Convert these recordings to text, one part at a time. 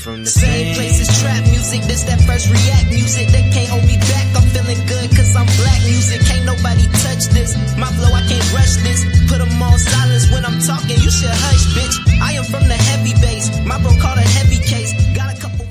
from the same place as trap music. This that first react music. They can't hold me back. I'm feeling good cause I'm black music. Can't nobody touch this. My flow, I can't rush this. Put them on silence when I'm talking. You should hush, bitch. I am from the heavy base. My bro called a heavy case. Got a couple.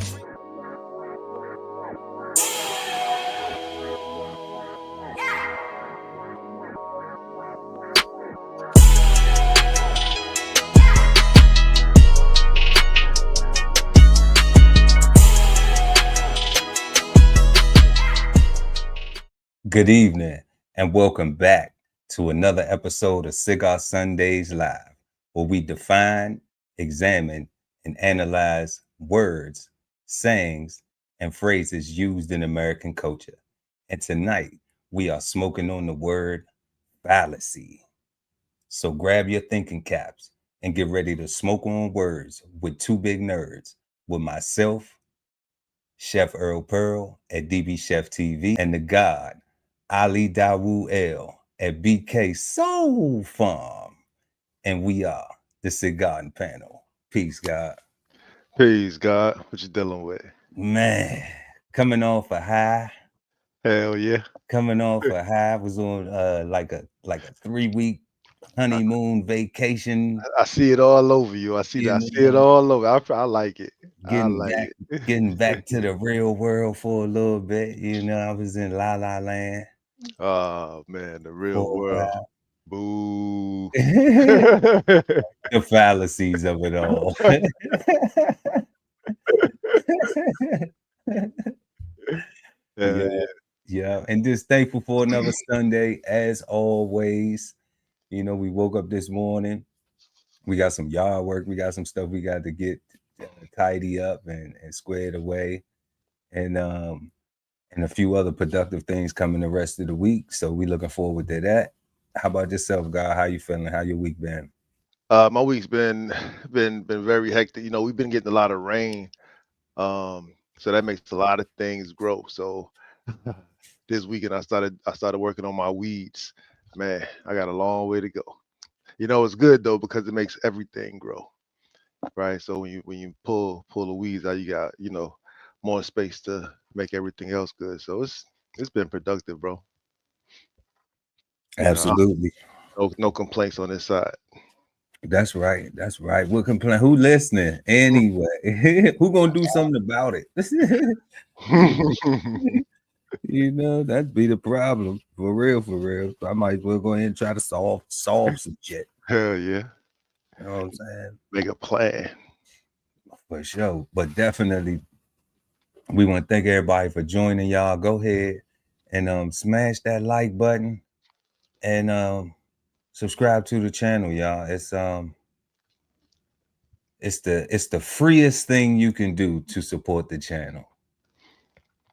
Good evening and welcome back to another episode of Cigar Sundays Live, where we define, examine, and analyze words, sayings, and phrases used in American culture. And tonight we are smoking on the word fallacy. So grab your thinking caps and get ready to smoke on words with two big nerds, with myself, Chef Earl Pearl at DBCHEFTV, and the God, Ali Dawu L at BK Soul Farm. And we are the Cigarden Panel. Peace, God. Peace, God. What you dealing with? Man, coming off a high. Hell yeah. Coming off a high. Was on like a 3-week honeymoon vacation. I see it all over you. I see it all over. I like it. Getting back to the real world for a little bit. You know, I was in La La Land. Oh man, the real world. Boo. The fallacies of it all. Yeah. And just thankful for another Sunday, as always. You know, we woke up this morning. We got some yard work. We got some stuff we got to get tidy up and squared away. And a few other productive things coming the rest of the week. So we looking forward to that. How about yourself, God? How you feeling? How your week been? My week's been very hectic. You know, we've been getting a lot of rain. So that makes a lot of things grow. So this weekend I started working on my weeds. Man, I got a long way to go. You know, it's good though because it makes everything grow. Right. So when you pull the weeds out, you got, you know, more space to make everything else good. So it's been productive, bro. Absolutely. No complaints on this side. That's right. That's right. We'll complain. Who listening anyway? Who gonna do something about it? You know, that'd be the problem. For real. I might as well go ahead and try to solve some shit. Hell yeah. You know what I'm saying? Make a plan. For sure. But definitely we want to thank everybody for joining, y'all. Go ahead and smash that like button and subscribe to the channel, y'all. It's the freest thing you can do to support the channel.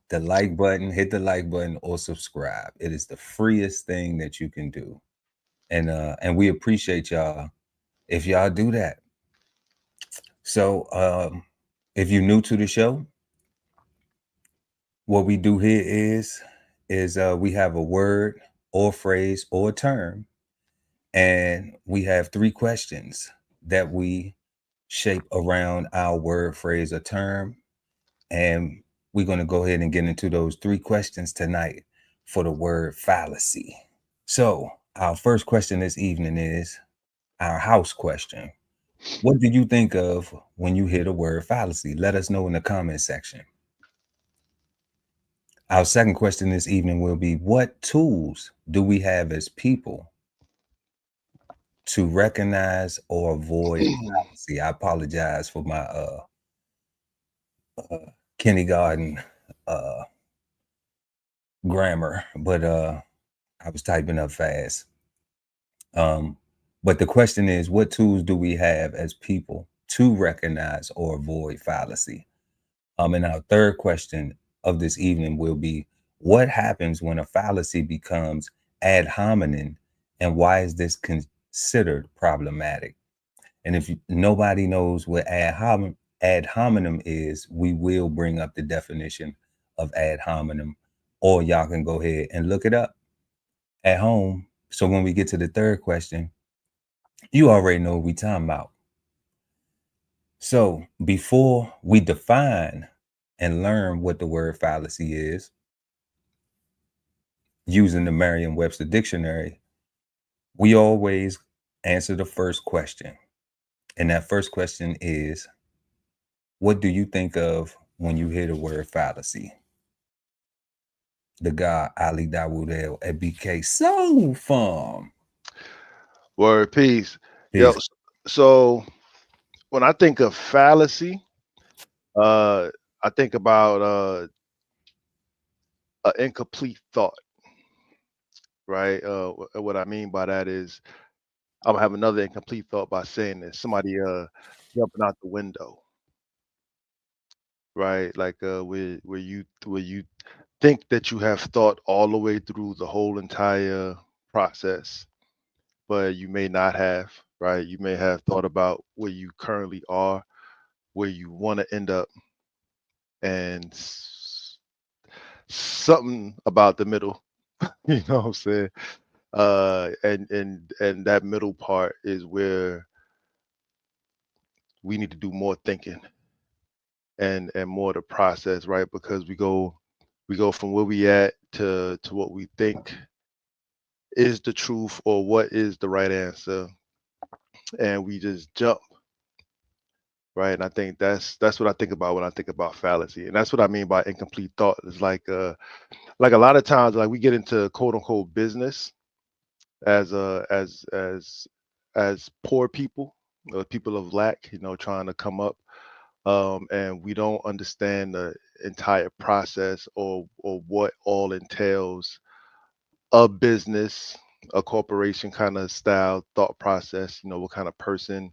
The like button, hit the like button or subscribe. It is the freest thing that you can do. And we appreciate y'all if y'all do that. So if you're new to the show, what we do here is we have a word or phrase or term, and we have 3 questions that we shape around our word, phrase, or term. And we're going to go ahead and get into those 3 questions tonight for the word fallacy. So our first question this evening is our house question. What do you think of when you hear the word fallacy? Let us know in the comment section. Our second question this evening will be, what tools do we have as people to recognize or avoid fallacy? I apologize for my kindergarten grammar, but I was typing up fast. But the question is, what tools do we have as people to recognize or avoid fallacy? And our third question of this evening will be, what happens when a fallacy becomes ad hominem, and why is this considered problematic? And if nobody knows what ad hominem is, we will bring up the definition of ad hominem, or y'all can go ahead and look it up at home. So when we get to the third question, you already know what we're talking about. So before we define and learn what the word fallacy is, using the Merriam-Webster dictionary, we always answer the first question. And that first question is, what do you think of when you hear the word fallacy? The guy Ali Dawood at BK Soul Farm. Word, peace. Yo, Peace. so when I think of fallacy, I think about an incomplete thought, right? What I mean by that is I'm gonna have another incomplete thought by saying this. Somebody jumping out the window, right? Like where you think that you have thought all the way through the whole entire process, but you may not have, right? You may have thought about where you currently are, where you want to end up, and something about the middle. You know what I'm saying? And that middle part is where we need to do more thinking and more to process, right? Because we go from where we at to what we think is the truth or what is the right answer, and we just jump, right? And I think that's what I think about when I think about fallacy, and that's what I mean by incomplete thought. It's like a lot of times, like we get into quote unquote business as as poor people, people of lack, trying to come up, and we don't understand the entire process or what all entails a business, a corporation kind of style thought process. What kind of person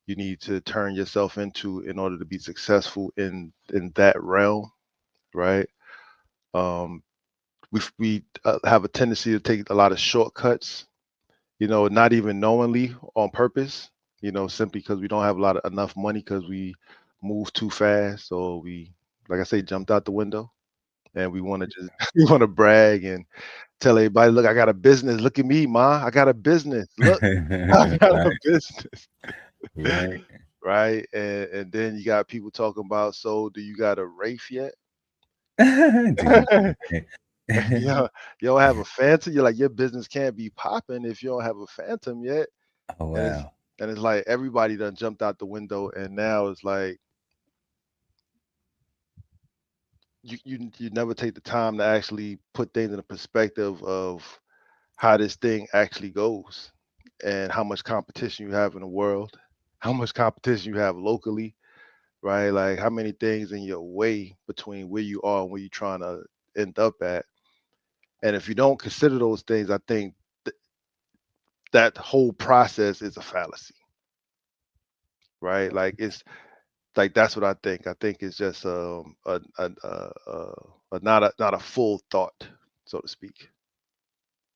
you need to turn yourself into in order to be successful in that realm, right? Um, we have a tendency to take a lot of shortcuts, not even knowingly on purpose, simply because we don't have a lot of enough money because we move too fast or we, like I say, jumped out the window, and we want to just we want to brag and tell everybody, look, I got a business. Look at me, ma. I got a business. Look, I got a Right, business. right. Right. And then you got people talking about, so do you got a Wraith yet? Do you Yeah, you don't have a phantom. You're like, your business can't be popping if you don't have a phantom yet. Oh And it's wow. and it's like everybody done jumped out the window, and now it's like you never take the time to actually put things in a perspective of how this thing actually goes and how much competition you have in the world, how much competition you have locally, right? Like how many things in your way between where you are and where you're trying to end up at. And if you don't consider those things, I think that whole process is a fallacy, right? Like it's like that's what I think. I think it's just not a full thought, so to speak.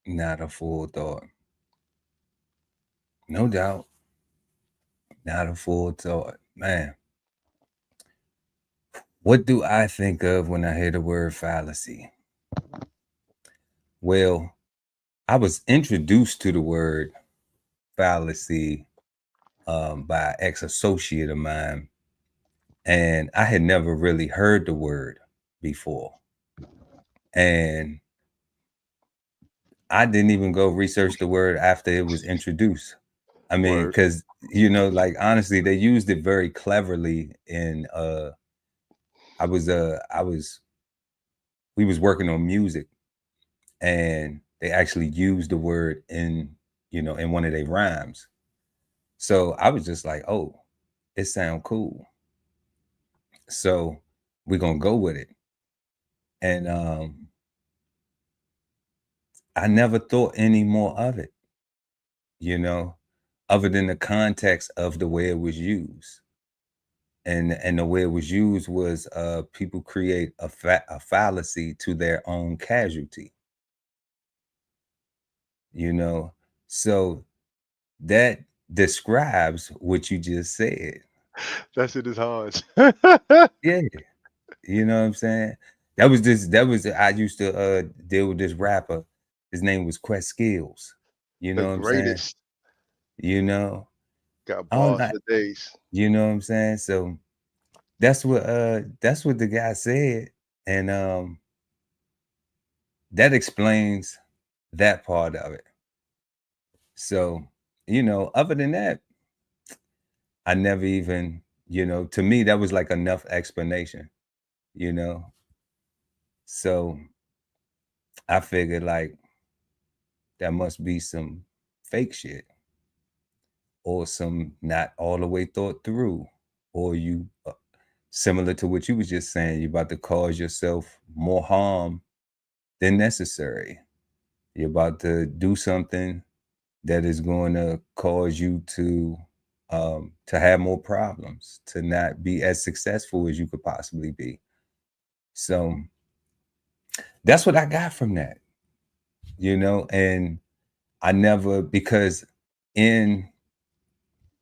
Not a full thought. No doubt. Not a full thought. Man, what do I think of when I hear the word fallacy? Well, I was introduced to the word fallacy by an ex-associate of mine, and I had never really heard the word before. And I didn't even go research the word after it was introduced. I mean, Word. because like honestly, they used it very cleverly in I was we was working on music, and they actually used the word in one of their rhymes. So I was just like, oh, it sound cool. So we're gonna go with it. And I never thought any more of it, you know, other than the context of the way it was used. And the way it was used was people create a fallacy to their own casualty, you know. So that describes what you just said. That shit is hard. Yeah, you know what I'm saying? That was I used to deal with this rapper. His name was Quest Skills. You The know what I'm saying? greatest. You know? Got all bars night. for days. You know what I'm saying? So that's what the guy said. And that explains that part of it. So, other than that, I never even, to me, that was like enough explanation, you know. So I figured like that must be some fake shit or some not all the way thought through, or you similar to what you was just saying, you're about to cause yourself more harm than necessary. You're about to do something that is going to cause you to have more problems, to not be as successful as you could possibly be. So that's what I got from that, and I never, because in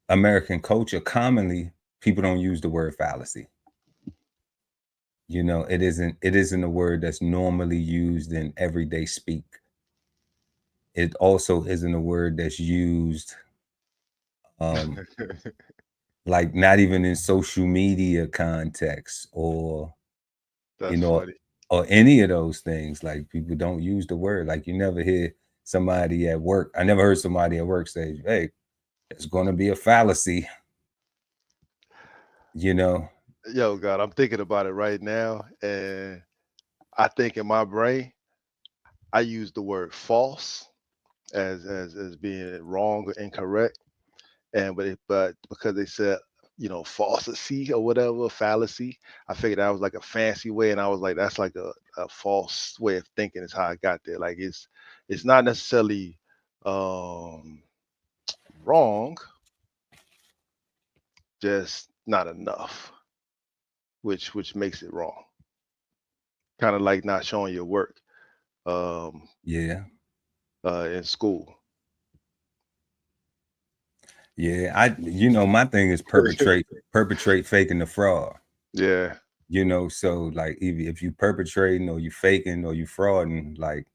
American culture, commonly people don't use the word fallacy. It isn't a word that's normally used in everyday speak. It also isn't a word that's used like not even in social media context or That's funny. or any of those things. Like people don't use the word. Like you never hear somebody at work. I never heard somebody at work say, "Hey, it's going to be a fallacy." Yo, God, I'm thinking about it right now, and I think in my brain, I use the word false as being wrong or incorrect, and but because they said fallacy or whatever fallacy, I figured that was like a fancy way, and I was like, that's like a false way of thinking is how I got there. Like it's not necessarily um wrong, just not enough, which makes it wrong. Kind of like not showing your work um Yeah. in school. Yeah. My thing is perpetrate faking the fraud. Yeah. So like if you perpetrating or you faking or you frauding, like,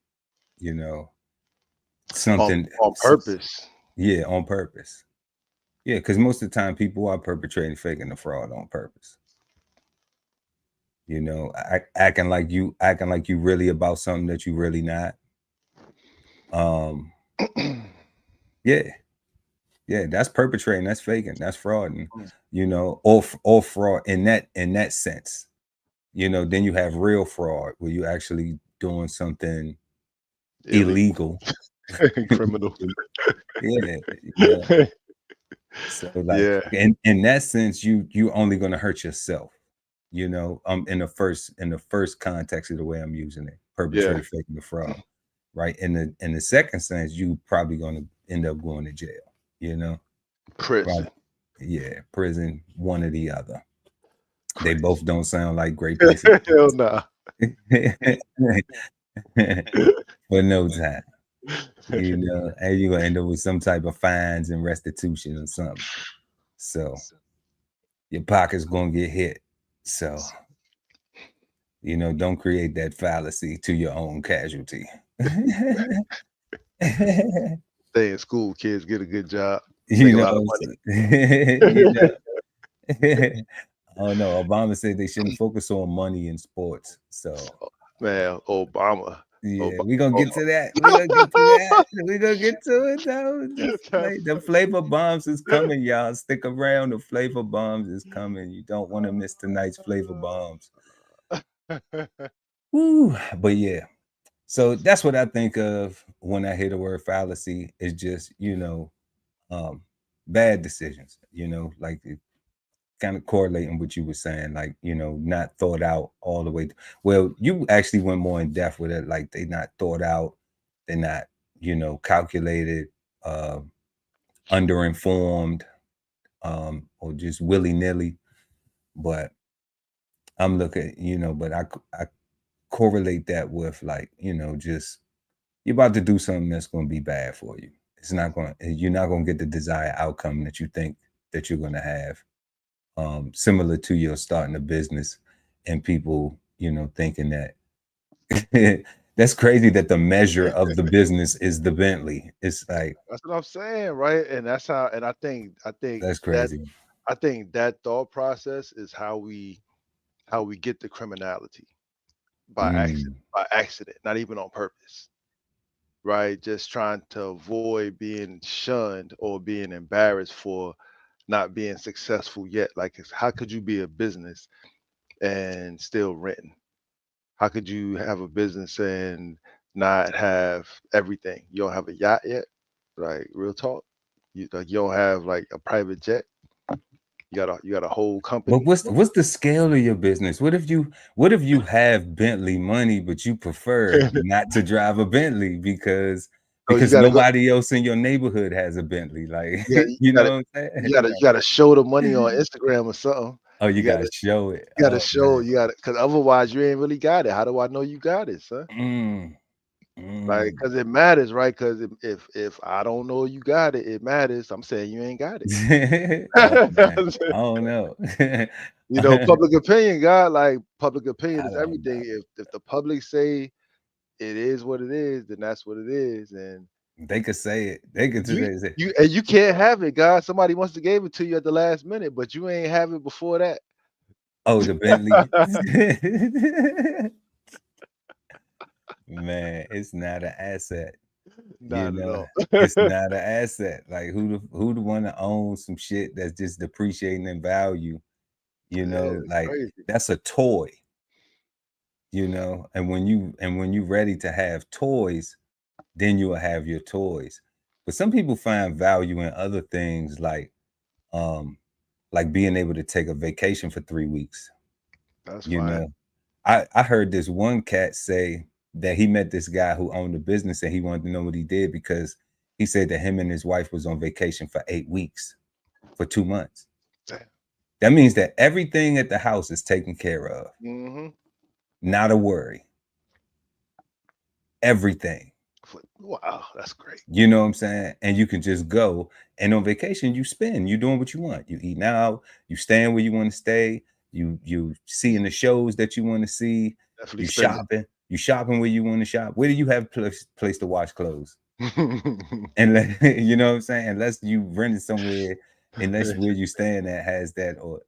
on, something, on purpose. yeah, on purpose. Yeah, because most of the time people are perpetrating faking the fraud on purpose. Acting like you really about something that you really not. Yeah. Yeah, that's perpetrating, that's faking, that's frauding, or fraud in that sense. Then you have real fraud where you actually doing something illegal. Criminal. Yeah, yeah. So like Yeah. in that sense, you only gonna hurt yourself, in the first context of the way I'm using it, Yeah. perpetrate faking the fraud. Right. In the second sense, you probably gonna end up going to jail, Prison. Right. Yeah, prison, one or the other. They Crazy. both don't sound like great places. Hell nah. For no time. And you're gonna end up with some type of fines and restitution or something. So your pocket's gonna get hit. So, don't create that fallacy to your own casualty. Stay in school, kids, get a good job, you make a know, lot of so- money. Oh no, Obama said they shouldn't focus on money in sports. So Man, Obama. yeah, Obama. we're gonna get to that. We're gonna get to that. We're gonna get to it though. The flavor bombs is coming, y'all. Stick around. The flavor bombs is coming. You don't want to miss tonight's flavor bombs. Woo. But yeah. So that's what I think of when I hear the word fallacy. Is just, bad decisions, like it kind of correlating what you were saying, like, not thought out all the way. Well, you actually went more in depth with it, like they not thought out, they're not, calculated, underinformed, or just willy-nilly. But I'm looking, but I correlate that with like, just you're about to do something that's going to be bad for you. You're not going to get the desired outcome that you think that you're going to have. Similar to your starting a business and people, thinking that That's crazy that the measure of the business is the Bentley. It's like That's what I'm saying, right? And that's how. And that's crazy. I think that thought process is how we get the criminality Mm. by accident, not even on purpose, right? Just trying to avoid being shunned or being embarrassed for not being successful yet. Like, how could you be a business and still renting? How could you have a business and not have everything? You don't have a yacht yet, like real talk. You don't have like a private jet. You got a whole But company. what's the scale of your business? What if you have Bentley money, but you prefer not to drive a Bentley So you because gotta go. nobody else in your neighborhood has a Bentley? Like, Yeah, you know what I'm saying? you gotta show the money on Instagram or something. Oh, you You gotta gotta show it. you gotta Oh show man. you gotta because otherwise you ain't really got it. How do I know you got it, son? Mm, Like, mm. cause it matters, right? Cause if I don't know you got it, it matters. I'm saying you ain't got it. Oh man. I don't know. You know, public opinion, God, like public opinion I is don't know. everything. If the public say it is what it is, then that's what it is. And They could say it. They could you say, you can't have it, God. Somebody must have gave it to you at the last minute, but you ain't have it before that. oh, the Bentley. Man, it's not an asset. You Not at know, all. it's not an asset. Like who the one to own some shit that's just depreciating in value, Yeah, it's like crazy. that's a toy, and when you ready to have toys, then you'll have your toys. But some people find value in other things um like being able to take a vacation for 3 weeks, That's you fine. know. I heard this one cat say that he met this guy who owned a business and he wanted to know what he did because he said that him and his wife was on vacation for 8 weeks for 2 months. Damn. That means that everything at the house is taken care of, Mm-hmm. not a worry. Everything. Wow, that's great. You know what I'm saying? And you can just go. And on vacation, you spend. You doing what you want. You eating out. You staying where you want to stay. You seeing the shows that you want to see. Definitely You spending. shopping. You shopping where you want to shop. Where do you have place to wash clothes? And you know what I'm saying? Unless you rented somewhere, unless where you staying at has that, or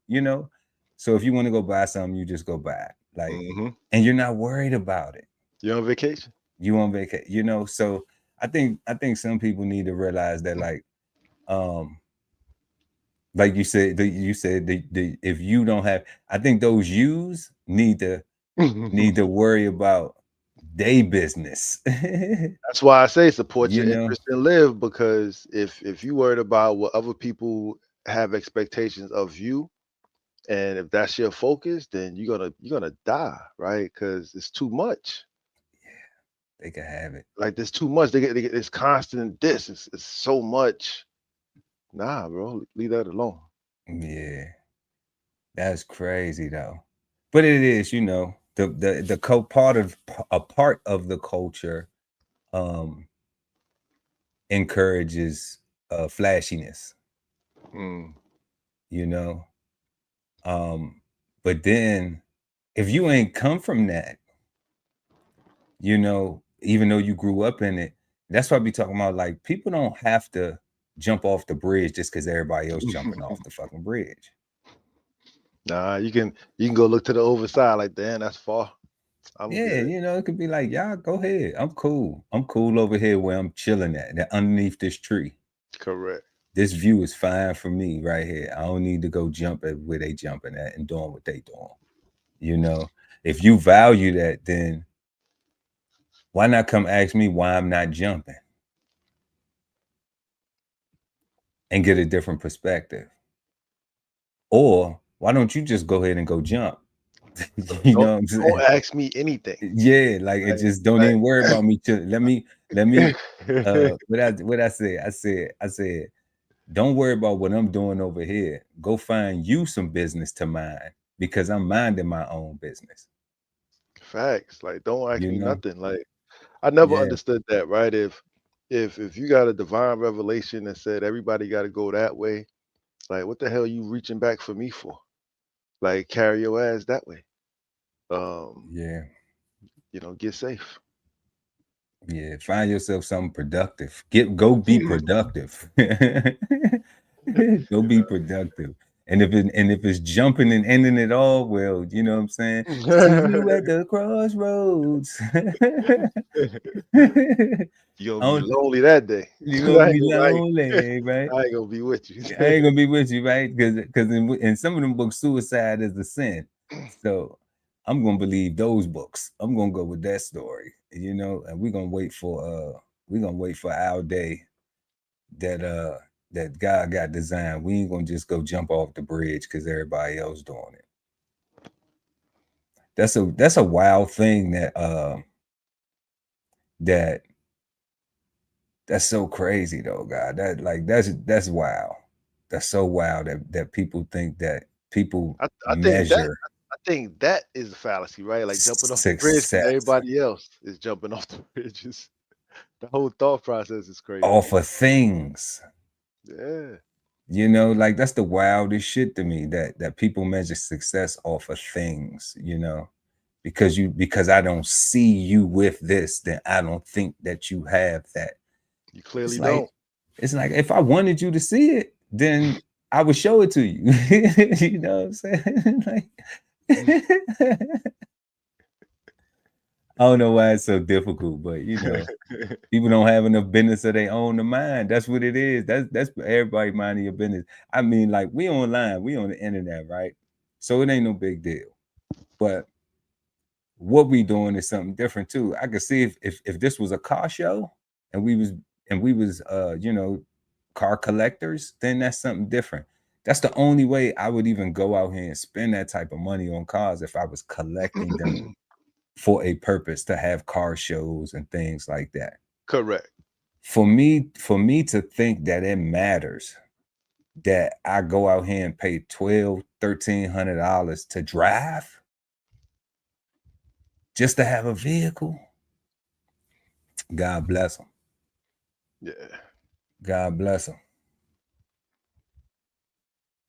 So if you want to go buy something, you just go buy it. Like, Hmm. and you're not worried about it. You're on vacation. You on vacation, So I think some people need to realize that, um, like you said the if you don't have, I think those yous need to worry about their business. That's why I say support you your know, interest and live, because if you worried about what other people have expectations of you, and if that's your focus, then you're gonna die, right? Because it's too much. they can have it. Like, there's too much. They get this constant this. It's so much. Nah, bro, leave that alone. Yeah, that's crazy though. But it is, a part of the culture um encourages flashiness, Mm. you know. But then if you ain't come from that, even though you grew up in it, that's why I be talking about, like, people don't have to jump off the bridge just because everybody else jumping off the fucking bridge. Nah, you can go look to the overside, like, damn, that's far. I'm Yeah, good. it could be like, y'all go ahead. I'm cool. I'm cool over here where I'm chilling at underneath this tree. Correct. This view is fine for me right here. I don't need to go jump at where they jumping at and doing what they doing. If you value that, then why not come ask me why I'm not jumping and get a different perspective? Or why don't you just go ahead and go jump? You Don't know what I'm don't saying? ask me anything. Yeah, like, it just don't even worry about me. Let me what I say? I said, don't worry about what I'm doing over here. Go find you some business to mind because I'm minding my own business. Facts. Like, don't ask You me know? nothing. Like, I never Yeah, understood that, right? If you got a divine revelation that said everybody got to go that way, like, what the hell you reaching back for me for? Like, carry your ass that way. Um, yeah. get safe. Yeah, find yourself something productive. Go be productive. Go be productive. And if it's jumping and ending it all, well, you know what I'm saying? See you at the crossroads. You're gonna be lonely that day. You're gonna be lonely, right? I ain't gonna be with you. I ain't gonna be with you, right? Because in some of them books, suicide is a sin. So I'm gonna believe those books. I'm gonna go with that story, you know, and we're gonna wait for our day that God got designed. We ain't gonna just go jump off the bridge because everybody else doing it. That's a wild thing that's so crazy though, God. That's wild. That's so wild that people think that people I think that measure I think that is a fallacy, right? Like jumping off the bridge because success everybody else is jumping off the bridges. The whole thought process is crazy. off of things. Yeah. You know, like that's the wildest shit to me that people measure success off of things, you know. Because I don't see you with this, then I don't think that you have that. You clearly It's don't. like it's like if I wanted you to see it, then I would show it to you. You know what I'm saying? Like I don't know why it's so difficult, but you know, people don't have enough business of their own to mind. That's what it is. That's everybody minding your business. I mean, like we online, we on the internet, right? So it ain't no big deal. But what we doing is something different too. I could see if this was a car show and we was you know, car collectors, then that's something different. That's the only way I would even go out here and spend that type of money on cars if I was collecting them for a purpose to have car shows and things like that. Correct. For me to think that it matters that I go out here and pay $1,200-$1,300 to drive just to have a vehicle, God bless them. Yeah. God bless them.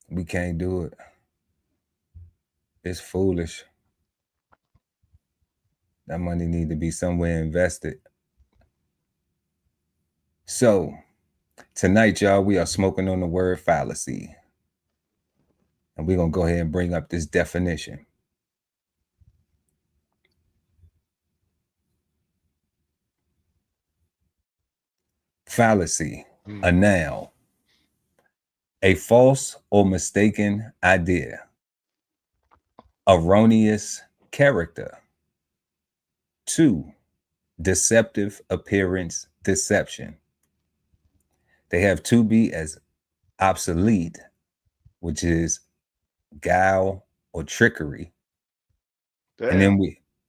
We can't do it. It's foolish. That money need to be somewhere invested. So tonight, y'all, we are smoking on the word fallacy. And we're going to go ahead and bring up this definition. Fallacy, a noun, a false or mistaken idea, erroneous character. 2, deceptive appearance, deception. They have 2B as obsolete, which is guile or trickery. Damn.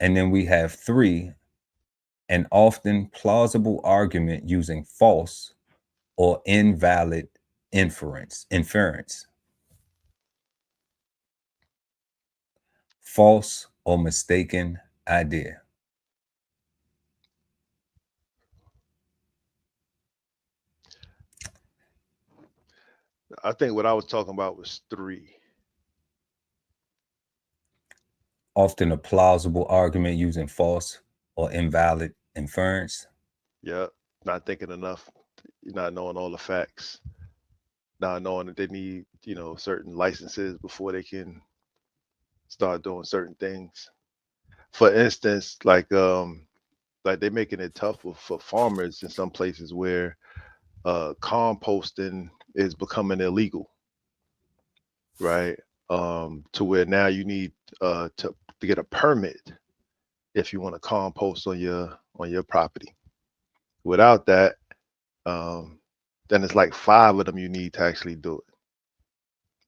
And then we have 3, an often plausible argument using false or invalid inference. False or mistaken idea. I think what I was talking about was 3. Often a plausible argument using false or invalid inference. Yeah. Not thinking enough. Not knowing all the facts. Not knowing that they need, you know, certain licenses before they can start doing certain things. For instance, like they're making it tough for farmers in some places where composting is becoming illegal, right? To where now you need to get a permit if you want to compost on your property. Without that, then it's like 5 of them you need to actually do it,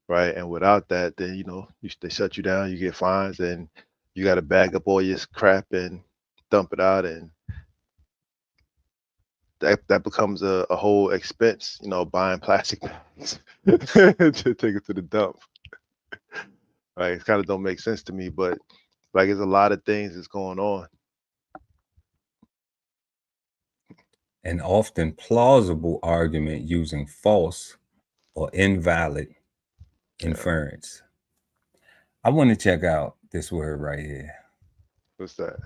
right? And without that, then you know they shut you down. You get fines, and you got to bag up all your crap and dump it out, and that becomes a whole expense, you know, buying plastic bags to take it to the dump. Right? It kind of don't make sense to me, but like there's a lot of things that's going on. An often plausible argument using false or invalid inference. I want to check out this word right here. What's that?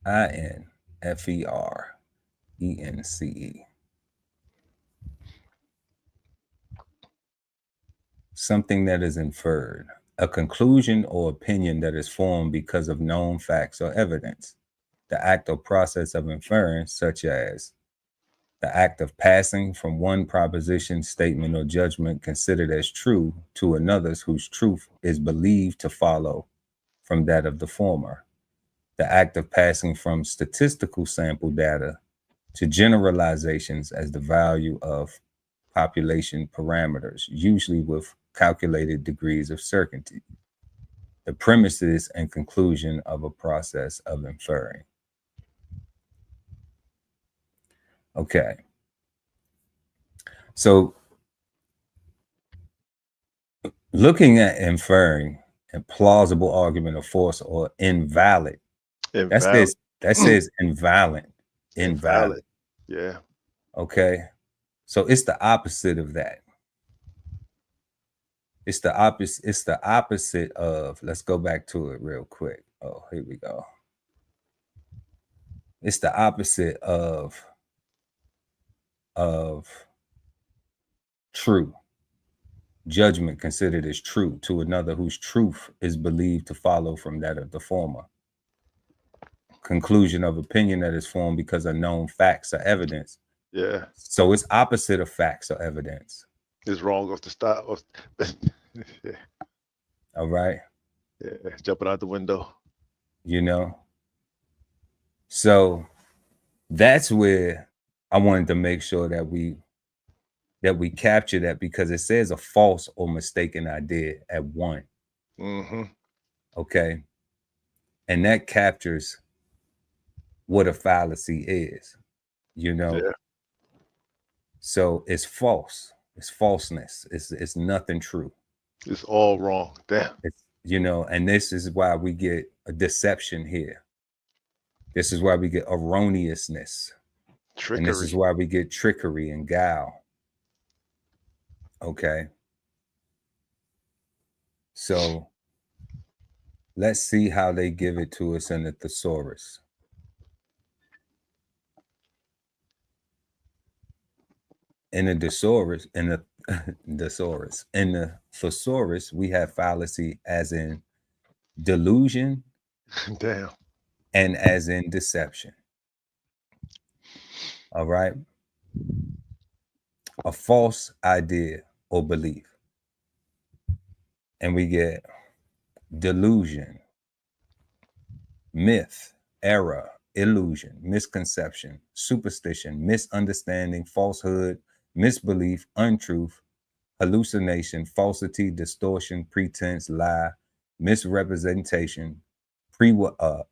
INFERENCE. Something that is inferred, a conclusion or opinion that is formed because of known facts or evidence. The act or process of inference, such as the act of passing from one proposition, statement, or judgment considered as true to another's whose truth is believed to follow from that of the former. The act of passing from statistical sample data to generalizations as the value of population parameters, usually with calculated degrees of certainty. The premises and conclusion of a process of inferring. Okay. So looking at inferring and plausible argument of force or invalid. Invalid. That says invalid. Invalid. Yeah. Okay. So it's the opposite of that. It's the opposite of, let's go back to it real quick. Oh, here we go. It's the opposite of true. Judgment considered as true to another whose truth is believed to follow from that of the former. Conclusion of opinion that is formed because of known facts or evidence. Yeah. So it's opposite of facts or evidence. It's wrong off the start. Yeah. All right. Yeah. Jumping out the window. You know. So that's where I wanted to make sure that we capture that, because it says a false or mistaken idea at one. Mm-hmm. Okay. And that captures what a fallacy is, you know. Yeah. So it's false. It's falseness. It's nothing true. It's all wrong. Damn. It's, you know, and this is why we get a deception here. This is why we get erroneousness. Trickery. And this is why we get trickery and guile. Okay. So let's see how they give it to us in the thesaurus. In the thesaurus, we have fallacy as in delusion. Damn. And as in deception. All right. A false idea or belief. And we get delusion, myth, error, illusion, misconception, superstition, misunderstanding, falsehood, misbelief, untruth, hallucination, falsity, distortion, pretense, lie, misrepresentation,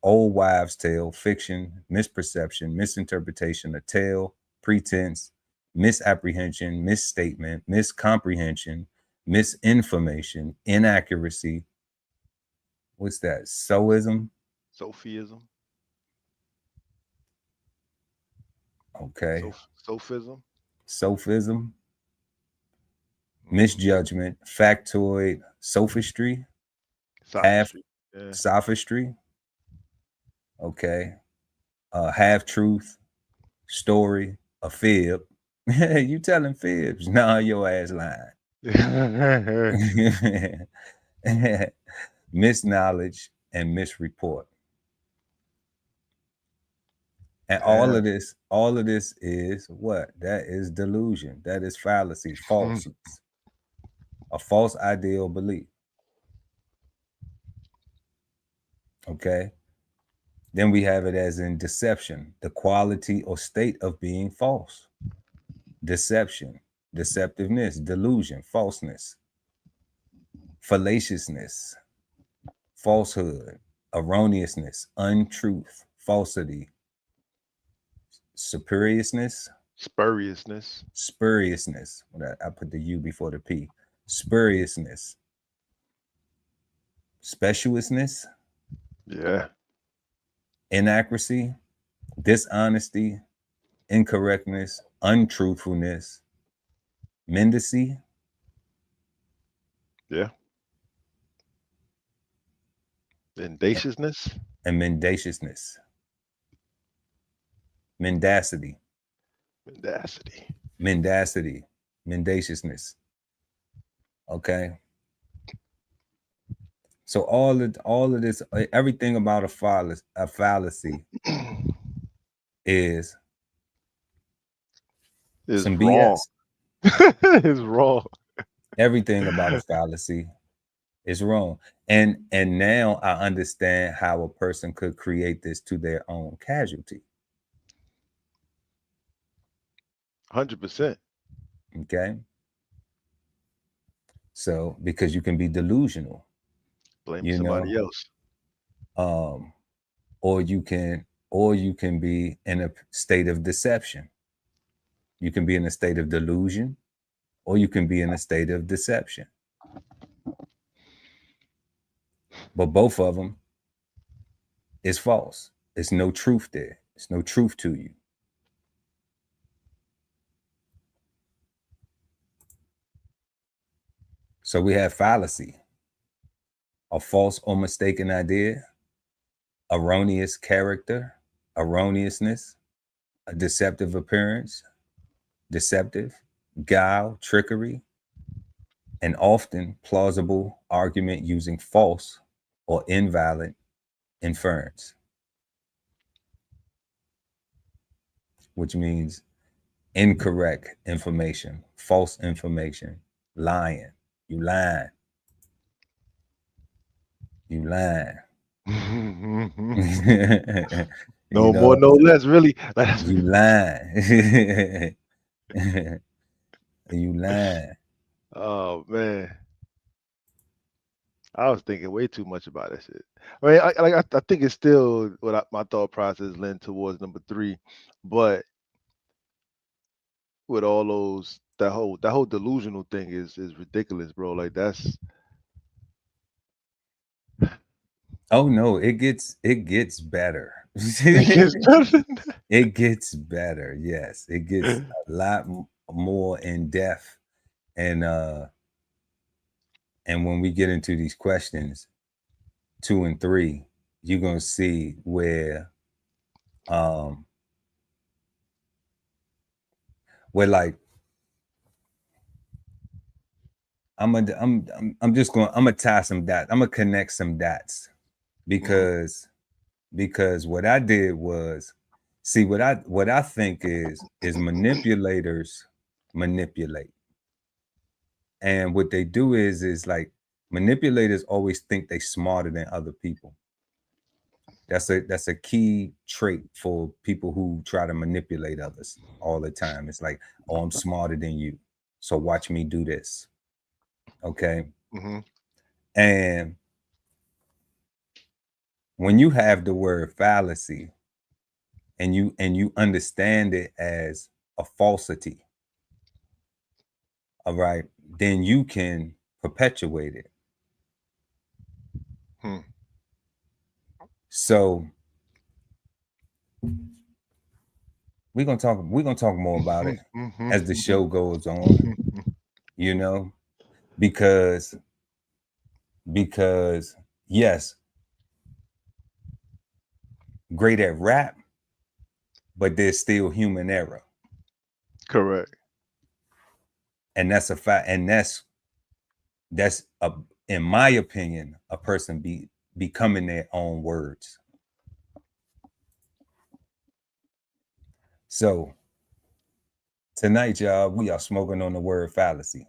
old wives' tale, fiction, misperception, misinterpretation, a tale, pretense, misapprehension, misstatement, miscomprehension, misinformation, inaccuracy. What's that? Sophism? Sophism. Okay. Sophism. Sophism. Misjudgment, factoid, sophistry, sophistry. Okay. Half truth, story, a fib. You telling fibs? Nah, your ass lying. Misknowledge and misreport. And all of this is what? That is delusion. That is fallacy, falseness. A false idea or belief. Okay. Then we have it as in deception, the quality or state of being false. Deception, deceptiveness, delusion, falseness, fallaciousness, falsehood, erroneousness, untruth, falsity, spuriousness. I put the U before the P. Spuriousness, speciousness. Yeah. Inaccuracy, dishonesty, incorrectness, untruthfulness, mendacy. Yeah. Mendaciousness. And mendaciousness. mendacity, Mendacity. mendaciousness. Okay. So all of this, everything about a fallacy is Is some wrong. BS. It's wrong. Everything about a fallacy is wrong. And now I understand how a person could create this to their own casualty. 100%. Okay. So because you can be delusional, Blame you somebody know, else. or you can be in a state of deception. You can be in a state of delusion, or you can be in a state of deception. But both of them is false. There's no truth there. There's no truth to you. So we have fallacy, a false or mistaken idea, erroneous character, erroneousness, a deceptive appearance, deceptive, guile, trickery, and often plausible argument using false or invalid inference, which means incorrect information, false information, lying. You lying. You lying. No more, no less, really. You lying. You lying. Oh man, I was thinking way too much about that shit. I mean, I think it's still what my thought process lend towards number 3, but with all those that whole delusional thing is ridiculous, bro. Like that's Oh no, it gets better. It gets better. Yes, it gets a lot more in depth, and when we get into these questions 2 and 3, you're gonna see where like I'm just gonna tie some dots. I'm gonna connect some dots because what I did was see what I think is manipulators manipulate. And what they do is like manipulators always think they smarter than other people. That's a key trait for people who try to manipulate others all the time. It's like, oh, I'm smarter than you, so watch me do this. Okay. And when you have the word fallacy and you understand it as a falsity, all right, then you can perpetuate it. So we're gonna talk more about it as the show goes on, you know, because yes, great at rap, but there's still human error. Correct. And that's a fact, and that's in my opinion, a person becoming their own words. So tonight, y'all, we are smoking on the word fallacy.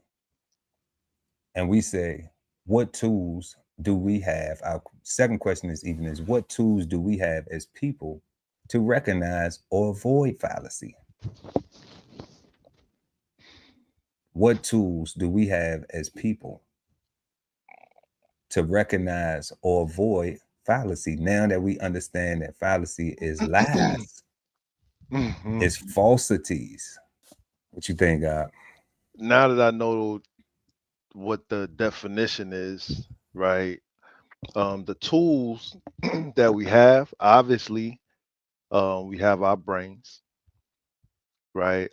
And we say, what tools do we have? Our second question this evening is, what tools do we have as people to recognize or avoid fallacy? What tools do we have as people to recognize or avoid fallacy? Now that we understand that fallacy is lies, it's falsities. What you think, God? Now that I know what the definition is, right? The tools that we have, obviously, we have our brains, right?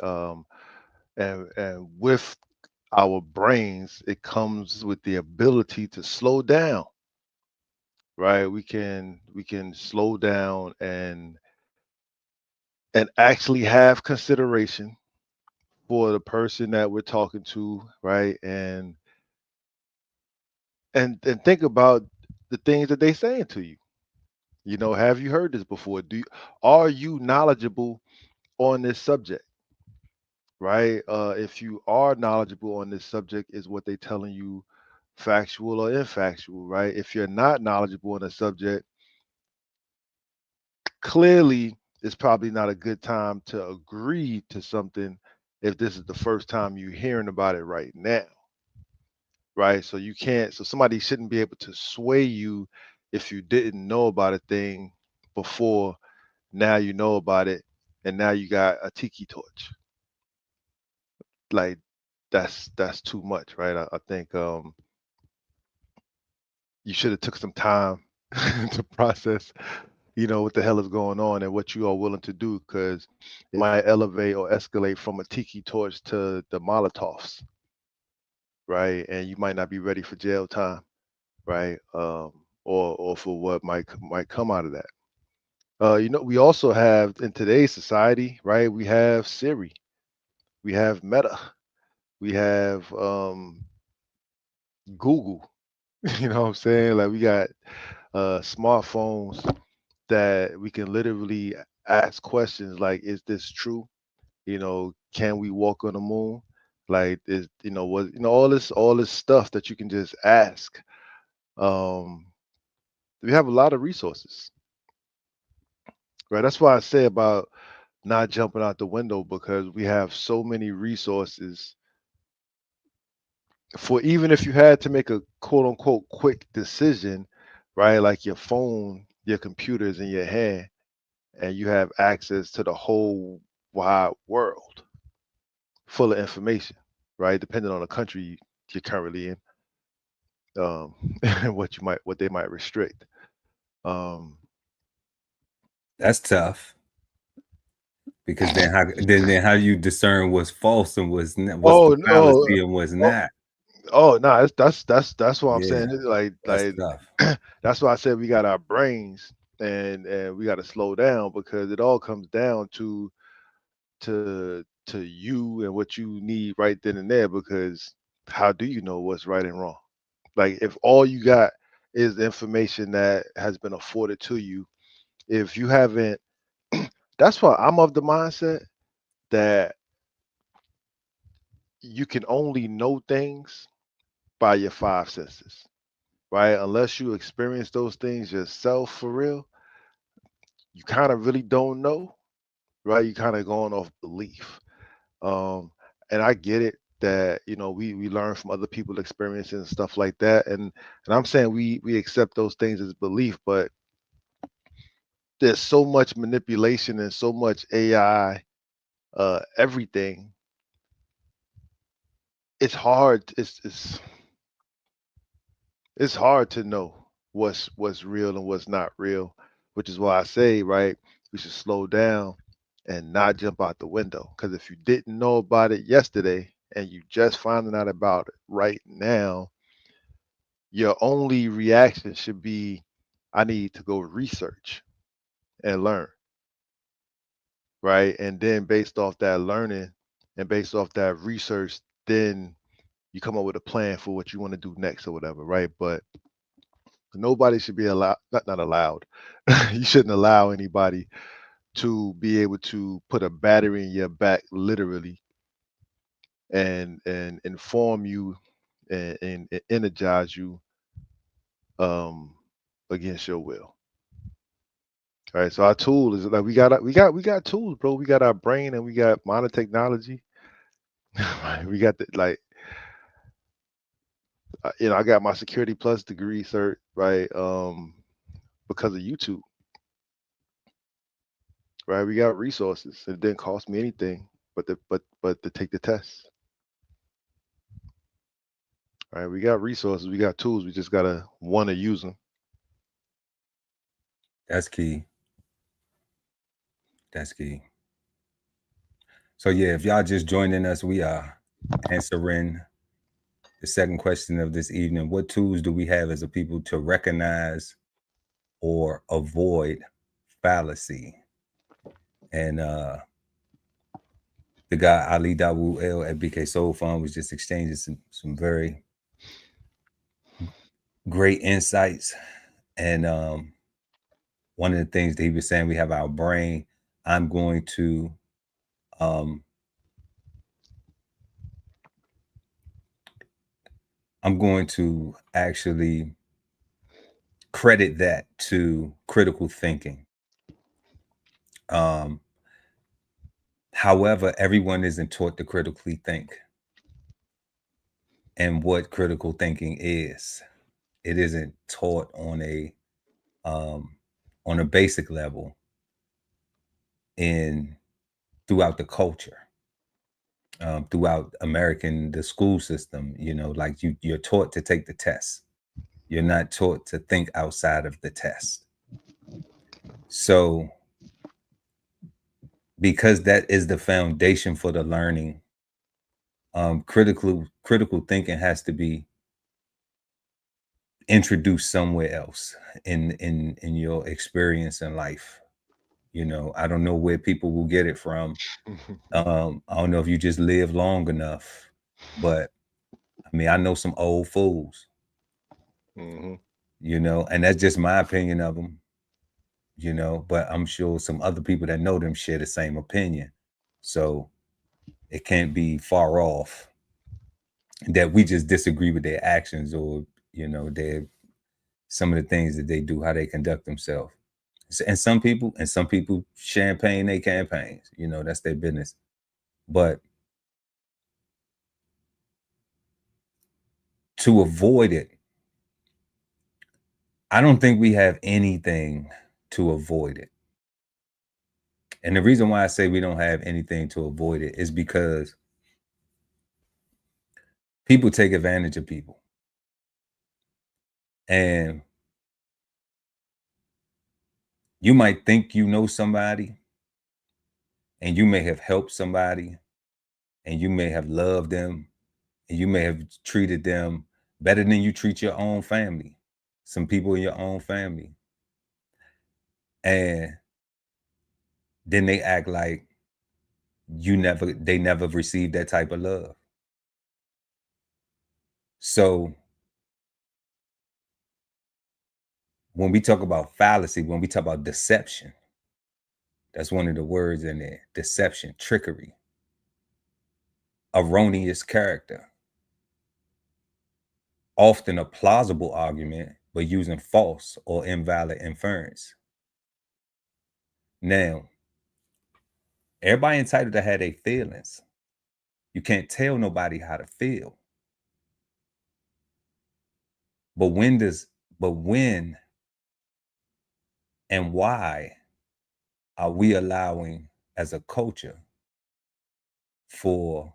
And with our brains, it comes with the ability to slow down, right? We can slow down and and actually have consideration for the person that we're talking to, right? And think about the things that they saying to you. You know, have you heard this before? Are you knowledgeable on this subject? Right? If you are knowledgeable on this subject, is what they telling you factual or infactual, right? If you're not knowledgeable on the subject, clearly it's probably not a good time to agree to something if this is the first time you're hearing about it right now, right? So you can't, so somebody shouldn't be able to sway you if you didn't know about a thing before. Now you know about it, and now you got a tiki torch. Like that's too much, right? I think you should have took some time to process, what the hell is going on and what you are willing to do, because it might elevate or escalate from a tiki torch to the Molotovs, right? And you might not be ready for jail time, right? Or for what might come out of that. We also have in today's society, right? We have Siri, we have Meta, we have Google. You know what I'm saying? Like we got smartphones that we can literally ask questions like, is this true? Can we walk on the moon? Like, is what all this stuff that you can just ask. Um, we have a lot of resources, right? That's why I say about not jumping out the window, because we have so many resources for, even if you had to make a quote unquote quick decision, right? Like your phone, your computer is in your hand, and you have access to the whole wide world full of information, right? Depending on the country you're currently in, and what they might restrict. Um, That's tough because then how you discern what's false and what's the oh no, fallacy and what's oh, not. oh no, that's what I'm Yeah, saying. It's like that's tough. that's why I said we got our brains, and we got to slow down, because it all comes down to you and what you need right then and there. Because how do you know what's right and wrong? Like, if all you got is information that has been afforded to you, if you haven't, that's why I'm of the mindset that you can only know things by your five senses, right? Unless you experience those things yourself for real, you kind of really don't know, right? You kind of going off belief. Um, and I get it that we learn from other people's experiences and stuff like that, and I'm saying we accept those things as belief, but there's so much manipulation and so much AI, everything. It's hard. It's hard to know what's real and what's not real, which is why I say, right, we should slow down and not jump out the window. Because if you didn't know about it yesterday and you just finding out about it right now, your only reaction should be, I need to go research and learn, right? And then based off that learning and based off that research, then you come up with a plan for what you want to do next or whatever, right? But nobody should be allowed, not allowed. You shouldn't allow anybody to be able to put a battery in your back, literally, and inform you and energize you um against your will. All right. So our tool is like we got tools, bro. We got our brain and we got modern technology. Right. We got the like I got my security plus degree cert, right? Because of YouTube. Right? We got resources. It didn't cost me anything but to take the test. Right? We got resources, we got tools. We just gotta want to use them. That's key. That's key. So yeah, if y'all just joining us, we are answering the second question of this evening. What tools do we have as a people to recognize or avoid fallacy? And the guy Ali Dawood El at BK Soul Fund was just exchanging some very great insights. And one of the things that he was saying, we have our brain. I'm going to actually credit that to critical thinking. However, everyone isn't taught to critically think. And what critical thinking is, it isn't taught on a basic level throughout the culture, throughout the school system. You know, like you're taught to take the test. You're not taught to think outside of the test. So, because that is the foundation for the learning, critical thinking has to be introduced somewhere else in your experience in life. You know, I don't know where people will get it from. I don't know if you just live long enough, but I mean, I know some old fools, you know, and that's just my opinion of them, you know, but I'm sure some other people that know them share the same opinion. So it can't be far off that we just disagree with their actions, or, you know, some of the things that they do, how they conduct themselves. And some people champagne their campaigns, you know, that's their business. But to avoid it, I don't think we have anything to avoid it. And the reason why I say we don't have anything to avoid it is because people take advantage of people. And you might think you know somebody, and you may have helped somebody, and you may have loved them, and you may have treated them better than you treat your own family, some people in your own family. And then they act like they never received that type of love. So when we talk about fallacy, when we talk about deception, that's one of the words in there: deception, trickery, erroneous character, often a plausible argument, but using false or invalid inference. Now, everybody entitled to have their feelings. You can't tell nobody how to feel. But when and why are we allowing, as a culture, for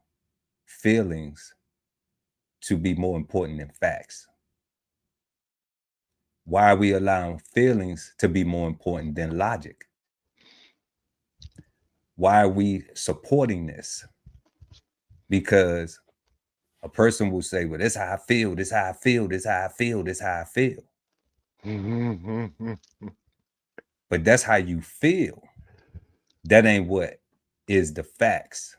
feelings to be more important than facts? Why are we allowing feelings to be more important than logic? Why are we supporting this? Because a person will say, well, this is how I feel, this is how I feel, this is how I feel, this is how I feel. But that's how you feel. That ain't what is the facts.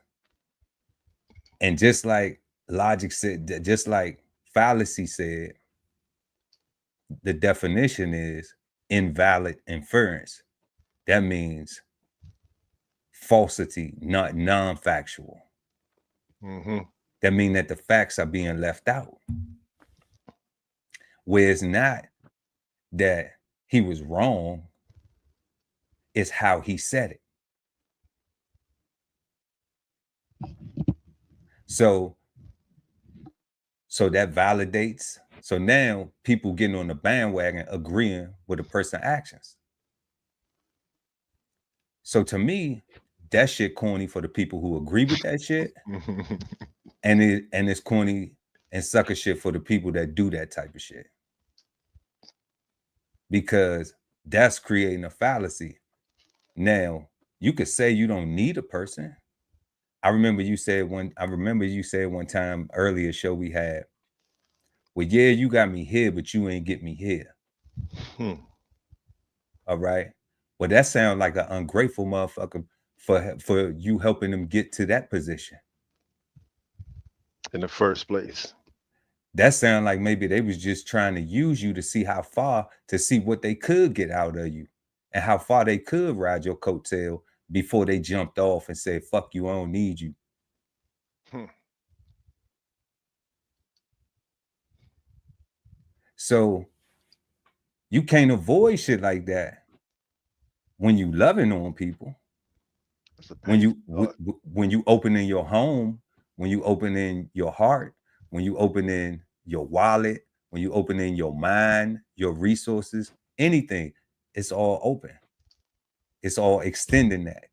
And just like logic said, just like fallacy said, the definition is invalid inference. That means falsity, not non-factual. That means that the facts are being left out. Where it's not that he was wrong, it's how he said it. So that validates. So now people getting on the bandwagon agreeing with a person's actions. So to me, that shit corny for the people who agree with that shit. And it's corny and sucker shit for the people that do that type of shit. Because that's creating a fallacy. Now, you could say you don't need a person. I remember you said one time earlier show we had, well, yeah, you got me here, but you ain't get me here. All right. Well, that sounds like an ungrateful motherfucker for you helping them get to that position. In the first place. That sound like maybe they was just trying to use you to see how far, to see what they could get out of you and how far they could ride your coattail before they jumped off and said, fuck you, I don't need you. So you can't avoid shit like that when you loving on people. When you opening your home, when you opening your heart, when you opening your wallet, when you opening your mind, your resources, anything, it's all open. It's all extending that.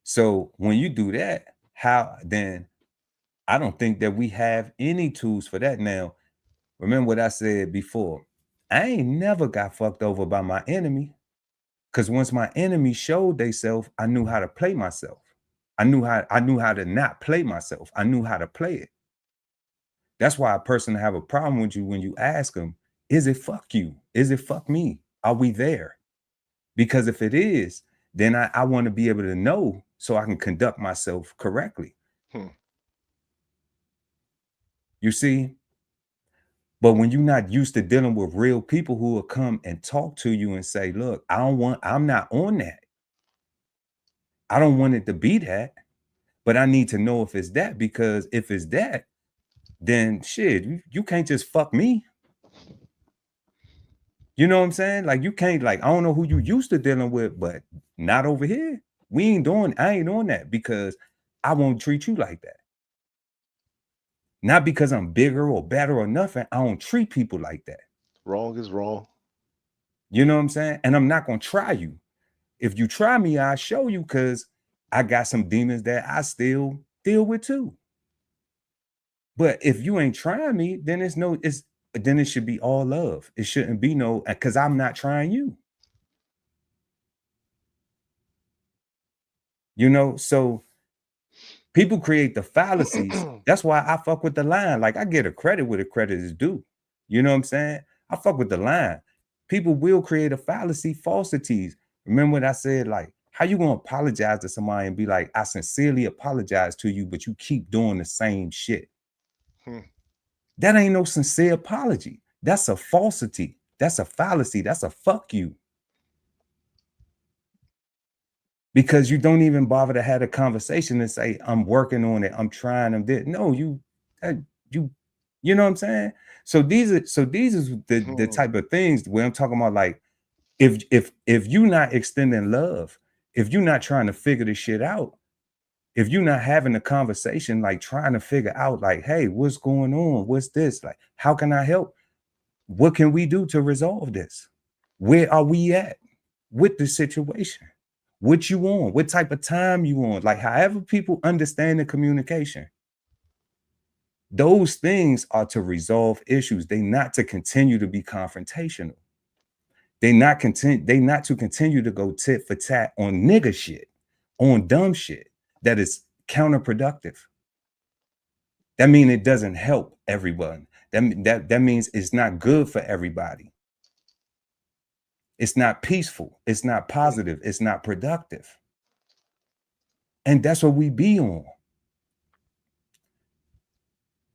So when you do that, how then? I don't think that we have any tools for that. Now, remember what I said before. I ain't never got fucked over by my enemy. Because once my enemy showed theyself, I knew how to play myself. I knew how to not play myself. I knew how to play it. That's why a person have a problem with you when you ask them, is it fuck you? Is it fuck me? Are we there? Because if it is, then I want to be able to know so I can conduct myself correctly. You see? But when you're not used to dealing with real people who will come and talk to you and say, look, I'm not on that. I don't want it to be that, but I need to know if it's that, because if it's that, then shit, you can't just fuck me. You know what I'm saying? Like you can't, like, I don't know who you used to dealing with, but not over here. I ain't on that, because I won't treat you like that. Not because I'm bigger or better or nothing. I don't treat people like that. Wrong is wrong. You know what I'm saying? And I'm not going to try you. If you try me, I'll show you, because I got some demons that I still deal with too. But if you ain't trying me, then then it should be all love. It shouldn't be no, because I'm not trying you. You know, so people create the fallacies. That's why I fuck with the line. Like, I get a credit where the credit is due. You know what I'm saying? I fuck with the line. People will create a fallacy, falsities. Remember what I said? Like, how you gonna apologize to somebody and be like, I sincerely apologize to you, but you keep doing the same shit? That ain't no sincere apology. That's a falsity. That's a fallacy. That's a fuck you. Because you don't even bother to have a conversation and say, I'm working on it. I'm trying. No, you know what I'm saying? So these are the type of things where I'm talking about, like, if you're not extending love, if you're not trying to figure this shit out, if you're not having a conversation, like trying to figure out, like, hey, what's going on? What's this? Like, how can I help? What can we do to resolve this? Where are we at with the situation? What you on? What type of time you on? Like, however people understand the communication, those things are to resolve issues. They not to continue to be confrontational. They not to continue to go tit for tat on nigga shit, on dumb shit that is counterproductive. That means it doesn't help everyone. That means it's not good for everybody. It's not peaceful. It's not positive. It's not productive. And that's what we be on.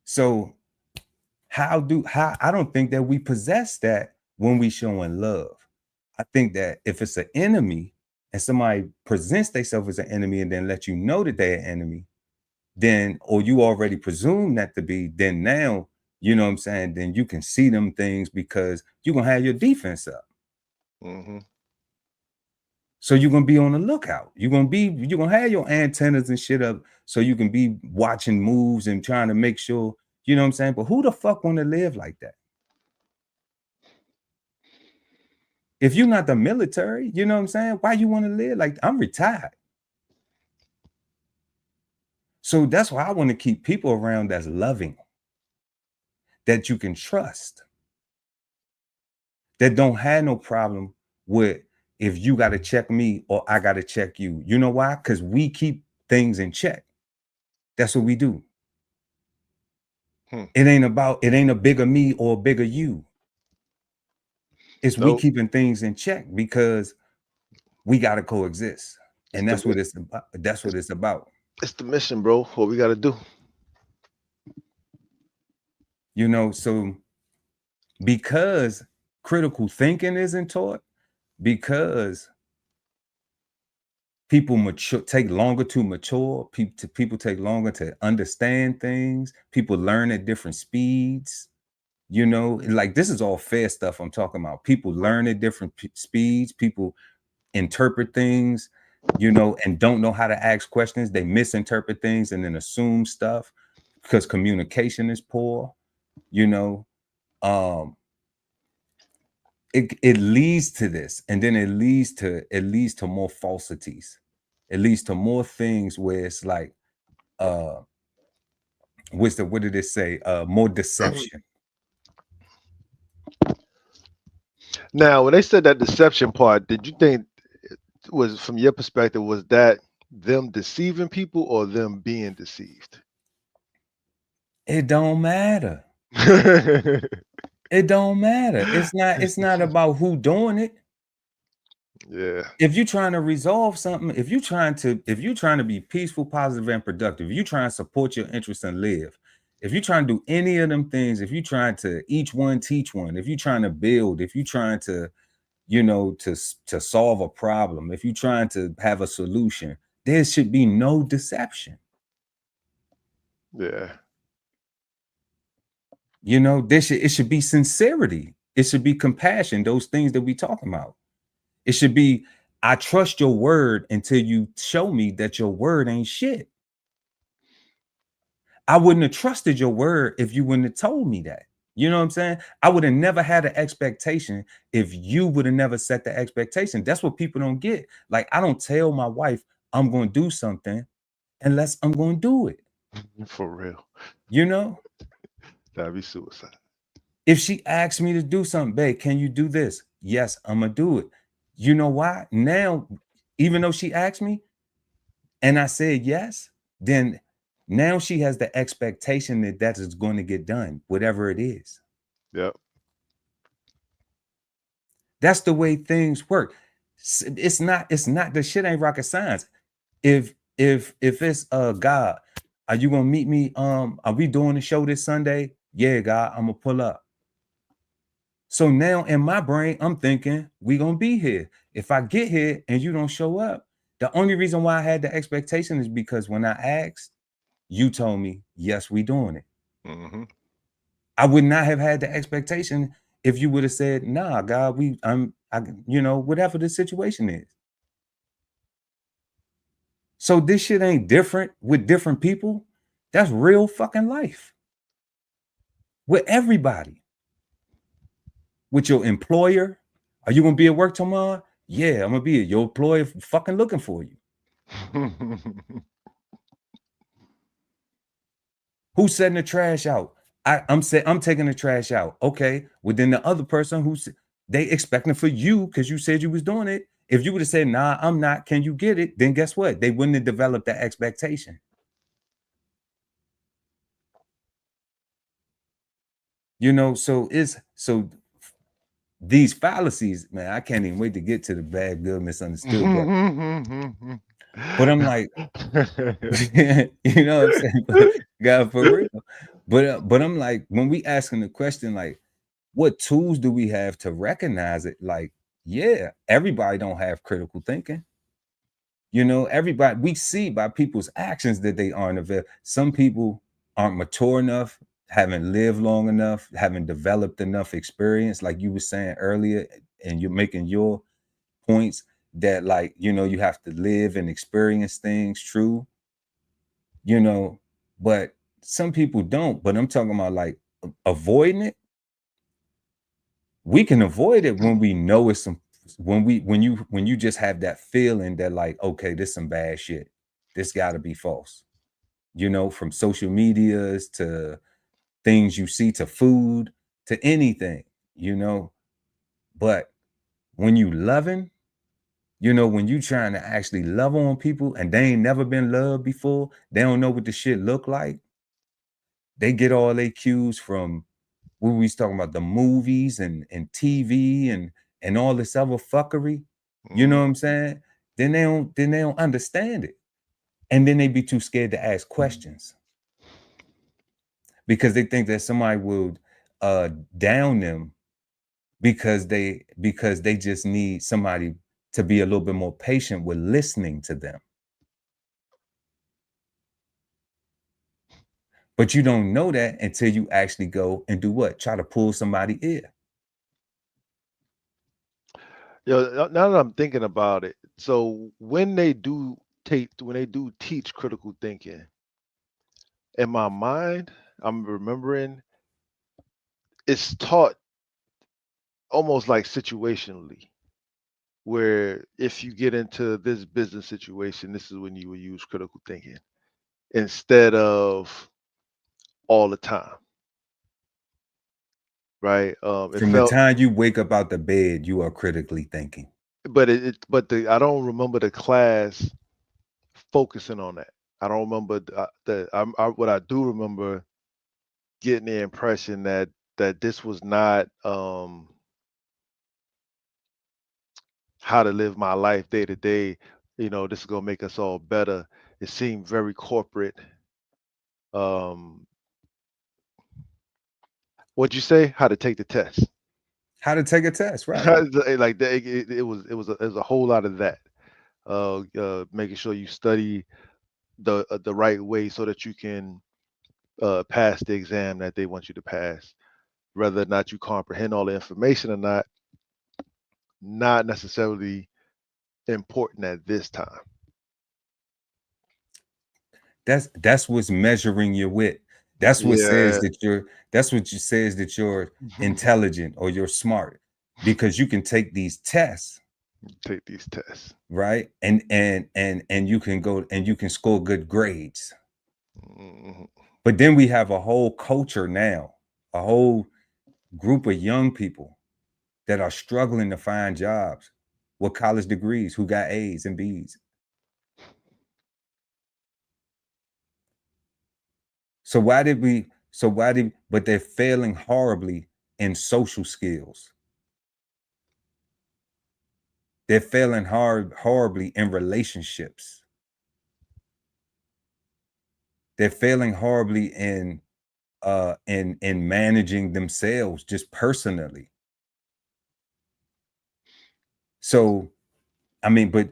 So how I don't think that we possess that when we showing love. I think that if it's an enemy and somebody presents themselves as an enemy and then let you know that they're an enemy, then, or you already presume that to be, then now, you know what I'm saying, then you can see them things because you're going to have your defense up. So you're going to be on the lookout. You're going to have your antennas and shit up so you can be watching moves and trying to make sure, you know what I'm saying? But who the fuck want to live like that? If you're not the military, you know what I'm saying? Why you want to live like that? I'm retired. So that's why I want to keep people around that's loving, that you can trust, that don't have no problem with if you got to check me or I got to check you. You know why? Because we keep things in check. That's what we do. It ain't a bigger me or a bigger you. It's we keeping things in check, because we got to coexist. And that's what it's about. That's what it's about. It's the mission, bro. What we got to do. You know, so because critical thinking isn't taught, because people take longer to mature, people take longer to understand things, people learn at different speeds. You know, like this is all fair stuff I'm talking about. People learn at different speeds, people interpret things, you know, and don't know how to ask questions. They misinterpret things and then assume stuff because communication is poor, you know. It leads to this, and then it leads to more falsities. It leads to more things where it's like what did it say? More deception. Now, when they said that deception part, did you think was from your perspective, was that them deceiving people or them being deceived? It don't matter. It don't matter. It's not about who doing it. Yeah. If you're trying to resolve something, if you're trying to be peaceful, positive, and productive, if you're trying to support your interests and live, if you're trying to do any of them things, if you're trying to each one teach one, if you're trying to build, if you're trying to, you know, to solve a problem, if you're trying to have a solution, there should be no deception. Yeah. You know, it should be sincerity. It should be compassion. Those things that we talking about. It should be, I trust your word until you show me that your word ain't shit. I wouldn't have trusted your word if you wouldn't have told me that. You know what I'm saying? I would have never had an expectation if you would have never set the expectation. That's what people don't get. Like, I don't tell my wife I'm going to do something unless I'm going to do it. For real. You know? That'd be suicide. If she asks me to do something, babe, can you do this? Yes, I'm going to do it. You know why? Now, even though she asked me and I said yes, then now she has the expectation that is going to get done, whatever it is. Yep. That's the way things work. It's not the shit ain't rocket science. If it's God, are you gonna meet me? Are we doing the show this Sunday? Yeah, God, I'm gonna pull up. So now in my brain, I'm thinking we gonna be here. If I get here and you don't show up, the only reason why I had the expectation is because when I asked, you told me, yes, we doing it. Mm-hmm. I would not have had the expectation if you would have said, nah, God, you know, whatever the situation is. So this shit ain't different with different people. That's real fucking life. With everybody. With your employer. Are you gonna be at work tomorrow? Yeah, I'm gonna be at your employer fucking looking for you. Who's setting the trash out? I'm taking the trash out. Okay. Well, then the other person they expecting for you because you said you was doing it. If you would have said, nah, I'm not, can you get it? Then guess what? They wouldn't have developed that expectation. You know, so these fallacies, man, I can't even wait to get to the bad, good, misunderstood. But I'm like, you know what I'm saying? God, for real. But I'm like, when we asking the question, like, what tools do we have to recognize it? Like, yeah, everybody don't have critical thinking. You know, everybody, we see by people's actions that they aren't available. Some people aren't mature enough, haven't lived long enough, haven't developed enough experience, like you were saying earlier, and you're making your points that, like, you know, you have to live and experience things, true, you know, but some people don't. But I'm talking about like avoiding it. We can avoid it when we know it's when you just have that feeling that, like, okay, this some bad shit. This got to be false. You know, from social medias to things you see to food to anything, you know. But when you loving, you know, when you trying to actually love on people and they ain't never been loved before, they don't know what the shit look like. They get all their cues from what we was talking about, the movies and TV and all this other fuckery. You know what I'm saying? Then they don't understand it. And then they be too scared to ask questions because they think that somebody will down them because they just need somebody to be a little bit more patient with listening to them. But you don't know that until you actually go and do what? Try to pull somebody's ear. Now that I'm thinking about it, so when they do teach critical thinking, in my mind, I'm remembering it's taught almost like situationally, where if you get into this business situation, this is when you will use critical thinking instead of all the time, right? It From the felt, time you wake up out the bed, you are critically thinking. but I don't remember the class focusing on that. I don't remember what I do remember getting the impression that this was not how to live my life day to day. This is gonna make us all better. It seemed very corporate. Um, what'd you say? How to take the test? How to take a test, right? Like that, it was a whole lot of that. Making sure you study the right way so that you can pass the exam that they want you to pass. Whether or not you comprehend all the information or not necessarily important at this time. That's what's measuring your wit. That's what says Yeah. that you're intelligent or you're smart, because you can take these tests, Take these tests. right? And you can go and you can score good grades. Mhm. But then we have a whole culture now, a whole group of young people that are struggling to find jobs with college degrees who got A's and B's. But they're failing horribly in social skills. They're failing horribly in relationships. They're failing horribly in managing themselves just personally. So, I mean, but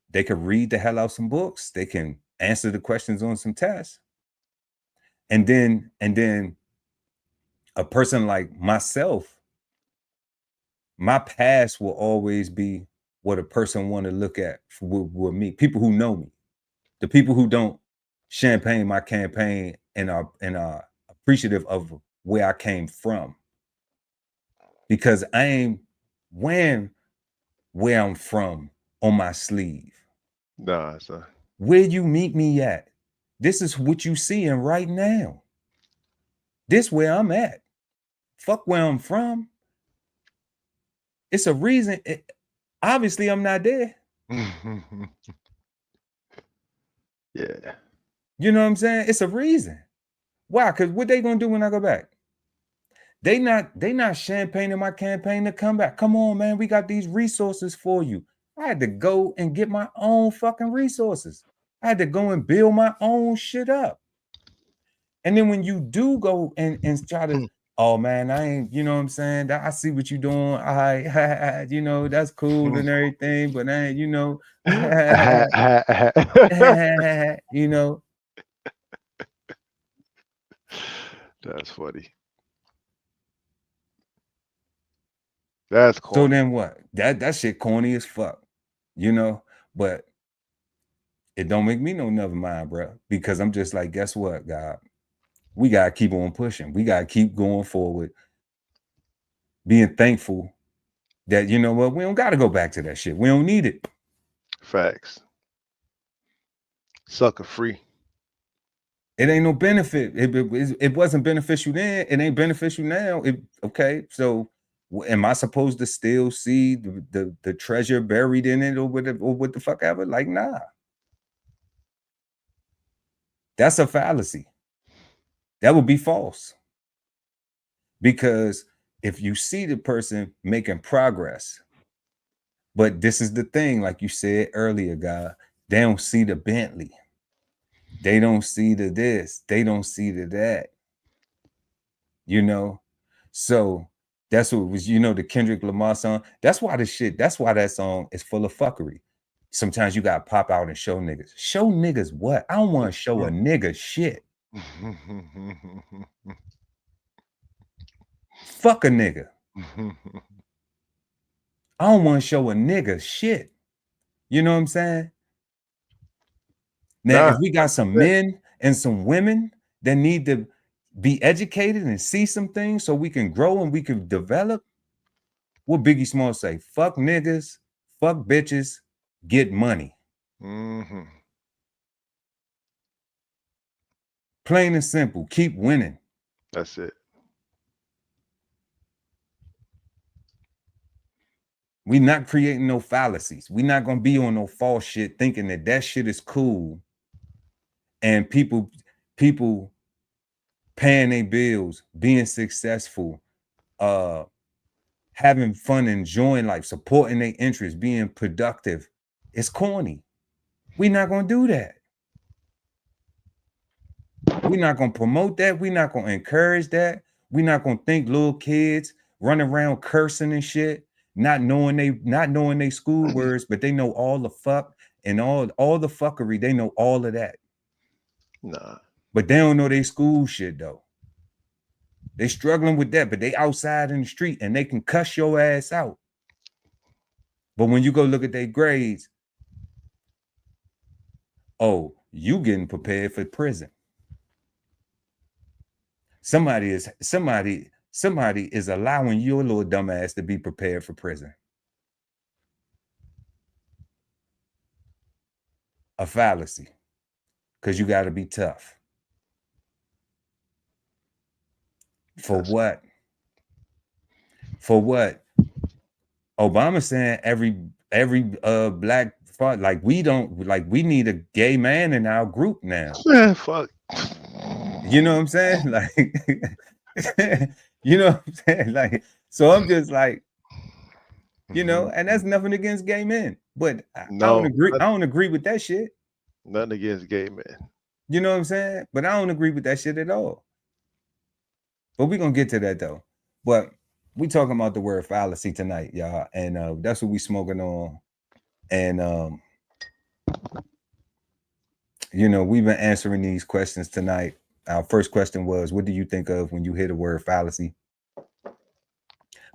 they could read the hell out some books. They can answer the questions on some tests. And then a person like myself, my past will always be what a person want to look at with me. People who know me, the people who don't champagne my campaign and are appreciative of where I came from, because I ain't wearing where I'm from on my sleeve. Nah, son. Where you meet me at, this is what you seeing right now. This where I'm at. Fuck where I'm from. It's a reason. Obviously, I'm not there. Yeah. You know what I'm saying? It's a reason. Why? Because what they gonna do when I go back? They not champagning my campaign to come back. Come on, man. We got these resources for you. I had to go and get my own fucking resources. I had to go and build my own shit up. And then when you do go and try to, oh man, I ain't, you know what I'm saying? I see what you're doing. That's cool and everything, but I ain't, That's funny. That's So corny. then what? That shit corny as fuck, but it don't make me no never mind, bro, because I'm just like, guess what, God? We gotta keep on pushing. We gotta keep going forward, being thankful that, you know what, we don't gotta go back to that shit. We don't need it. Facts. Sucker free. It ain't no benefit. It wasn't beneficial then. It ain't beneficial now. Okay. So am I supposed to still see the treasure buried in it or what the fuck ever? Like, nah. That's a fallacy. That would be false. Because if you see the person making progress, But this is the thing, like you said earlier, guy. They don't see the Bentley. They don't see the this. They don't see the that. You know? So that's what was, the Kendrick Lamar song. That's why that song is full of fuckery. Sometimes you gotta pop out and show niggas. Show niggas what? I don't want to show a nigga shit. Fuck a nigga. I don't want to show a nigga shit. You know what I'm saying? Now, if we got some men and some women that need to be educated and see some things so we can grow and we can develop, what Biggie Smalls say? Fuck niggas, fuck bitches, get money. Plain and simple. Keep winning. That's it. We not creating no fallacies. We not gonna be on no false shit thinking that shit is cool. And people paying their bills, being successful, having fun, enjoying life, supporting their interests, being productive. It's corny. We're not gonna do that. We're not gonna promote that. We're not gonna encourage that. We're not gonna think little kids run around cursing and shit, not knowing they school words, but they know all the fuck and all the fuckery. They know all of that. Nah. But they don't know they school shit though. They struggling with that, but they outside in the street and they can cuss your ass out. But when you go look at their grades, oh, you getting prepared for prison. Somebody is allowing your little dumb ass to be prepared for prison. A fallacy. Because you got to be tough. For what? For what? Obama saying every black, like we need a gay man in our group now. Man, fuck. You know what I'm saying? Like, you know what I'm saying? Like, so I'm just like, and that's nothing against gay men, but I don't agree with that shit. Nothing against gay men. You know what I'm saying? But I don't agree with that shit at all. But we're gonna get to that though. But we talking about the word fallacy tonight, y'all, and that's what we smoking on. And we've been answering these questions tonight. Our first question was, what do you think of when you hear the word fallacy?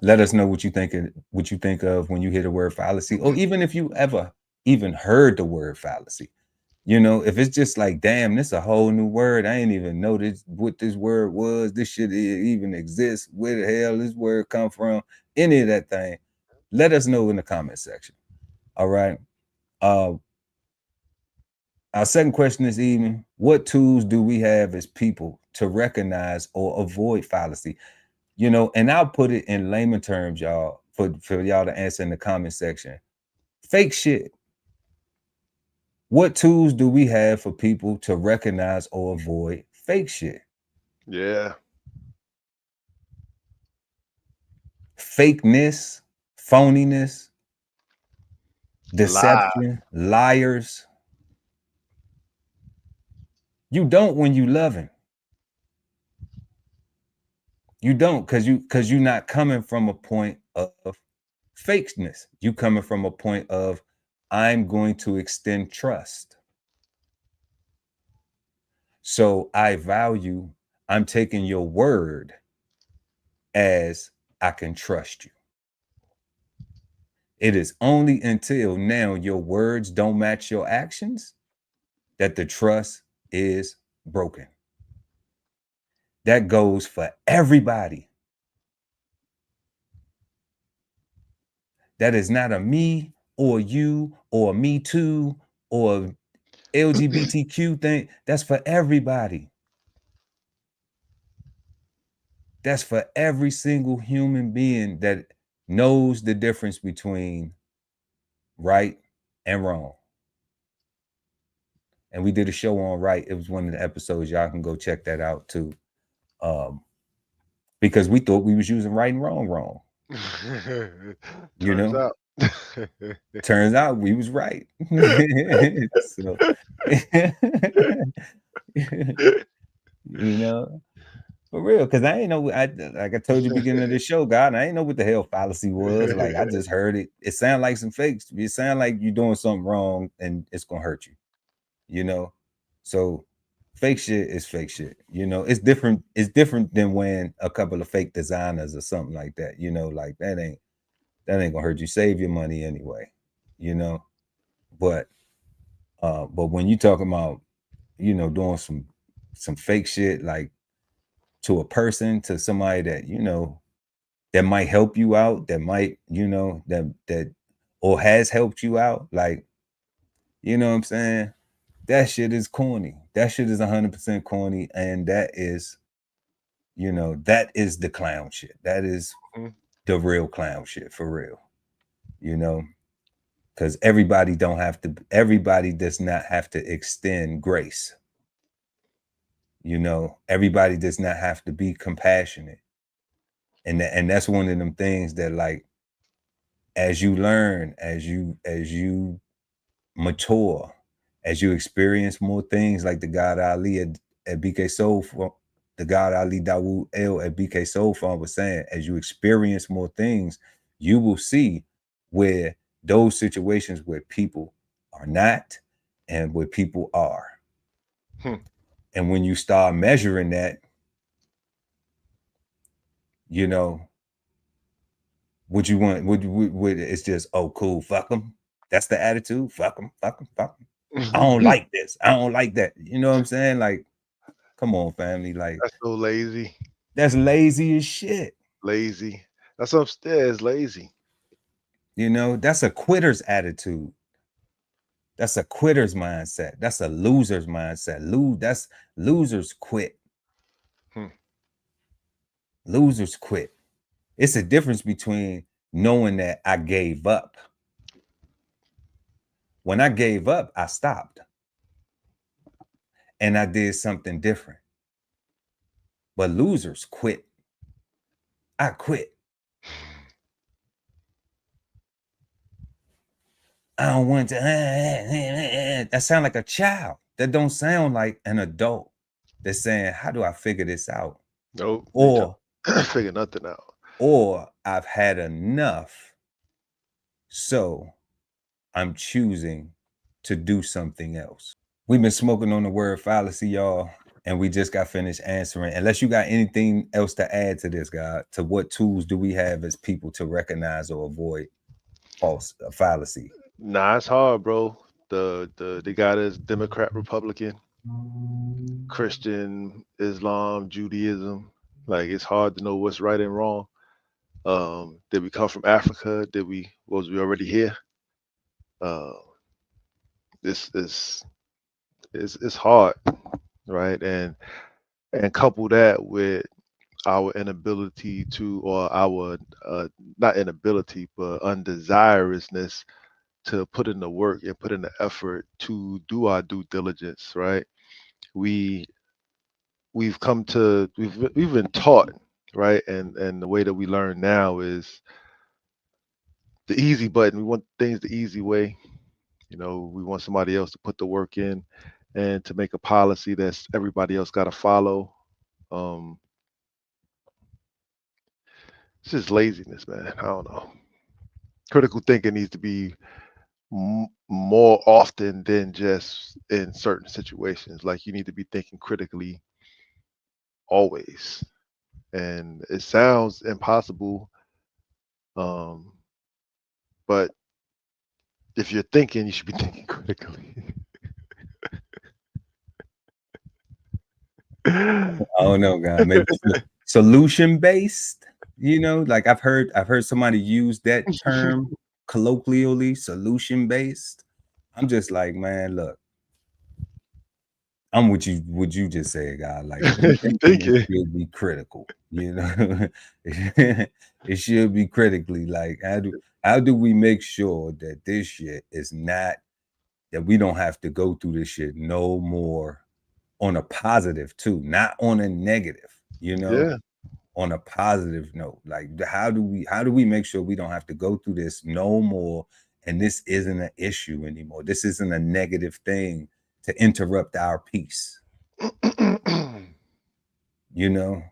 Let us know what you think of when you hear the word fallacy, or even if you ever even heard the word fallacy. If it's just like, damn, this is a whole new word. I ain't even know what this word was. This shit even exists. Where the hell this word come from? Any of that thing. Let us know in the comment section. All right. Our second question this evening: what tools do we have as people to recognize or avoid fallacy? And I'll put it in layman terms, y'all, for y'all to answer in the comment section. Fake shit. What tools do we have for people to recognize or avoid fake shit? Yeah. Fakeness, phoniness, deception, liars. You don't when you loving. You don't because you're not coming from a point of fakeness. You coming from a point of, I'm going to extend trust. So I'm taking your word as I can trust you. It is only until now your words don't match your actions that the trust is broken. That goes for everybody. That is not a me or you or me too or LGBTQ thing. That's for everybody. That's for every single human being that knows the difference between right and wrong. And we did a show on right. It was one of the episodes. Y'all can go check that out too. Because we thought we was using right and wrong. Turns out. Turns out we was right. So, you know, for real, because I ain't know. Like I told you beginning of the show, God, I ain't know what the hell fallacy was. Like I just heard it. It sounded like some fakes. It sounded like you're doing something wrong and it's gonna hurt you. You know, so fake shit is fake shit. You know, it's different. It's different than when a couple of fake designers or something like that. You know, like that ain't gonna hurt you. Save your money anyway. You know, but when you talking about, you know, doing some fake shit like to a person, to somebody that, you know, that might help you out, that might, you know, that or has helped you out, like, you know what I'm saying? That shit is corny. That shit is 100% corny, and that is, you know, that is the clown shit. That is the real clown shit, for real. You know, because everybody does not have to extend grace. You know, everybody does not have to be compassionate. And that's one of them things that, like, as you learn, as you mature, as you experience more things, like the God Ali at BK Soul, the God Ali Dawood L at BK Soul Farm was saying, as you experience more things, you will see where those situations where people are not and where people are. And when you start measuring that, you know, what you want, what it's just, oh, cool, fuck them. That's the attitude. Fuck them, fuck them, fuck them. I don't like this. I don't like that. You know what I'm saying? Like, come on, family. Like, That's so lazy. that's lazy as shit. Lazy. That's upstairs, lazy. You know, that's a quitter's attitude. That's a quitter's mindset. That's a loser's mindset. That's losers quit. Losers quit. It's a difference between knowing that I gave up. When I gave up, I stopped. And I did something different. But losers quit. I quit. I don't want to. That sound like a child. That don't sound like an adult that's saying, how do I figure this out? Nope. Or figure nothing out. Or I've had enough, so I'm choosing to do something else. We've been smoking on the word fallacy, y'all, and we just got finished answering. Unless you got anything else to add to this, God, to what tools do we have as people to recognize or avoid fallacy? Nah, it's hard, bro. They got us Democrat, Republican, Christian, Islam, Judaism. Like, it's hard to know what's right and wrong. Did we come from Africa? Was we already here? This is it's hard, right? And couple that with our inability to, or our not inability, but undesirousness to put in the work and put in the effort to do our due diligence, right? We've been taught, right? And the way that we learn now is the easy button. We want things the easy way. You know, we want somebody else to put the work in and to make a policy that's everybody else got to follow. It's just laziness, man. I don't know. Critical thinking needs to be more often than just in certain situations. Like, you need to be thinking critically always. And it sounds impossible, but if you're thinking, you should be thinking critically. I don't know, God. Maybe solution based. You know, like I've heard somebody use that term colloquially, solution based. I'm just like, man, look, I'm what you just said, God. Like, thinking it should be critical. You know, it should be critically. Like, how do we make sure that this shit is not, that we don't have to go through this shit no more, on a positive too, not on a negative, you know? Yeah. on a positive note. Like, how do we make sure we don't have to go through this no more, and this isn't an issue anymore? This isn't a negative thing to interrupt our peace. You know,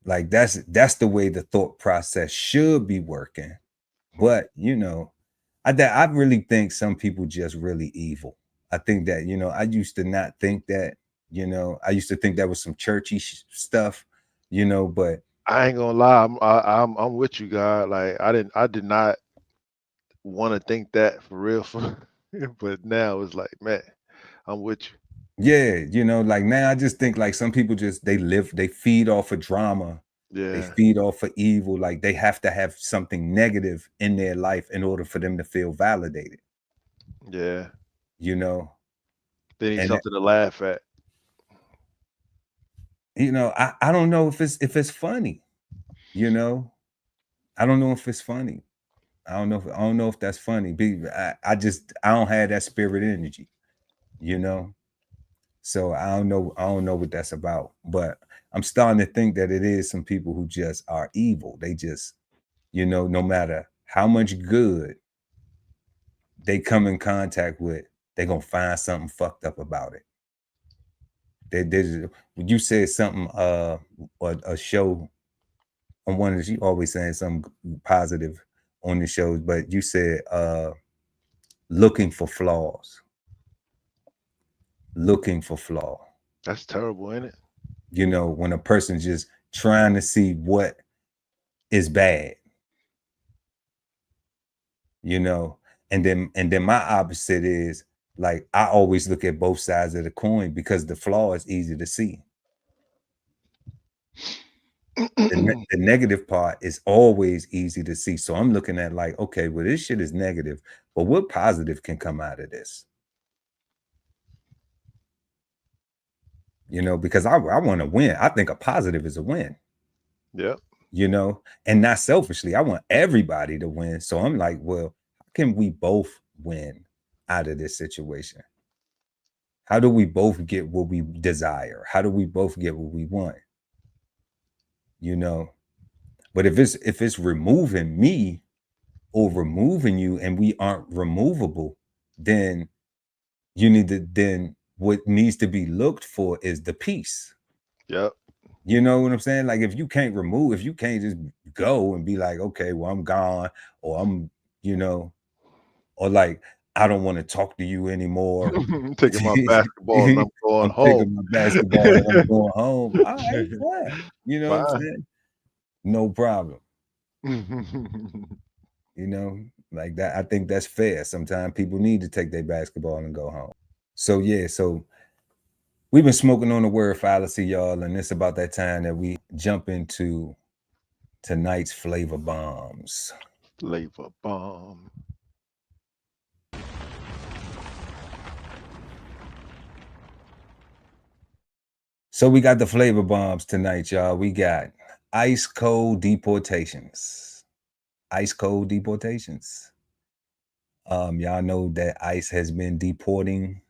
like that's the way the thought process should be working. But you know, I really think some people just really evil. I think that, you know, I used to not think that, you know, I used to think that was some churchy stuff, you know, but I ain't gonna lie, I'm with you, God. Like I did not want to think that for real, but now it's like, man, I'm with you. yeah, you know, like now I just think like some people just they feed off of drama. They Yeah, feed off of evil. Like they have to have something negative in their life in order for them to feel validated, yeah. you know. They need And something to laugh at. you know, I don't know if it's funny, you know. I don't know if it's funny. I don't know if that's funny. I don't have that spirit energy, you know. So I don't know what that's about. But I'm starting to think that it is some people who just are evil. They just, you know, no matter how much good they come in contact with, they're gonna find something fucked up about it. You said something or a show on one of you always saying something positive on the shows, but you said looking for flaws. Looking for flaw. That's terrible, ain't it? You know, when a person's just trying to see what is bad, you know, and then my opposite is like I always look at both sides of the coin because the flaw is easy to see. The negative part is always easy to see. So I'm looking at like, okay, well, this shit is negative, but what positive can come out of this? You know, because I want to win. I think a positive is a win. Yeah. You know, and not selfishly. I want everybody to win. So I'm like, well, how can we both win out of this situation? How do we both get what we desire? How do we both get what we want? You know, but if it's removing me or removing you and we aren't removable, then then what needs to be looked for is the peace. Yep. You know what I'm saying? Like if you can't just go and be like, okay, well, I'm gone, or I'm, you know, or like, I don't want to talk to you anymore. I'm taking my basketball and I'm going I'm home. taking my basketball and I'm going home. All right, fine. You know what I'm Fine. saying? No problem. You know, like that. I think that's fair. Sometimes people need to take their basketball and go home. So yeah, so we've been smoking on the word fallacy, y'all, and it's about that time that we jump into tonight's flavor bombs. Flavor bomb. So we got the flavor bombs tonight, y'all. We got ice cold deportations. Ice cold deportations. Y'all know that ICE has been deporting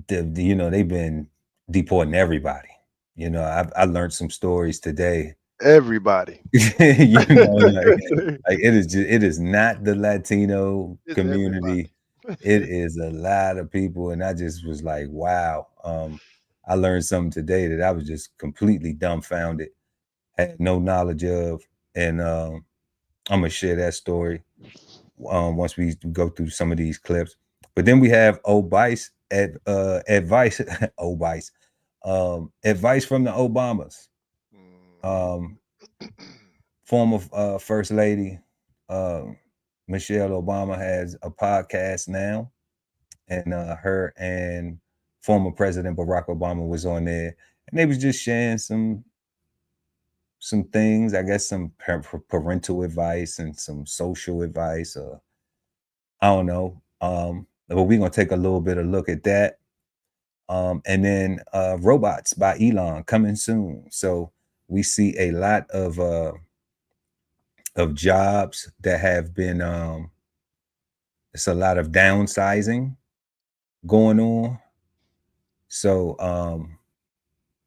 you know, they've been deporting everybody. You know, I learned some stories today. Everybody. You know, like it is not the Latino It's community. It is a lot of people, and I just was like, wow. I learned something today that I was just completely dumbfounded, had no knowledge of, and I'm gonna share that story once we go through some of these clips. But then we have advice advice advice from the Obamas. Former First Lady Michelle Obama has a podcast now, and her and former President Barack Obama was on there, and they was just sharing some things, I guess some parental advice and some social advice, I don't know. But we're gonna take a little bit of look at that. And then robots by Elon coming soon. So we see a lot of jobs that have been it's a lot of downsizing going on. So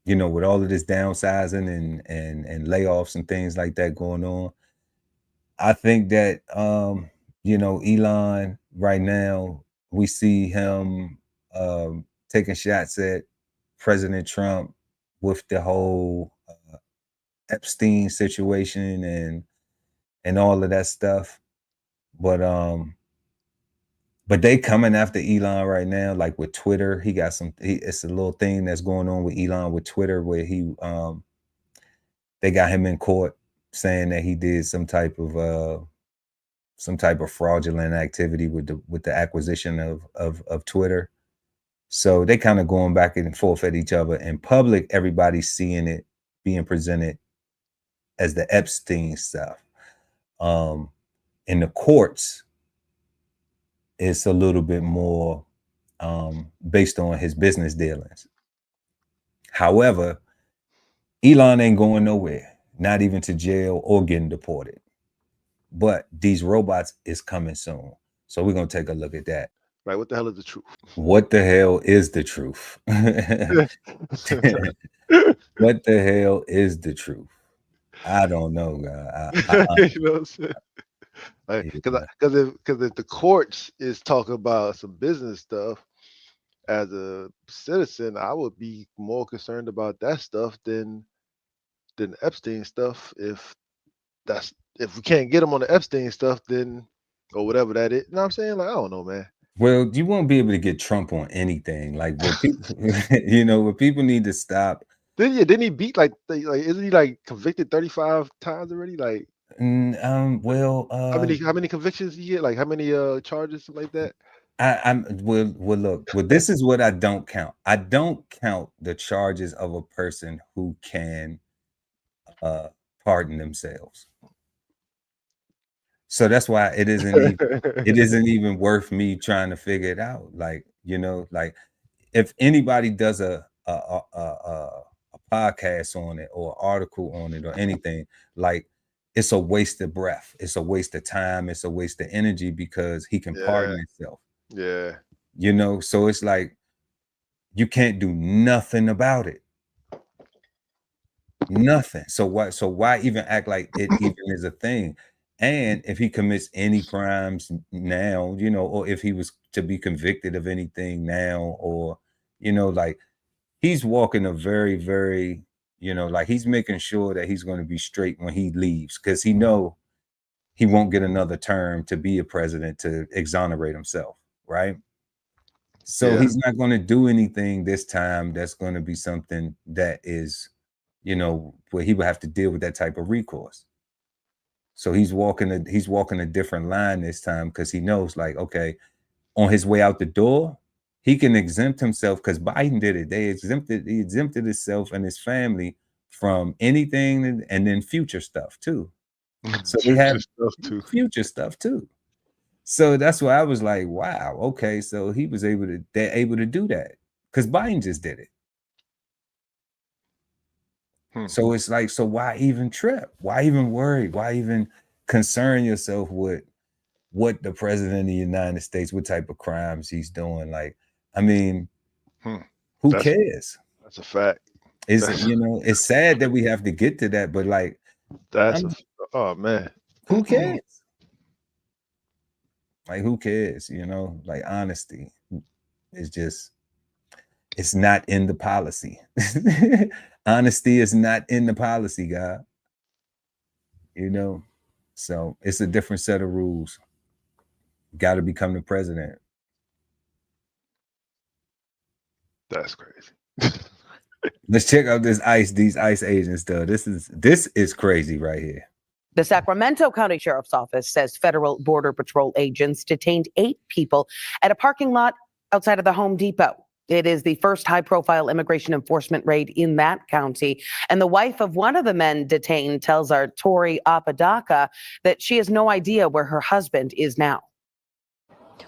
with all of this downsizing and layoffs and things like that going on, I think that Elon right now, we see him taking shots at President Trump with the whole Epstein situation and all of that stuff. But they coming after Elon right now, like with Twitter. He got it's a little thing that's going on with Elon with Twitter where they got him in court saying that he did some type of fraudulent activity with the acquisition of Twitter. So they kind of going back and forth at each other. In public, everybody's seeing it being presented as the Epstein stuff. In the courts, it's a little bit more based on his business dealings. However, Elon ain't going nowhere, not even to jail or getting deported. But these robots is coming soon. So we're going to take a look at that. Right. What the hell is the truth? What the hell is the truth? What the hell is the truth? I don't know, God. You know what I'm saying? Because if the courts is talking about some business stuff, as a citizen, I would be more concerned about that stuff than Epstein stuff. If we can't get them on the Epstein stuff, then or whatever that is. You know what I'm saying? Like, I don't know, man. Well, you won't be able to get Trump on anything. Like what people, what people need to stop. Didn't he beat like isn't he like convicted 35 times already? Like, how many convictions he get? Like, how many charges, something like that? Look, this is what I don't count. I don't count the charges of a person who can pardon themselves. So that's why it isn't even worth me trying to figure it out. Like, like if anybody does a podcast on it or article on it or anything, like it's a waste of breath. It's a waste of time. It's a waste of energy because he can pardon himself. Yeah. So it's like you can't do nothing about it. Nothing. So why even act like it even is a thing? And if he commits any crimes now, or if he was to be convicted of anything now, or like he's walking a very, very, like he's making sure that he's going to be straight when he leaves, because he won't get another term to be a president to exonerate himself, right? So he's not going to do anything this time that's going to be something that is, where he would have to deal with that type of recourse. So he's walking a different line this time, because he knows, like, okay, on his way out the door, he can exempt himself, because Biden did it. He exempted himself and his family from anything, and then future stuff too. So they have future stuff too. So that's why I was like, wow, okay. So he was they're able to do that because Biden just did it. So it's like, so why even trip? Why even worry? Why even concern yourself with what the president of the United States, what type of crimes he's doing? Like, I mean, who cares? That's a fact. It's sad that we have to get to that, but like, oh man, who cares? Like, who cares? Like, honesty is just, it's not in the policy. Honesty is not in the policy, God. So it's a different set of rules. Got to become the president. That's crazy. Let's check out these ICE agents, though. This is crazy right here. The Sacramento County Sheriff's Office says federal Border Patrol agents detained 8 people at a parking lot outside of the Home Depot. It is the first high-profile immigration enforcement raid in that county. And the wife of one of the men detained tells our Tori Apodaca that she has no idea where her husband is now.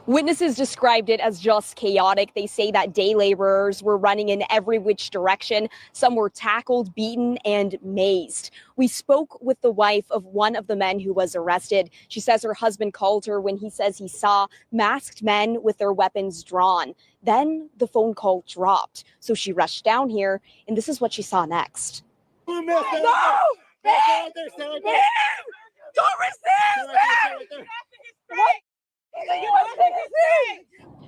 Witnesses described it as just chaotic. They say that day laborers were running in every which direction. Some were tackled, beaten, and mazed. We spoke with the wife of one of the men who was arrested. She says her husband called her when he says he saw masked men with their weapons drawn. Then the phone call dropped. So she rushed down here, and this is what she saw next. No! Man! Don't resist!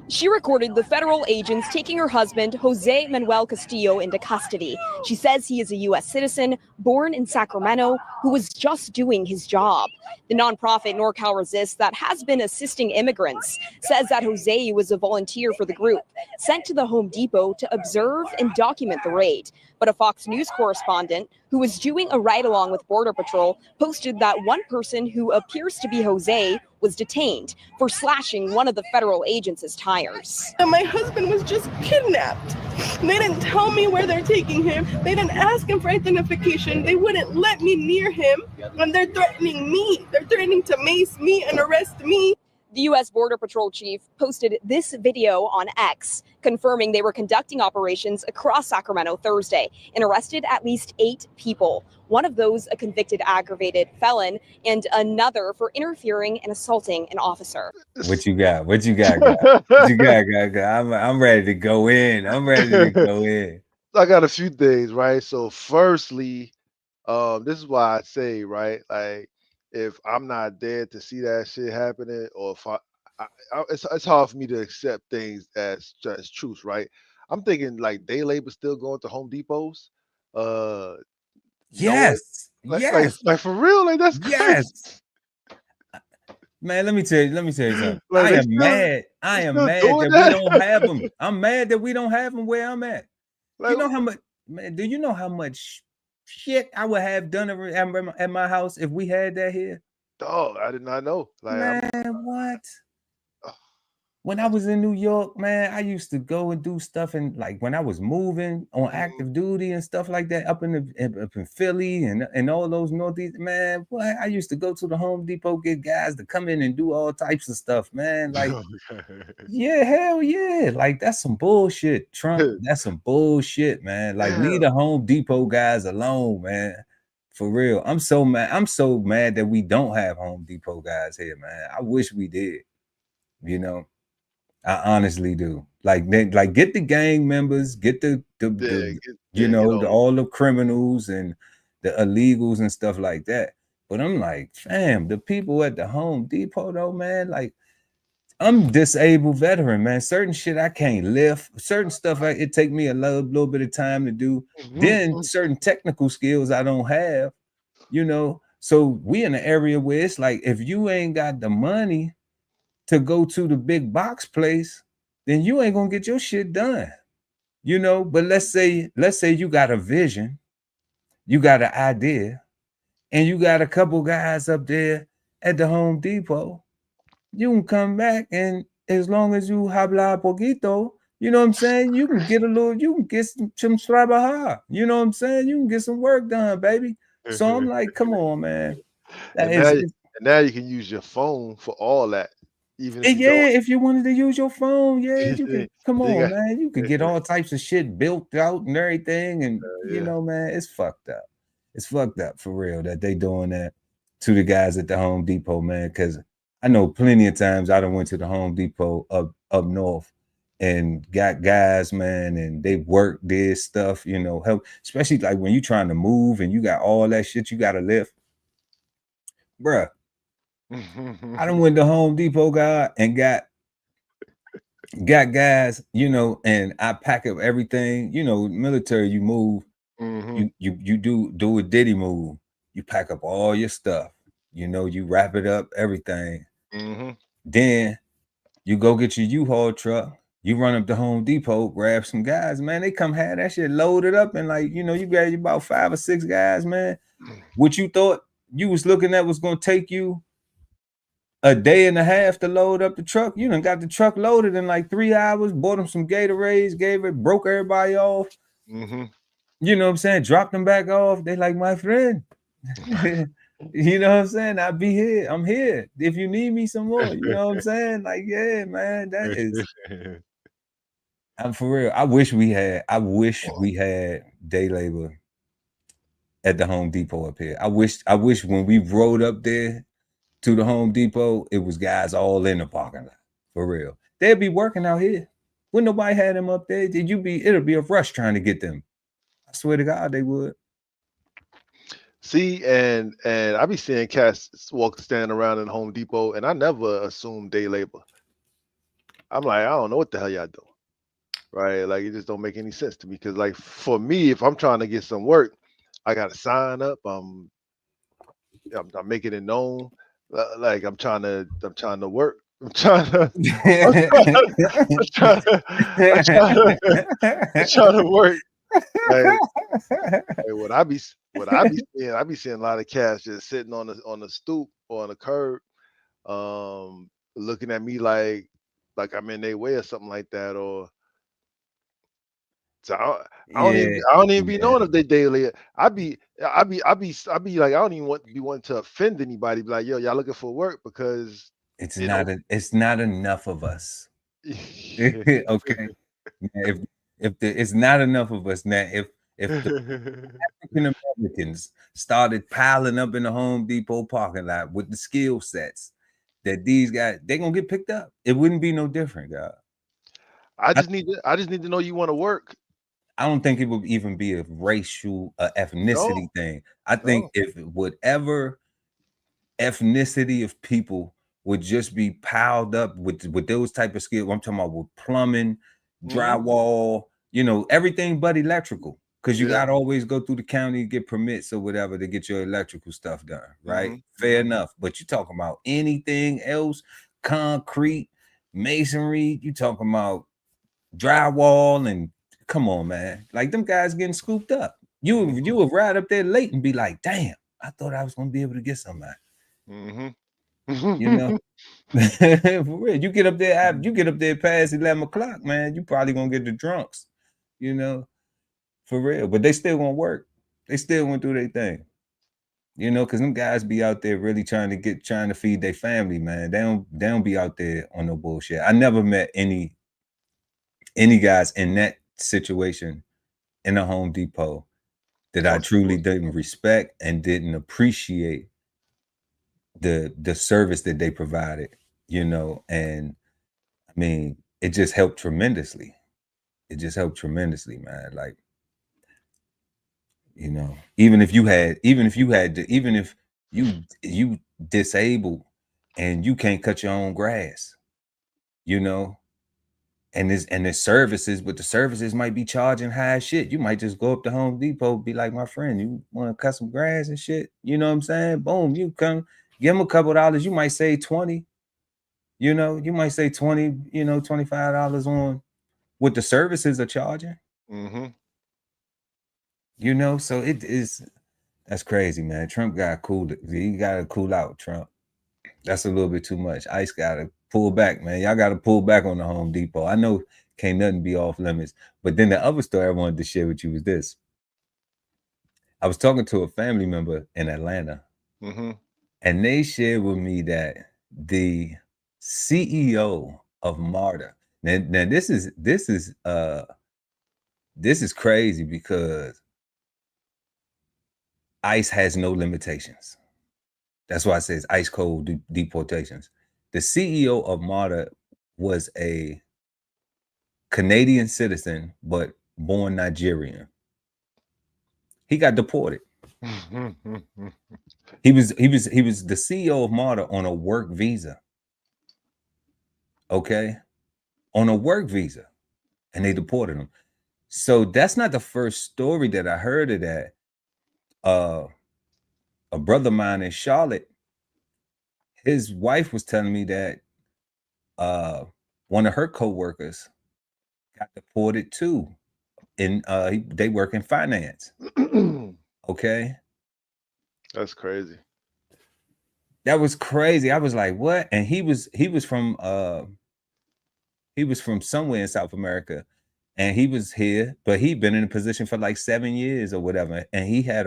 She recorded the federal agents taking her husband, Jose Manuel Castillo, into custody. She says he is a U.S. citizen born in Sacramento who was just doing his job. The nonprofit NorCal Resist that has been assisting immigrants says that Jose was a volunteer for the group, sent to the Home Depot to observe and document the raid. But a Fox News correspondent who was doing a ride-along with Border Patrol posted that one person who appears to be Jose was detained for slashing one of the federal agents' tires. And my husband was just kidnapped. They didn't tell me where they're taking him. They didn't ask him for identification. They wouldn't let me near him. And they're threatening me. They're threatening to mace me and arrest me. The U.S. Border Patrol chief posted this video on X, confirming they were conducting operations across Sacramento Thursday and arrested at least 8 people. One of those a convicted aggravated felon and another for interfering and assaulting an officer. What you got? What you got? What you got? I'm ready to go in. I'm ready to go in. I got a few things, right? So firstly, this is why I say, right, like, if I'm not there to see that shit happening, or if it's hard for me to accept things as truth, right? I'm thinking like day labor still going to Home Depots. Yes, like for real, like that's crazy. Yes. Man, let me tell you something. Like, I am mad that we don't have them. I'm mad that we don't have them where I'm at. Like, you know how much, man? Do you know how much shit I would have done at my house if we had that here? Dog, I did not know. Like, man, what? When I was in New York, man, I used to go and do stuff, and like when I was moving on active duty and stuff like that, up in Philly and all those Northeast, man, boy, I used to go to the Home Depot, get guys to come in and do all types of stuff, man. Like, yeah, hell yeah, like that's some bullshit, Trump. That's some bullshit, man. Like, leave the Home Depot guys alone, man. For real, I'm so mad. I'm so mad that we don't have Home Depot guys here, man. I wish we did. You know. I honestly do. Like get the gang members, get all the criminals and the illegals and stuff like that. But I'm like, fam, the people at the Home Depot though, man, like I'm disabled veteran, man. Certain shit I can't lift. Certain stuff it take me a little bit of time to do. Then certain technical skills I don't have, you know. So we in an area where it's like if you ain't got the money to go to the big box place, then you ain't gonna get your shit done, you know. But let's say you got a vision, you got an idea, and you got a couple guys up there at the Home Depot. You can come back, and as long as you habla poquito, you know what I'm saying, you can get some trabajar, you know what I'm saying, you can get some work done, baby. So I'm like, come on, man. And now you can use your phone for all that. Even if you wanted to use your phone, you could. Come on, man, you could get all types of shit built out and everything, and you know, man, it's fucked up. It's fucked up for real that they doing that to the guys at the Home Depot, man. Because I know plenty of times I done went to the Home Depot up north and got guys, man, and they work this stuff, you know, help, especially like when you trying to move and you got all that shit you got to lift, bruh. I done went to Home Depot, guy, and got guys, you know, and I pack up everything. You know, military, you move, you do a Diddy move. You pack up all your stuff. You know, you wrap it up, everything. Then you go get your U-Haul truck. You run up to Home Depot, grab some guys, man. They come have that shit loaded up, and like, you know, you got about 5 or 6 guys, man. What you thought you was looking at was gonna take you a day and a half to load up the truck, you done got the truck loaded in like 3 hours, bought them some Gatorades, broke everybody off. You know what I'm saying? Dropped them back off. They like, my friend, You know what I'm saying? I'll be here. I'm here. If you need me some more, you know what I'm saying? Like, yeah, man, that is. I'm for real. I wish we had day labor at the Home Depot up here. I wish when we rode up there to the Home Depot, it was guys all in the parking lot. For real. They'd be working out here. When nobody had them up there, it'll be a rush trying to get them. I swear to God, they would. See, and I be seeing cats standing around in Home Depot, and I never assume day labor. I'm like, I don't know what the hell y'all do, right? Like, it just don't make any sense to me. Because, like, for me, if I'm trying to get some work, I gotta sign up. I'm making it known. Like, I'm trying to work. I'm trying to work. Like, what I be seeing, I be seeing a lot of cats just sitting on the stoop or on the curb, looking at me like I'm in their way or something like that. Or so I don't even be knowing if they daily. I be like, I don't even want to be wanting to offend anybody. Be like, yo, y'all looking for work because it's not enough of us. Okay. It's not enough of us now. If the African Americans started piling up in the Home Depot parking lot with the skill sets that these guys, they're gonna get picked up. It wouldn't be no different, God. I just need to know you want to work. I don't think it would even be a racial ethnicity thing. I think if whatever ethnicity of people would just be piled up with those type of skills. I'm talking about with plumbing, drywall, everything but electrical. Because you gotta always go through the county, get permits or whatever to get your electrical stuff done, right? Fair enough. But you talking about anything else, concrete, masonry, you talking about drywall, and come on, man. Like, them guys getting scooped up. You would ride up there late and be like, damn, I thought I was gonna be able to get somebody. For real. You get up there past 11 o'clock, man, you probably gonna get the drunks, for real. But they still gonna work. They still gonna do their thing, because them guys be out there really trying to feed their family, man. They don't be out there on no bullshit. I never met any guys in that situation in a Home Depot that I truly didn't respect and didn't appreciate the service that they provided, and I mean, it just helped tremendously. Man. Like, even if you disabled and you can't cut your own grass, and there's services, but the services might be charging high as shit. You might just go up to Home Depot, be like, my friend, you want to cut some grass and shit? You know what I'm saying? Boom, you come, give them a couple dollars. You might save 20. You might say 20, $25 on what the services are charging. So that's crazy, man. Trump got cooled. He got to cool out, Trump. That's a little bit too much. ICE got to pull back, man. Y'all got to pull back on the Home Depot. I know can't nothing be off limits. But then the other story I wanted to share with you was this. I was talking to a family member in Atlanta, and they shared with me that the CEO of MARTA. Now this is crazy because ICE has no limitations. That's why it says ICE code deportations. The CEO of MARTA was a Canadian citizen, but born Nigerian. He got deported. He was the CEO of MARTA on a work visa. Okay, on a work visa, and they deported him. So that's not the first story that I heard of that. A brother of mine in Charlotte, his wife was telling me that one of her co-workers got deported too. They work in finance. Okay, that's crazy. That was crazy. I was like, what? And he was from somewhere in South America, and he was here, but he'd been in a position for like 7 years or whatever. And he had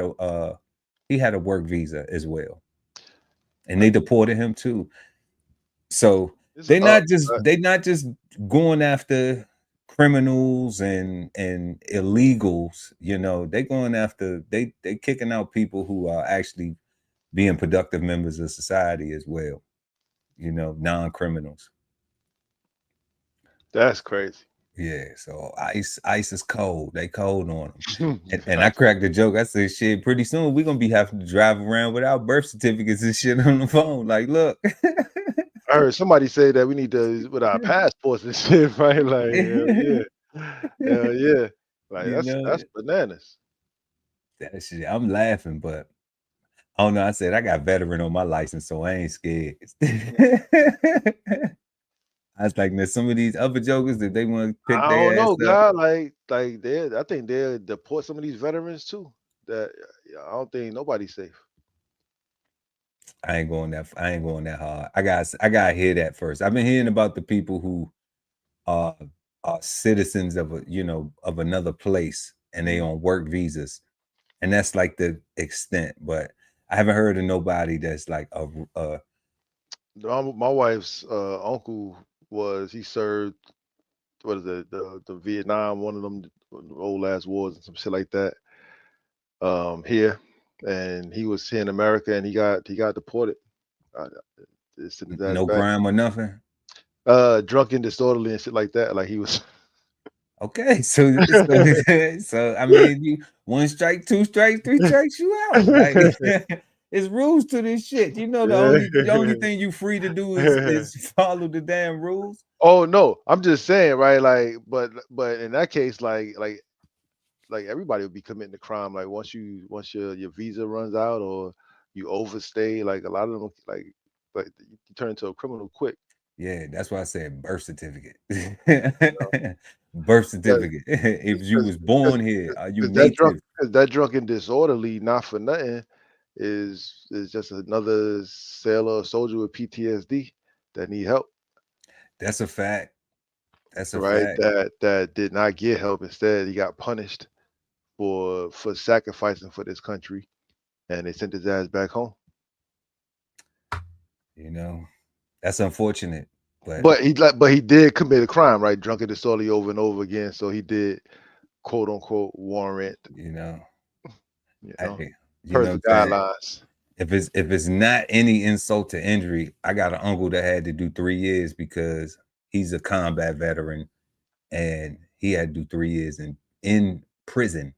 he had a work visa as well, and they deported him too. So they're not just going after criminals and illegals, you know. They're going after they kicking out people who are actually being productive members of society as well, you know, non-criminals. That's crazy. Yeah, so ICE is cold. They cold on them. And I cracked the joke. I said, shit, pretty soon we're gonna be having to drive around without birth certificates and shit on the phone. Like, look. I heard somebody say that we need to with our passports and shit, right? Like, hell yeah. Like that's bananas. That shit, I'm laughing, but oh no, I said I got veteran on my license, so I ain't scared. I was like, now some of these other jokers that they want to pick I their don't know, ass up. God. Like I think they'll deport some of these veterans too. That I don't think nobody's safe. I ain't going that hard. I gotta hear that first. I've been hearing about the people who are citizens of of another place and they on work visas, and that's like the extent. But I haven't heard of nobody that's like my wife's uncle he served what is it the Vietnam, one of them old ass wars and some shit like that. Here, and he was here in America and he got deported. No crime or nothing. Drunk and disorderly and shit like that. Like he was. Okay, so I mean, one strike, two strikes, three strikes, you out. Like, it's rules to this shit. You know, the only thing you free to do is follow the damn rules. Oh no, I'm just saying, right? Like, but in that case, like everybody would be committing a crime. Like once your visa runs out or you overstay, like a lot of them like you turn into a criminal quick. Yeah, that's why I said birth certificate. Birth certificate. If you was born here, are you native? That drunk and disorderly, not for nothing, is just another sailor or soldier with PTSD that need help. That's a fact. That's a fact. That did not get help. Instead, he got punished for sacrificing for this country, and they sent his ass back home. You know, that's unfortunate. But he did commit a crime, right? Drunk and disorderly over and over again. So he did, quote unquote, warrant. Per the guidelines. If it's not any insult to injury, I got an uncle that had to do 3 years because he's a combat veteran, and he had to do 3 years in prison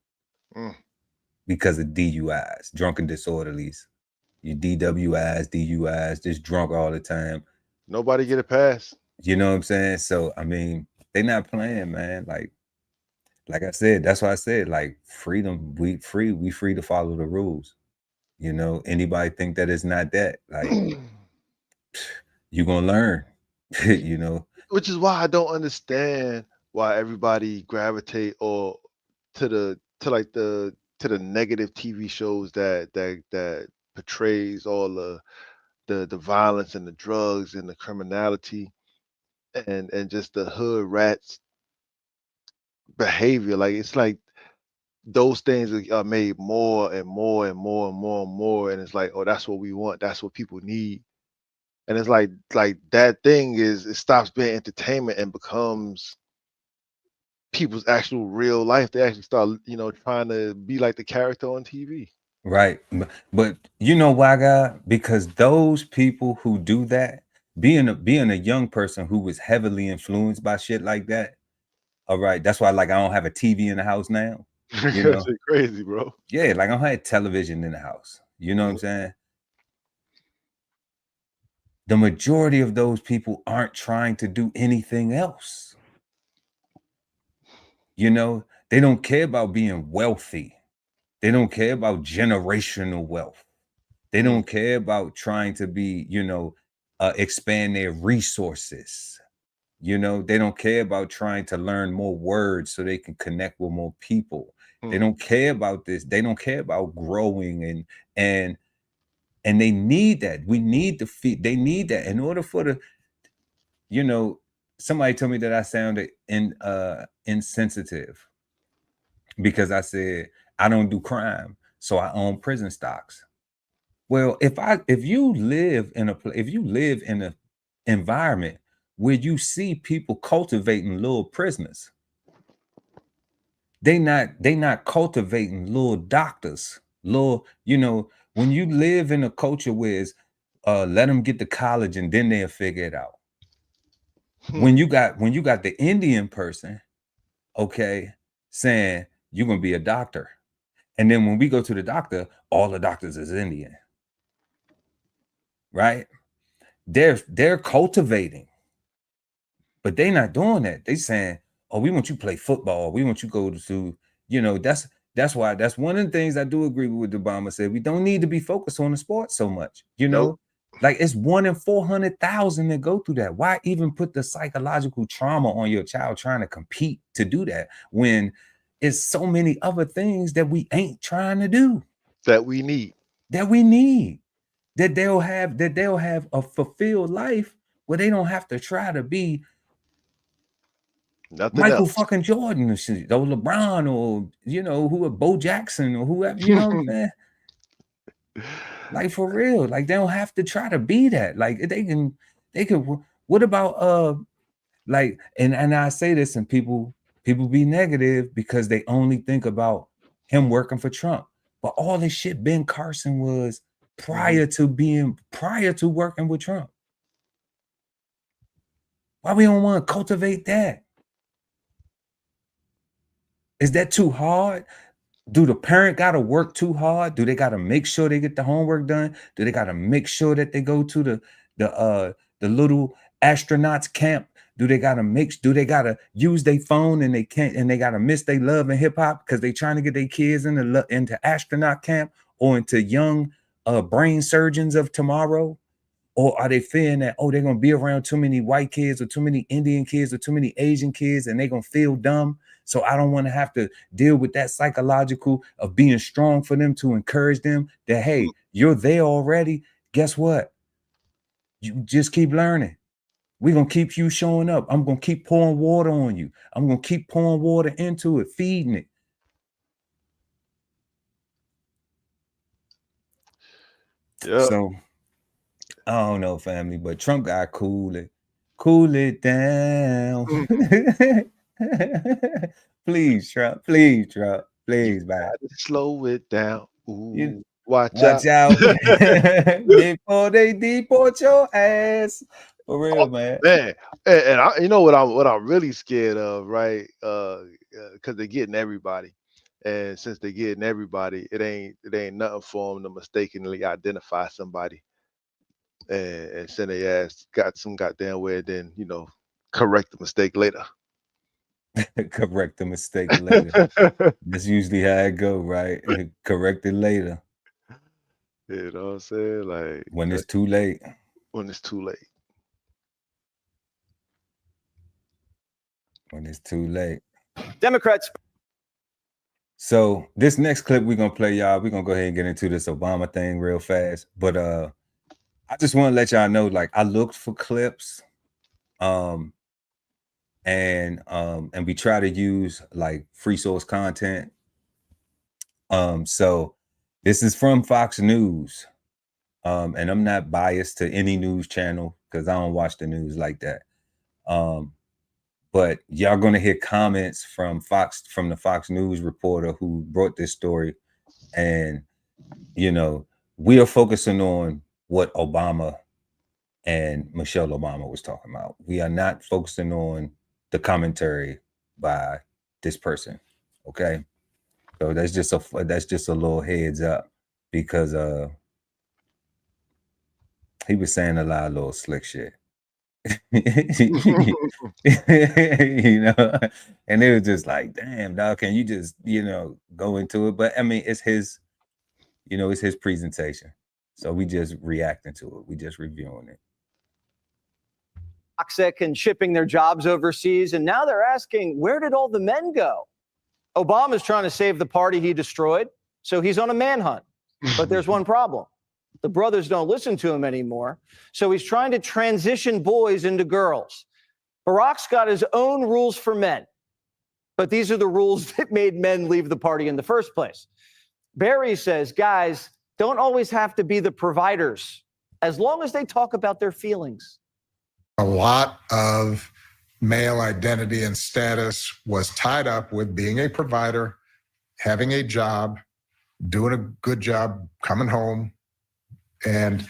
because of DUIs, drunken disorderlies. Your DWIs, DUIs, just drunk all the time. Nobody get a pass. You know what I'm saying? So I mean, they not playing, man. Like I said, that's why I said, like, freedom, we free to follow the rules. You know, anybody think that it's not that, like, you're gonna learn. You know, which is why I don't understand why everybody gravitate or to the negative TV shows that portrays all the violence and the drugs and the criminality and just the hood rats behavior. Like it's like those things are made more and more and more and more and more, and it's like, oh, that's what we want, that's what people need. And it's like that thing it stops being entertainment and becomes people's actual real life. They actually start, trying to be like the character on TV. Right. But you know why, God? Because those people who do that, being a young person who was heavily influenced by shit like that. All right. That's why, like, I don't have a TV in the house now. You know? That's crazy, bro. Yeah, like I don't have television in the house. You know what I'm saying? The majority of those people aren't trying to do anything else. You know, they don't care about being wealthy. They don't care about generational wealth. They don't care about trying to be, expand their resources. You know, they don't care about trying to learn more words so they can connect with more people. They don't care about this. They don't care about growing and they need that. We need to feed. They need that in order for somebody told me that I sounded insensitive because I said I don't do crime, so I own prison stocks. Well, if you live in an environment where you see people cultivating little prisoners, they not cultivating little doctors, little, when you live in a culture where it's let them get to college and then they'll figure it out. When you got the Indian person, okay, saying you're gonna be a doctor, and then when we go to the doctor, all the doctors is Indian, right? They're cultivating, but they not doing that. They saying, oh, we want you to play football, we want you to go to, that's why, that's one of the things I do agree with what Obama said. We don't need to be focused on the sport so much, Nope. like it's 1 in 400,000 that go through that. Why even put the psychological trauma on your child trying to compete to do that when it's so many other things that we ain't trying to do, that we need, that they'll have a fulfilled life where they don't have to try to be nothing Michael else. fucking Jordan or shit, or LeBron, or who, Bo Jackson, or whoever, you know what I'm saying? Like, for real, like, they don't have to try to be that. Like, they can. What about like, and I say this, and people be negative because they only think about him working for Trump. But all this shit Ben Carson was prior to working with Trump. Why we don't want to cultivate that? Is that too hard? Do the parent got to work too hard? Do they got to make sure they get the homework done? Do they got to make sure that they go to the little astronauts camp? Do they got to use their phone and they can't, and they got to miss their love and hip hop because they trying to get their kids into astronaut camp or into young brain surgeons of tomorrow? Or are they fearing that, they're going to be around too many white kids or too many Indian kids or too many Asian kids and they're going to feel dumb? So I don't want to have to deal with that psychological of being strong for them to encourage them that, hey, you're there already. Guess what? You just keep learning. We're going to keep you showing up. I'm going to keep pouring water on you. I'm going to keep pouring water into it, feeding it. Yeah. So I don't know, family, but Trump got cool it down. Please, Trump, man. Slow it down. Ooh, watch out. Before they deport your ass. For real, man. And I, what I'm really scared of, right? Because they're getting everybody. And since they're getting everybody, it ain't nothing for them to mistakenly identify somebody and send their ass got some goddamn way, then correct the mistake later. Correct the mistake later. That's usually how it go, right? Correct it later. You know what I'm saying? Like, when it's too late. When it's too late. When it's too late. Democrats. So this next clip we're gonna play, y'all. We're gonna go ahead and get into this Obama thing real fast. But I just want to let y'all know, like, I looked for clips, and we try to use like free source content. So this is from Fox News, and I'm not biased to any news channel because I don't watch the news like that. But y'all gonna hear comments from the Fox News reporter who brought this story, and we are focusing on what Obama and Michelle Obama was talking about. We are not focusing on the commentary by this person. Okay, so that's just a little heads up, because he was saying a lot of little slick shit. And it was just like, damn, dog, can you just go into it? But I mean, it's his presentation, so we just reacting to it, we just reviewing it. Toxic and shipping their jobs overseas, and now they're asking, where did all the men go? Obama's trying to save the party he destroyed, so he's on a manhunt. But there's one problem. The brothers don't listen to him anymore, so he's trying to transition boys into girls. Barack's got his own rules for men, but these are the rules that made men leave the party in the first place. Barry says, guys, don't always have to be the providers, as long as they talk about their feelings. A lot of male identity and status was tied up with being a provider, having a job, doing a good job, coming home. And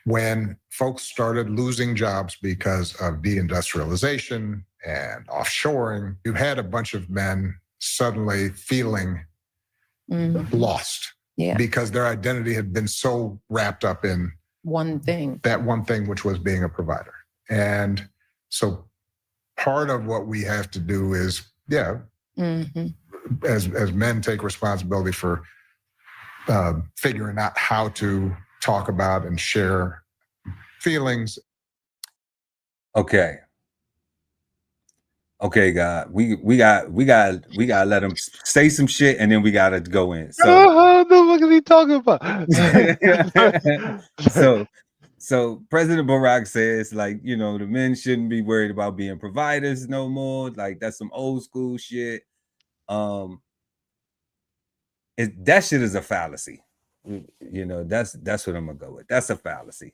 when folks started losing jobs because of deindustrialization and offshoring, you had a bunch of men suddenly feeling lost because their identity had been so wrapped up in that one thing, which was being a provider. And so part of what we have to do is, as men take responsibility for figuring out how to talk about and share feelings. Okay, God, we got to let him say some shit, and then we got to go in. So what the fuck is he talking about? So President Barack says, like, you know, the men shouldn't be worried about being providers no more. Like, that's some old school shit. That shit is a fallacy. You know, that's what I'm gonna go with. That's a fallacy.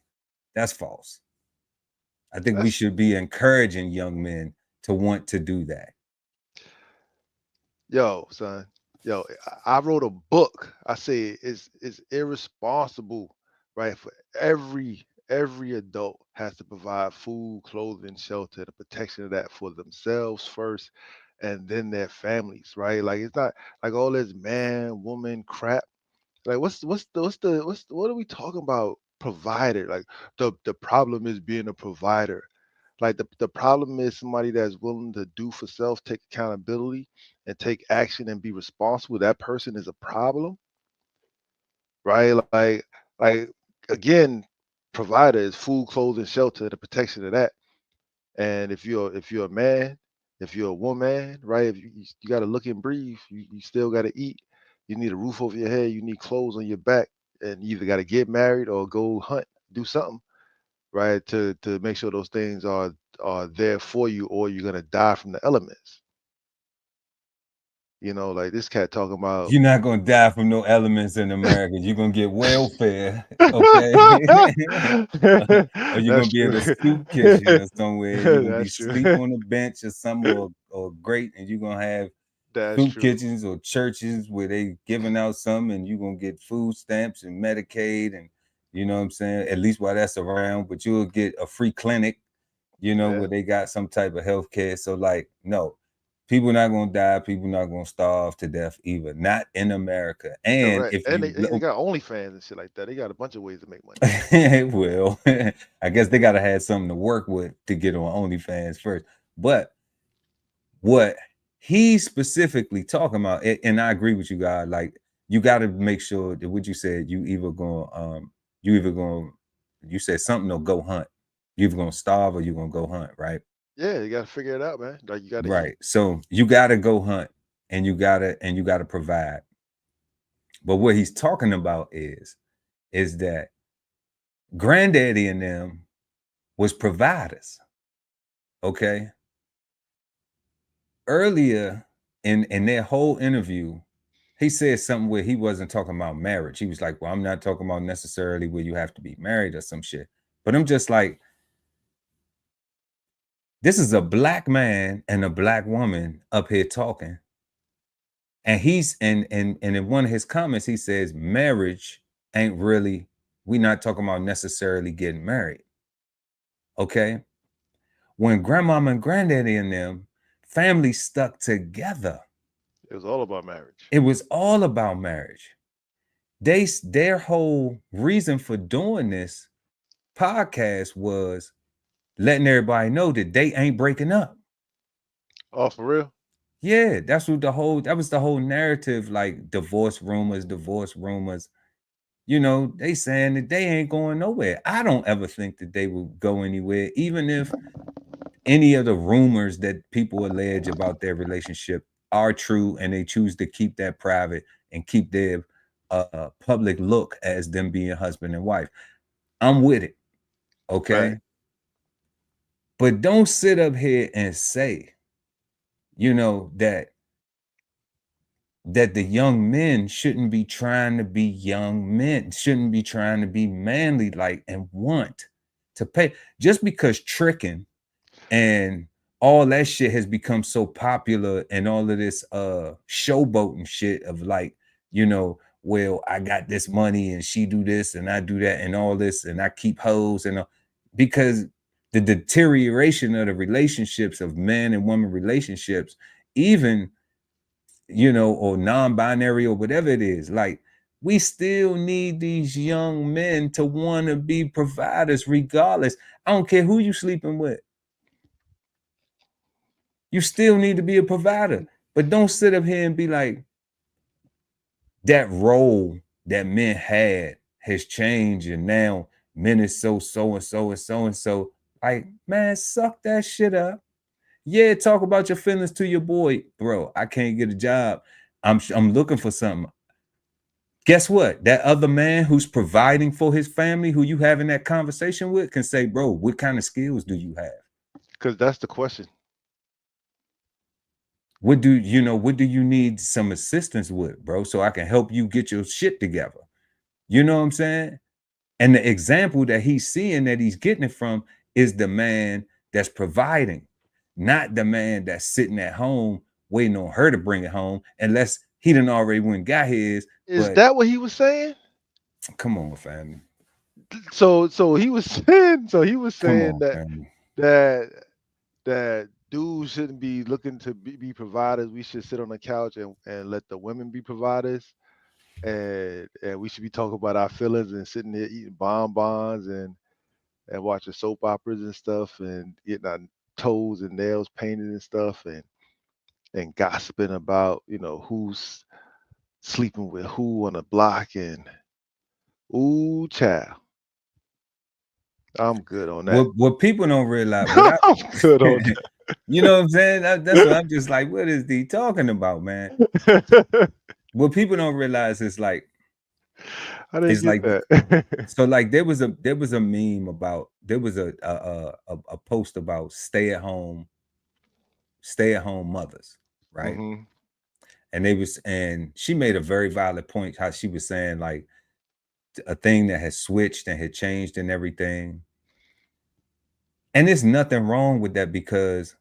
That's false. I think we should be encouraging young men to want to do that. Yo, son. Yo, I wrote a book. I say it's irresponsible, right? For every adult has to provide food, clothing, shelter, the protection of that for themselves first, and then their families, right? Like, it's not like all this man, woman crap. Like, what are we talking about? Provider. Like, the problem is being a provider. Like, the problem is somebody that's willing to do for self, take accountability, and take action and be responsible. That person is a problem, right? Like again, provider is food, clothing, shelter, the protection of that. And if you're a man, if you're a woman, right? If you got to look and breathe, you still got to eat. You need a roof over your head. You need clothes on your back, and you either got to get married or go hunt, do something, right? To make sure those things are there for you, or you're gonna die from the elements. You know, like this cat talking about You're not gonna die from no elements in America. You're gonna get welfare, okay? Or you're gonna be in a soup kitchen or somewhere. You're gonna be sleep on a bench or something, or grate, and you're gonna have soup kitchens or churches where they giving out some, and you're gonna get food stamps and Medicaid, and you know what I'm saying, at least while that's around, but you'll get a free clinic, you know, where they got some type of health care. So, like, no, people not gonna die, people not gonna starve to death either, not in America. And if they got OnlyFans and shit like that, they got a bunch of ways to make money. Well, I guess they gotta have something to work with to get on OnlyFans first. But what he's specifically talking about, and I agree with you guys, like, you got to make sure that what you said, you said something or go hunt. You either gonna starve or you're gonna go hunt, right? Yeah, you got to figure it out, man. Like, you got to right. So you got to go hunt, and you gotta provide. But what he's talking about is that granddaddy and them was providers. Okay. Earlier in their whole interview, he said something where he wasn't talking about marriage. He was like, well, I'm not talking about necessarily where you have to be married or some shit. But I'm just like, this is a black man and a black woman up here talking. And he's and in one of his comments, he says marriage ain't really, we're not talking about necessarily getting married. Okay. When grandmama and granddaddy and them family stuck together, it was all about marriage. It was all about marriage. Their whole reason for doing this podcast was letting everybody know that they ain't breaking up. Oh, for real? Yeah, that was the whole narrative, like divorce rumors. You know, they saying that they ain't going nowhere. I don't ever think that they will go anywhere, even if any of the rumors that people allege about their relationship are true and they choose to keep that private and keep their public look as them being husband and wife. I'm with it. Okay. Right. But don't sit up here and say, you know, that that the young men shouldn't be trying to be young men, shouldn't be trying to be manly like and want to pay just because tricking and all that shit has become so popular and all of this showboating shit of like, you know, well, I got this money and she do this and I do that and all this and I keep hoes and because the deterioration of the relationships of man and woman relationships, even, you know, or non-binary or whatever it is, like we still need these young men to want to be providers regardless. I don't care who you sleeping with. You still need to be a provider, but don't sit up here and be like, that role that men had has changed and now men is so and so. Like, man, suck that shit up. Yeah, talk about your feelings to your boy. Bro, I can't get a job. I'm looking for something. Guess what? That other man who's providing for his family, who you having that conversation with, can say, bro, what kind of skills do you have? Because that's the question. What do you need some assistance with, bro? So I can help you get your shit together. You know what I'm saying? And the example that he's seeing that he's getting it from is the man that's providing, not the man that's sitting at home waiting on her to bring it home, unless he done already went and got his. Is that what he was saying? Come on, family. So he was saying that dudes shouldn't be looking to be providers. We should sit on the couch and let the women be providers. And we should be talking about our feelings and sitting there eating bonbons and watching soap operas and stuff and getting our toes and nails painted and stuff and gossiping about, you know, who's sleeping with who on the block and ooh, child. I'm good on that. What people don't realize, I'm good on that. You know what I'm saying? That's what I'm just like, what is he talking about, man? What people don't realize is like, I didn't get that. So like there was a meme about, there was a post about stay at home mothers, right? Mm-hmm. And she made a very valid point, how she was saying like a thing that has switched and had changed and everything. And there's nothing wrong with that, because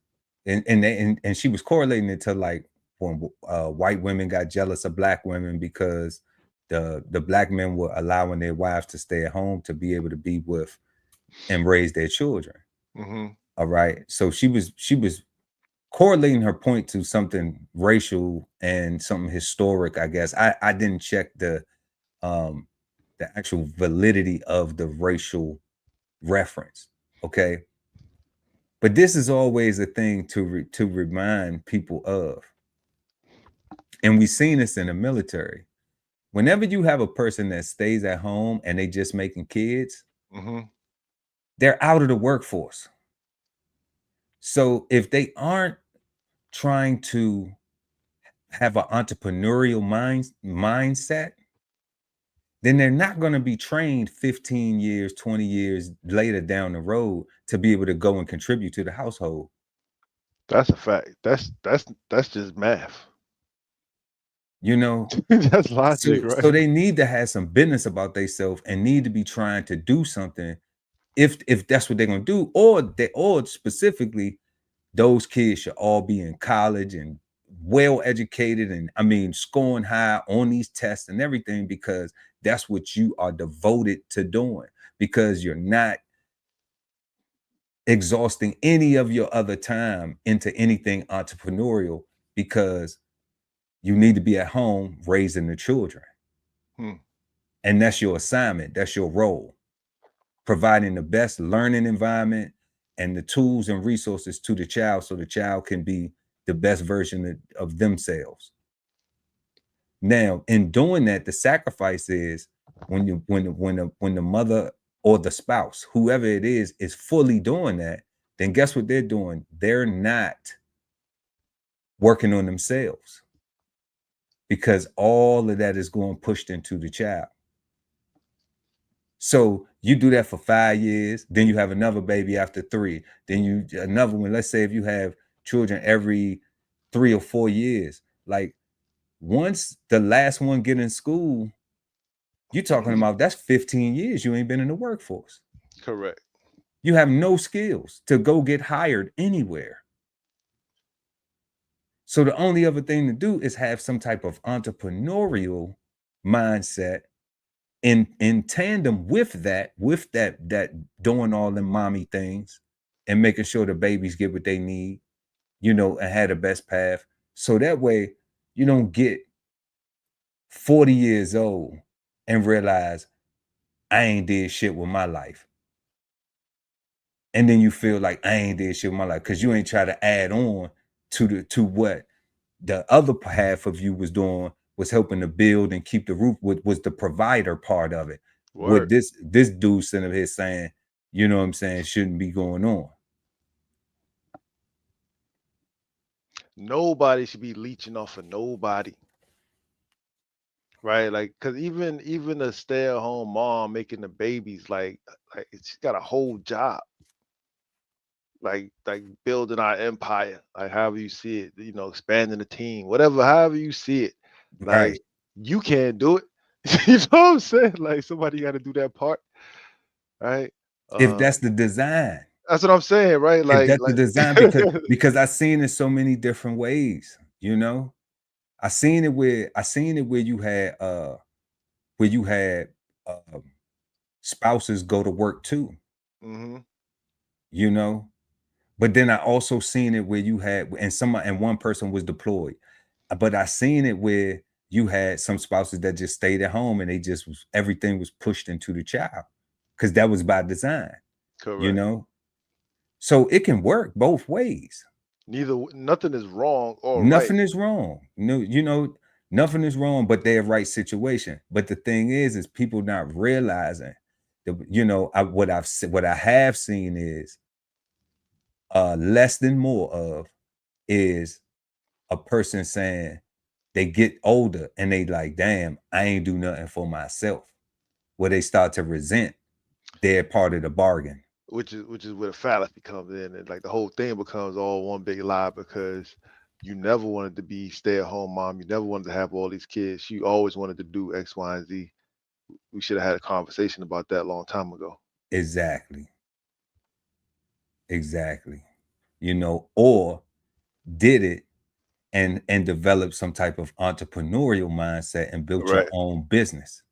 and she was correlating it to like when white women got jealous of black women because the black men were allowing their wives to stay at home to be able to be with and raise their children. Mm-hmm. All right. So she was correlating her point to something racial and something historic, I guess. I didn't check the actual validity of the racial reference. Okay. But this is always a thing to remind people of. And we've seen this in the military. Whenever you have a person that stays at home and they just making kids, mm-hmm. they're out of the workforce. So if they aren't trying to have an entrepreneurial mindset, then they're not going to be trained 15 years, 20 years later down the road to be able to go and contribute to the household. That's a fact. That's just math. You know, that's logic, right? So they need to have some business about themselves and need to be trying to do something if that's what they're going to do, or specifically those kids should all be in college and well educated and I mean scoring high on these tests and everything, because that's what you are devoted to doing, because you're not exhausting any of your other time into anything entrepreneurial, because you need to be at home raising the children. And that's your assignment. That's your role, providing the best learning environment and the tools and resources to the child so the child can be the best version of themselves. Now, in doing that, the sacrifice is when the mother or the spouse, whoever it is fully doing that, then guess what they're doing? They're not working on themselves, because all of that is going pushed into the child. So you do that for 5 years, then you have another baby after 3, then another one. Let's say if you have children every 3 or 4 years, like once the last one get in school, you're talking about that's 15 years you ain't been in the workforce. Correct. You have no skills to go get hired anywhere. So the only other thing to do is have some type of entrepreneurial mindset in tandem with that doing all them mommy things and making sure the babies get what they need, you know, and have the best path. So that way you don't get 40 years old and realize I ain't did shit with my life. And then you feel like I ain't did shit with my life because you ain't try to add on to what the other half of you was doing, was helping to build and keep the roof, was the provider part of it. Word. What this dude sitting up here saying, you know what I'm saying, shouldn't be going on. Nobody should be leeching off of nobody. Right? Like, cause even a stay-at-home mom making the babies, like she's got a whole job. Like building our empire, like however you see it, you know, expanding the team, whatever, however you see it. Like, Right. you can't do it. You know what I'm saying? Like, somebody got to do that part, right? If that's the design. That's what I'm saying, right? If that's the design, because I've seen it so many different ways, you know. I seen it where you had spouses go to work too. Mm-hmm. You know, but then I also seen it where you had and one person was deployed, but I seen it where you had some spouses that just stayed at home and everything was pushed into the child because that was by design. Correct. You know, so it can work both ways. Nothing is wrong or nothing right. is wrong. No, you know, nothing is wrong, but they're right situation. But the thing is people not realizing that, you know, what I have seen is less than more of is a person saying they get older and they like, damn, I ain't do nothing for myself. Where they start to resent their part of the bargain. Which is where the fallacy comes in, and like the whole thing becomes all one big lie because you never wanted to be stay-at-home mom. You never wanted to have all these kids. You always wanted to do X, Y, and Z. We should have had a conversation about that a long time ago. Exactly. You know, or did it and develop some type of entrepreneurial mindset and built your own business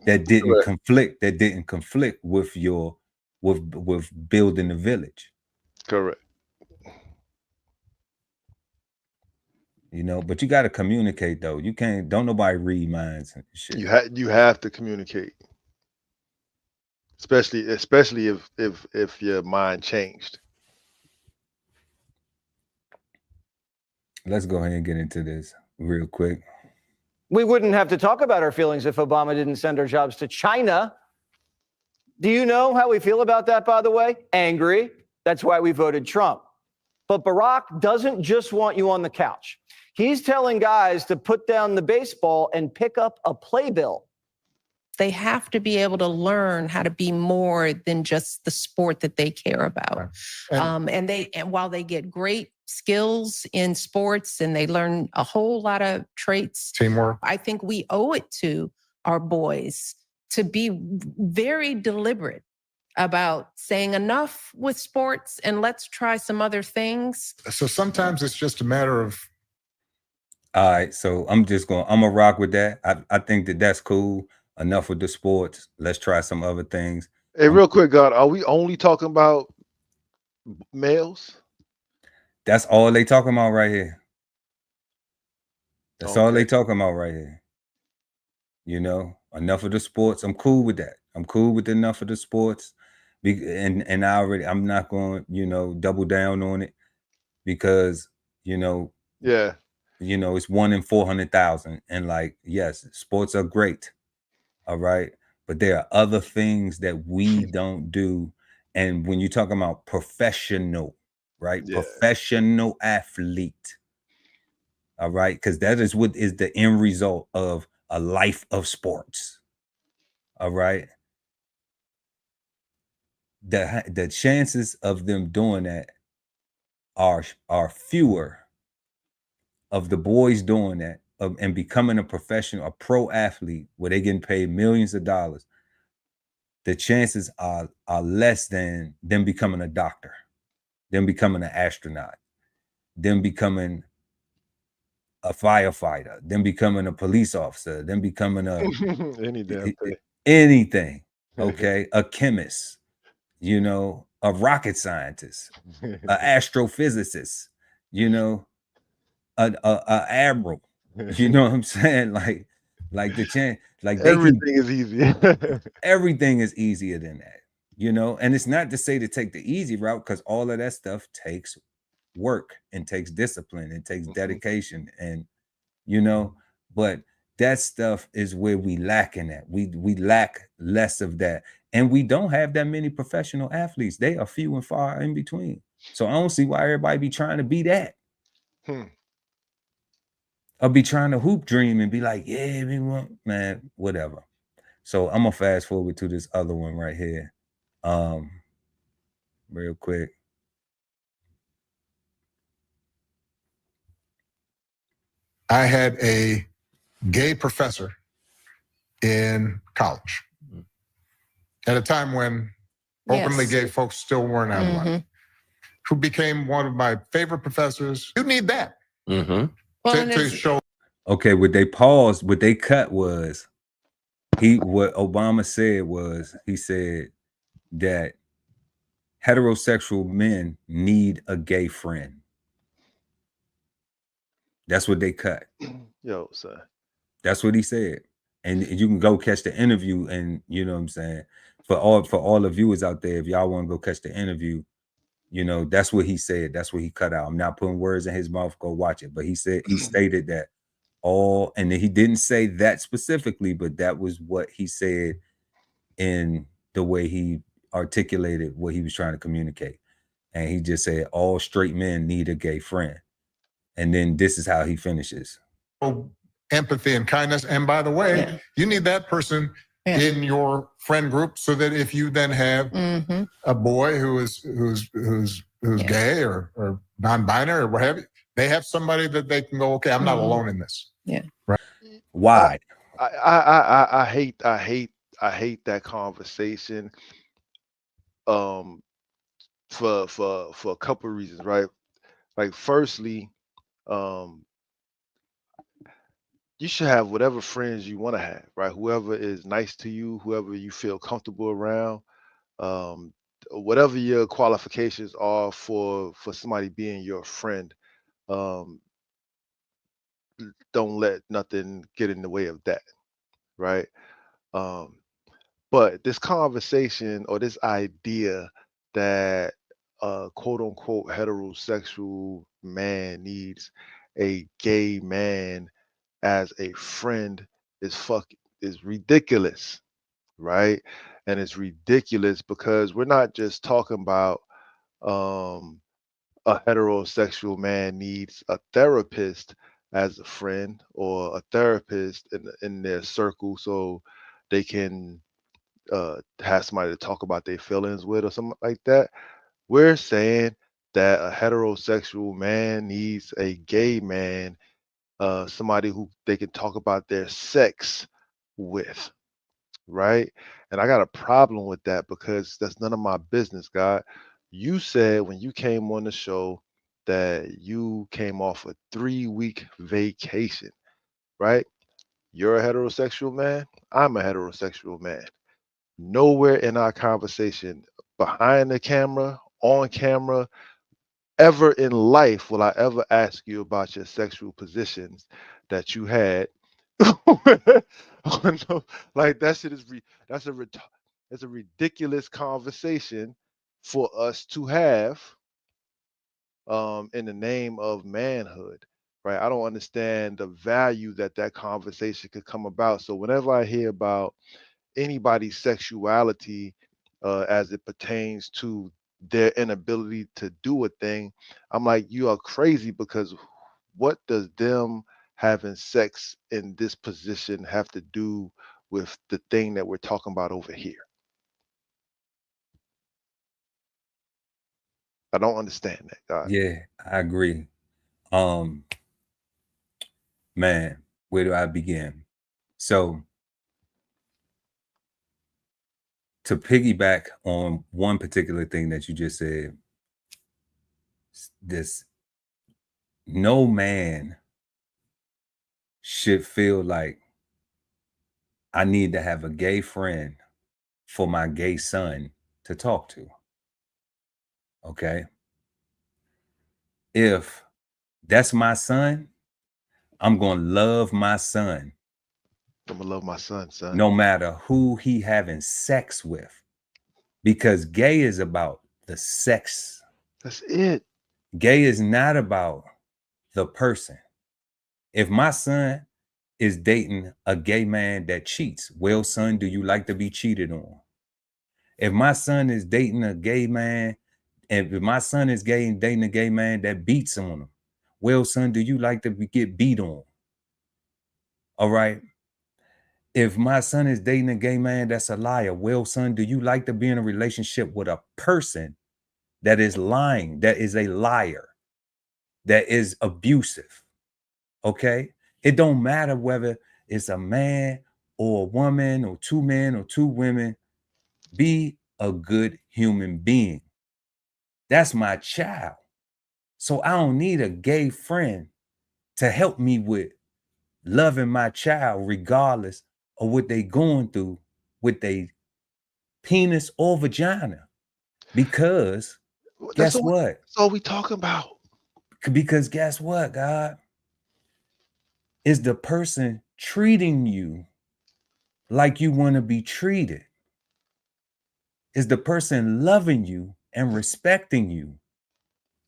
that didn't conflict with your with building the village. Correct. You know, but you got to communicate though. You can't, don't nobody read minds and shit. You have to communicate. Especially if your mind changed. Let's go ahead and get into this real quick. We wouldn't have to talk about our feelings if Obama didn't send our jobs to China. Do you know how we feel about that, by the way? Angry. That's why we voted Trump. But Barack doesn't just want you on the couch. He's telling guys to put down the baseball and pick up a playbill. They have to be able to learn how to be more than just the sport that they care about. Right. And while they get great skills in sports and they learn a whole lot of traits, Teamwork. I think we owe it to our boys to be very deliberate about saying enough with sports and let's try some other things. So sometimes it's just a matter of. All right, so I'm gonna rock with that. I think that's cool. Enough with the sports. Let's try some other things. Hey, real quick, God, are we only talking about males? That's all they talking about right here. That's all they talking about right here. You know, enough of the sports. I'm cool with that. I'm cool with enough of the sports. And I'm not going, you know, double down on it because, you know, you know, it's 1 in 400,000. And like, yes, sports are great. All right. But there are other things that we don't do. And when you're talking about professional, right? Yeah. Professional athlete. All right. Because that is what is the end result of a life of sports. All right. The chances of them doing that are fewer of the boys doing that and becoming a professional, a pro athlete, where they're getting paid millions of dollars, the chances are less than them becoming a doctor, them becoming an astronaut, them becoming a firefighter, them becoming a police officer, them becoming a Any damn thing. anything, okay, a chemist, you know, a rocket scientist, an astrophysicist, you know, a admiral, you know what I'm saying? Like the chance, like they can, Everything is easy. everything is easier than that, you know. And it's not to say to take the easy route, because all of that stuff takes work and takes discipline and takes dedication, and you know, but that stuff is where we lacking at. We lack less of that, and we don't have that many professional athletes. They are few and far in between. So I don't see why everybody be trying to be that. Or be trying to hoop dream and be like, yeah, we want, man, whatever. So I'm gonna fast forward to this other one right here. Real quick. I had a gay professor in college at a time when openly gay folks still weren't outlawed, who became one of my favorite professors. You need that to show. Okay, what they paused, what they cut was what Obama said was, he said that heterosexual men need a gay friend. That's what they cut. Yo, son. That's what he said. And you can go catch the interview, and you know what I'm saying? For all the viewers out there, if y'all want to go catch the interview, you know, that's what he said. That's what he cut out. I'm not putting words in his mouth. Go watch it. But he said, he stated that and he didn't say that specifically, but that was what he said in the way he articulated what he was trying to communicate. And he just said, all straight men need a gay friend. And then this is how he finishes. Empathy and kindness. And by the way, you need that person in your friend group, so that if you then have a boy who's gay or non-binary or what have you, they have somebody that they can go, okay, I'm not alone in this. Right. Why? I hate that conversation. For a couple of reasons, right? Like, firstly, you should have whatever friends you want to have, right? Whoever is nice to you, whoever you feel comfortable around, whatever your qualifications are for somebody being your friend, don't let nothing get in the way of that, right? But this conversation, or this idea that quote unquote heterosexual man needs a gay man as a friend is ridiculous, right? And it's ridiculous because we're not just talking about a heterosexual man needs a therapist as a friend, or a therapist in their circle, so they can have somebody to talk about their feelings with or something like that. We're saying that a heterosexual man needs a gay man, somebody who they can talk about their sex with, right? And I got a problem with that because that's none of my business, God. You said when you came on the show that you came off a 3-week vacation, right? You're a heterosexual man. I'm a heterosexual man. Nowhere in our conversation, behind the camera, on camera, ever in life will I ever ask you about your sexual positions that you had. Oh, no, like that shit is that's a ridiculous conversation for us to have in the name of manhood, right? I don't understand the value that conversation could come about. So whenever I hear about anybody's sexuality as it pertains to their inability to do a thing, I'm like, you are crazy, because what does them having sex in this position have to do with the thing that we're talking about over here? I don't understand that, God. Yeah, I agree. Man, where do I begin? So to piggyback on one particular thing that you just said, this no man should feel like I need to have a gay friend for my gay son to talk to. Okay. If that's my son, I'm going to love my son. I'm gonna love my son, No matter who he having sex with, because gay is about the sex. That's it. Gay is not about the person. If my son is dating a gay man that cheats, well, son, do you like to be cheated on? If my son is dating a gay man, and if my son is gay and dating a gay man that beats on him, well, son, do you like to get beat on? All right. If my son is dating a gay man that's a liar, well, son, do you like to be in a relationship with a person that is lying, that is a liar, that is abusive? Okay. It don't matter whether it's a man or a woman or two men or two women. Be a good human being. That's my child. So I don't need a gay friend to help me with loving my child regardless of what they going through with their penis or vagina. Because guess what? That's all we talking about. Because guess what, God? Is the person treating you like you want to be treated? Is the person loving you and respecting you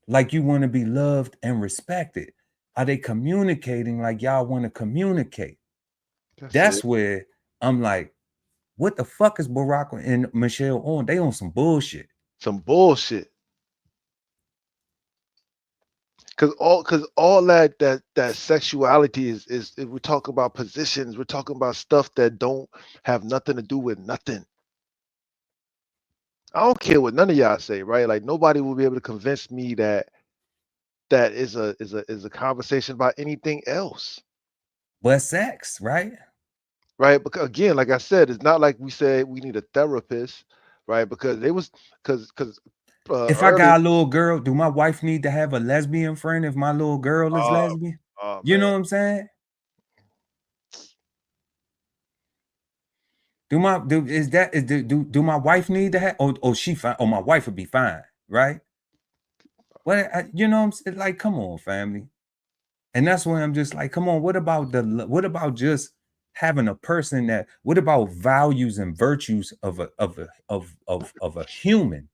like you want to be loved and respected? Are they communicating like y'all want to communicate? That's where I'm like, what the fuck is Barack and Michelle on? They on some bullshit. Some bullshit. Cause all that sexuality is we're talking about positions, we're talking about stuff that don't have nothing to do with nothing. I don't care what none of y'all say, right? Like nobody will be able to convince me that is a conversation about anything else. But sex, right? Right. Because again, like I said, it's not like we said we need a therapist, right? Because it was because if I got a little girl, do my wife need to have a lesbian friend if my little girl is lesbian? You know what I'm saying? Do my wife need to have? Oh, she fine. Oh, my wife would be fine, right? Well, you know what I'm saying? Like, come on, family. And that's why I'm just like, come on. What about just having a person that? What about values and virtues of a human?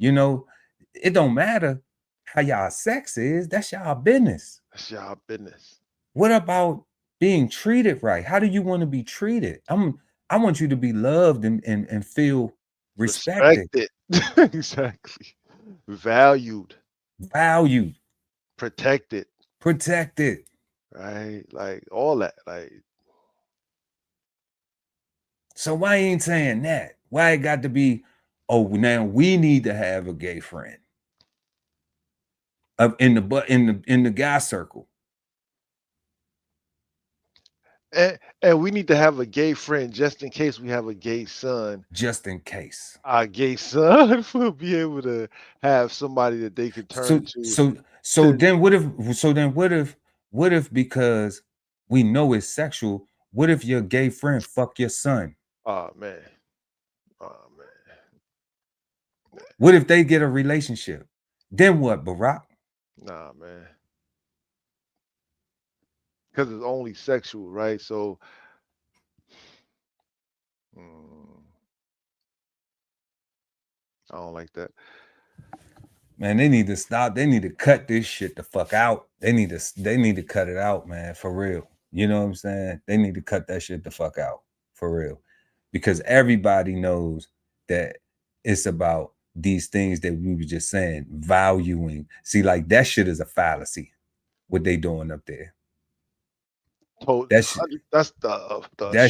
You know, it don't matter how y'all sex is. That's y'all business. That's y'all business. What about being treated right? How do you want to be treated? I want you to be loved and feel respected. Exactly. Valued. Protected. Right? Like all that. Like, so why ain't saying that? Why it got to be, oh, now we need to have a gay friend in the guy circle. And we need to have a gay friend just in case we have a gay son. Just in case. Our gay son will be able to have somebody that they can turn to. So then what if because we know it's sexual, what if your gay friend fuck your son? Oh man. What if they get a relationship? Then what, Barack? Nah, man. Because it's only sexual, right? So I don't like that. Man, they need to stop. They need to cut this shit the fuck out. They need to cut it out, man, for real. You know what I'm saying? They need to cut that shit the fuck out, for real. Because everybody knows that it's about these things that we were just saying, valuing. See, like that shit is a fallacy, what they doing up there. That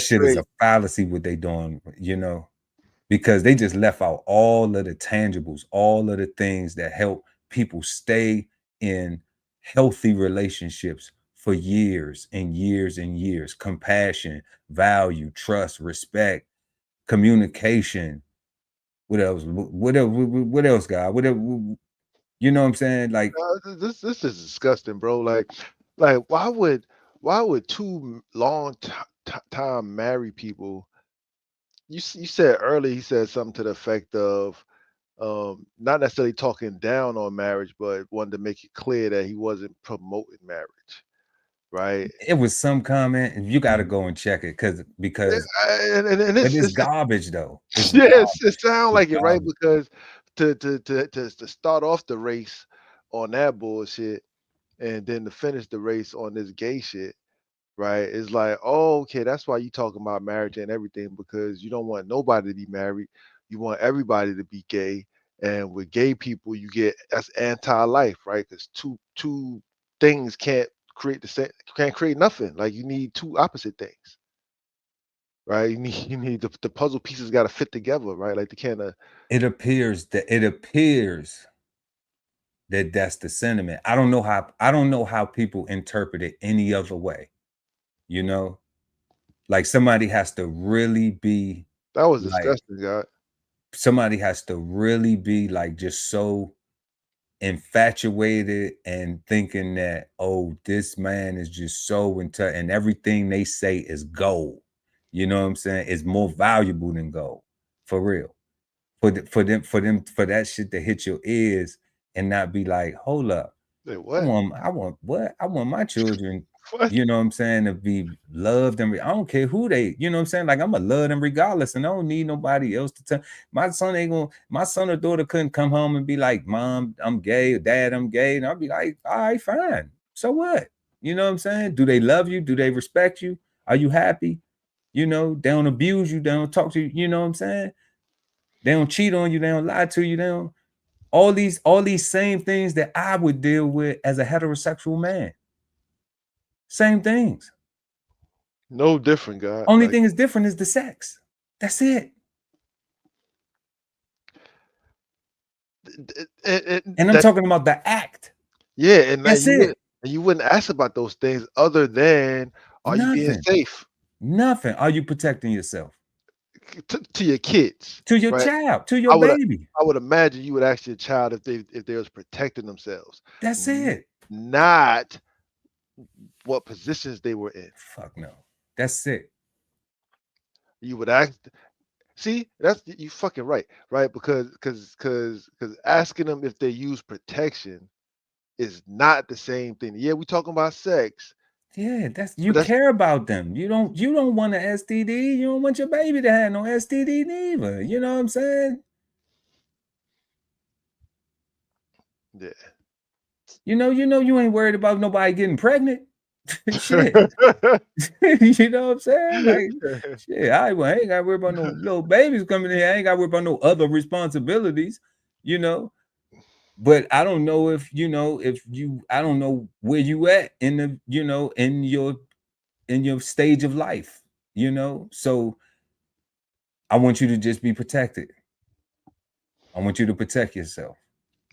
shit is a fallacy, what they doing, you know, because they just left out all of the tangibles, all of the things that help people stay in healthy relationships for years and years and years. Compassion, value, trust, respect, communication. What else? What else, God? What else? You know what I'm saying? Like, This is disgusting, bro. Like why would two long time married people? You said earlier, he said something to the effect of not necessarily talking down on marriage, but wanted to make it clear that he wasn't promoting marriage, right? it was some comment, and you got to go and check it because And it's garbage though. It's yes, garbage. it sounds like It's it, right? garbage. Because to start off the race on that bullshit, and then to finish the race on this gay shit, right? It's like, oh, okay, that's why you talking about marriage and everything, because you don't want nobody to be married. You want everybody to be gay. And with gay people, you get that's anti-life, right? Because two things can't create can't create nothing. Like you need two opposite things, right? You need the puzzle pieces got to fit together, right? Like they can't. It appears that that's the sentiment. I don't know how people interpret it any other way. You know, like somebody has to really be That was like, disgusting, God. somebody has to really be like just so infatuated and thinking that, oh, this man is just so into, and everything they say is gold. You know what I'm saying? It's more valuable than gold, for real. For that shit to hit your ears and not be like, hold up, Wait, I what? want my children, What? you know what I'm saying, to be loved, and I don't care who they, you know what I'm saying, like I'm gonna love them regardless, and I don't need nobody else to tell. My son or daughter couldn't come home and be like, Mom, I'm gay, or Dad, I'm gay, and I'll be like, all right, fine, so what? You know what I'm saying? Do they love you? Do they respect you? Are you happy? You know, they don't abuse you, they don't talk to you, you know what I'm saying? They don't cheat on you, they don't lie to you, they don't, all these same things that I would deal with as a heterosexual man. Same things. No different, God. Only Like, thing is different is the sex. That's it. And I'm that, talking about the act. yeah, and That's it. you wouldn't ask about those things other than are you being Nothing. safe Nothing. Are you protecting yourself? to your kids, To your right? child, to I your would baby. I would imagine you would ask your child if they was protecting themselves, That's n- it. not what positions they were in. Fuck no. That's it. You would ask. See, that's you fucking right, right? Because asking them if they use protection is not the same thing. Yeah, we talking about sex, Yeah, you but that's care about them. You don't want an STD. You don't want your baby to have no STD neither. You know what I'm saying? yeah. You ain't worried about nobody getting pregnant. Shit. You know what I'm saying? Like, shit, I ain't got to worry about no little babies coming in here. I ain't got to worry about no other responsibilities, you know. But I don't know if, I don't know where you at in the, in your stage of life, So I want you to just be protected. I want you to protect yourself.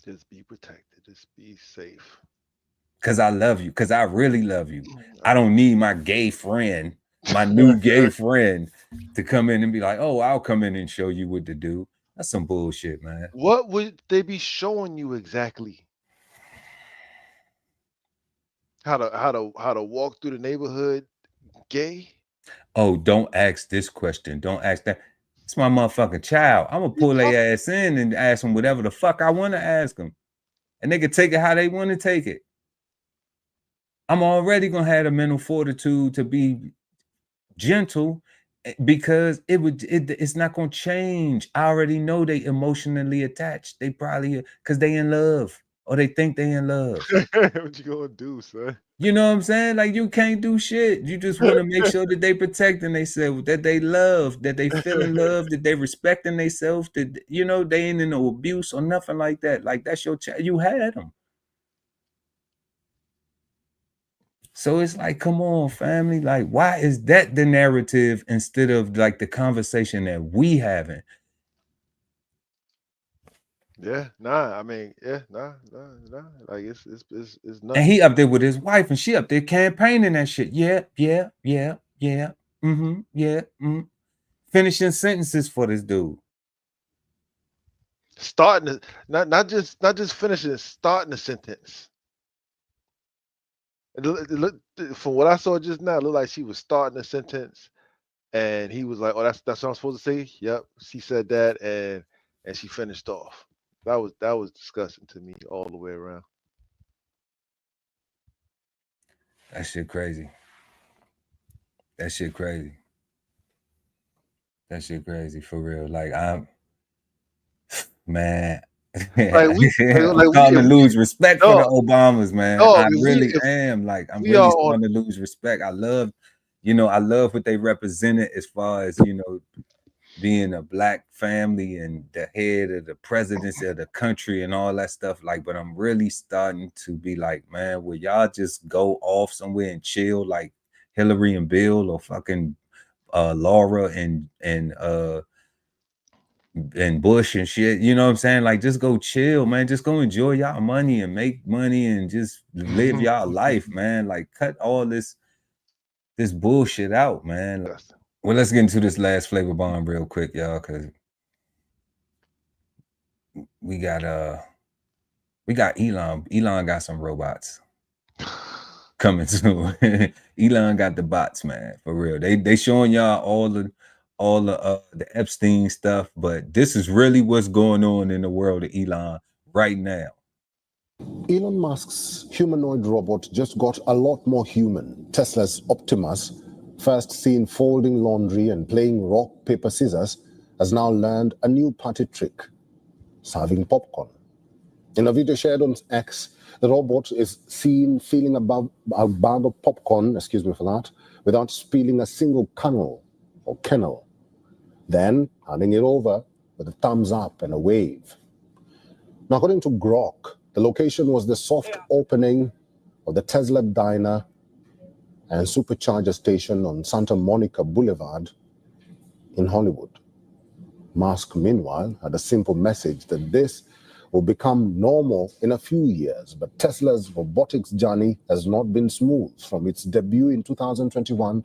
Just be protected. Just be safe. Because I love you. Because I really love you. I don't need my gay friend, my new gay friend, to come in and be like, oh, I'll come in and show you what to do. That's some bullshit, man. What would they be showing you exactly? How to walk through the neighborhood gay? Oh, don't ask this question. Don't ask that. It's my motherfucking child. I'm gonna pull their ass in and ask them whatever the fuck I want to ask them. And they can take it how they want to take it. I'm already gonna have the mental fortitude to be gentle because it's not gonna change. I already know they emotionally attached. They probably because they in love or they think they in love. What you gonna do, son? You know what I'm saying? Like you can't do shit. You just want to make sure that they protecting themselves, that they love, that they feel in love, that they respecting themselves, that they ain't in no abuse or nothing like that. Like that's your child. You had them. So it's like, come on, family. Like, why is that the narrative instead of like the conversation that we having? Yeah, nah. I mean, yeah, nah. Like it's And nuts. he up there with his wife, and she up there campaigning that shit. Yeah. Yeah. Finishing sentences for this dude. Starting to, not just finishing it, starting the sentence. It looked, from what I saw just now, it looked like she was starting a sentence, and he was like, "Oh, that's what I'm supposed to say." Yep, she said that, and she finished off. That was disgusting to me all the way around. That shit crazy. That shit crazy. That shit crazy for real. Like man. Like we, I'm like starting to we, lose respect for the no, Obamas, man. no, I if really am. Like, I'm we are really on, starting to lose respect. I love what they represented as far as, being a black family and the head of the presidency of the country and all that stuff. Like, but I'm really starting to be like, man, will y'all just go off somewhere and chill like Hillary and Bill, or fucking Laura and Bush and shit, you know what I'm saying? Like, just go chill, man. Just go enjoy y'all money and make money and just live y'all life, man. Like, cut all this bullshit out, man. Well, let's get into this last flavor bomb real quick, y'all, because we got Elon. Elon got some robots coming soon. Elon got the bots, man, for real. They showing y'all all the Epstein stuff, but this is really what's going on in the world of Elon right now. Elon Musk's humanoid robot just got a lot more human. Tesla's Optimus, first seen folding laundry and playing rock, paper, scissors, has now learned a new party trick: serving popcorn. In a video shared on X, the robot is seen filling a bag of popcorn, excuse me for that, without spilling a single kernel or kernel. Then handing it over with a thumbs up and a wave. Now, according to Grok, the location was the soft opening of the Tesla diner and supercharger station on Santa Monica Boulevard in Hollywood. Musk, meanwhile, had a simple message that this will become normal in a few years, but Tesla's robotics journey has not been smooth, from its debut in 2021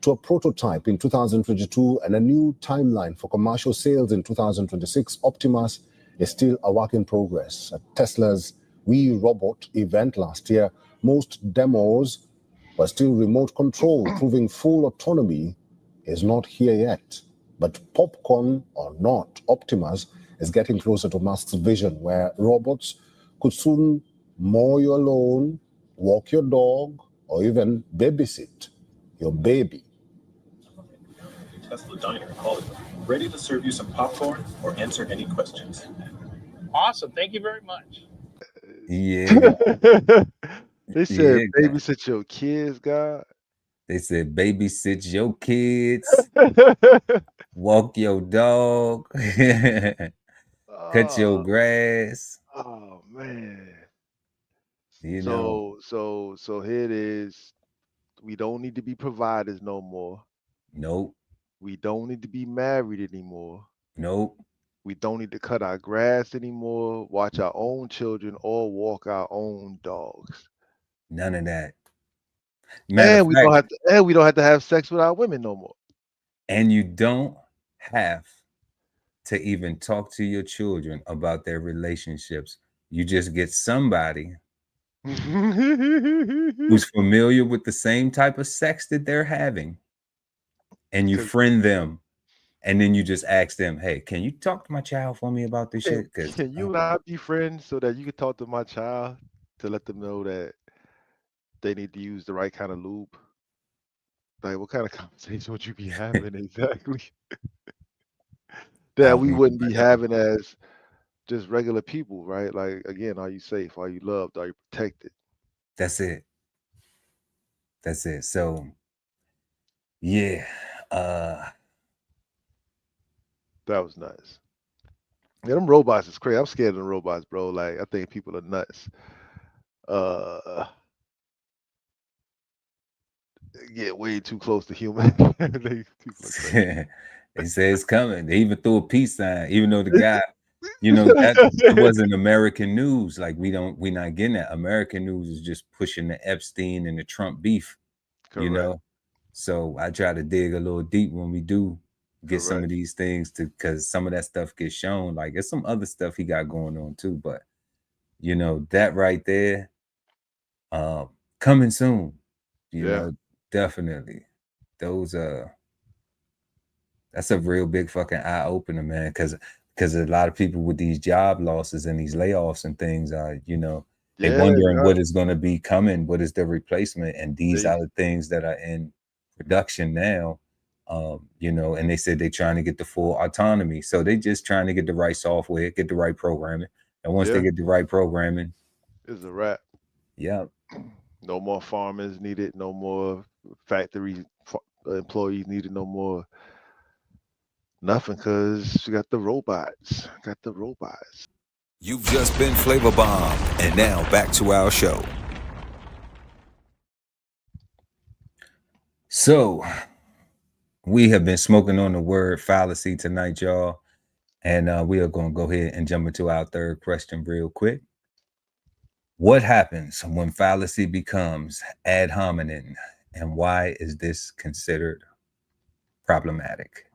to a prototype in 2022 and a new timeline for commercial sales in 2026. Optimus is still a work in progress. At Tesla's We Robot event last year, most demos were still remote controlled, proving full autonomy is not here yet. But popcorn or not, Optimus is getting closer to Musk's vision, where robots could soon mow your lawn, walk your dog, or even babysit your baby. Tesla Diner in Hollywood, ready to serve you some popcorn or answer any questions. Awesome. Thank you very much. Yeah. They said babysit your kids, God. They said babysit your kids, walk your dog, cut your grass. Oh man. You know. So here it is. We don't need to be providers no more. Nope. We don't need to be married anymore. Nope. We don't need to cut our grass anymore, watch our own children, or walk our own dogs. None of that. And we don't have to have sex with our women no more. And you don't have to even talk to your children about their relationships. You just get somebody who's familiar with the same type of sex that they're having, and you friend them, and then you just ask them, hey, can you talk to my child for me about this shit? Can you and I be friends so that you can talk to my child to let them know that they need to use the right kind of lube? Like, what kind of conversation would you be having exactly? That we wouldn't be having as just regular people, right? Like, again, are you safe? Are you loved? Are you protected? That's it. That's it. So, yeah. That was nuts. Yeah, them robots is crazy. I'm scared of them robots, bro. Like, I think people are nuts. Get way too close to human. They say it's coming. They even threw a peace sign, even though the guy You know, that it wasn't American news. Like we're not getting that. American news is just pushing the Epstein and the Trump beef, Correct. you know. So I try to dig a little deep when we do get some of Correct. these things because some of that stuff gets shown. Like there's some other stuff he got going on too, but you know, that right there, coming soon, you Yeah. know, definitely. Those that's a real big fucking eye opener, man, because a lot of people with these job losses and these layoffs and things are, you know, they wondering what is going to be coming, what is the replacement, and these are the things that are in production now, you know, and they said they're trying to get the full autonomy, so they just trying to get the right software, get the right programming, and once they get the right programming, it's a wrap. Yeah. No more farmers needed, no more factory employees needed, no more nothing, because we got the robots. You've just been flavor bombed, and now back to our show. So we have been smoking on the word fallacy tonight, y'all, and we are going to go ahead and jump into our third question real quick. What happens when fallacy becomes ad hominem, and why is this considered problematic?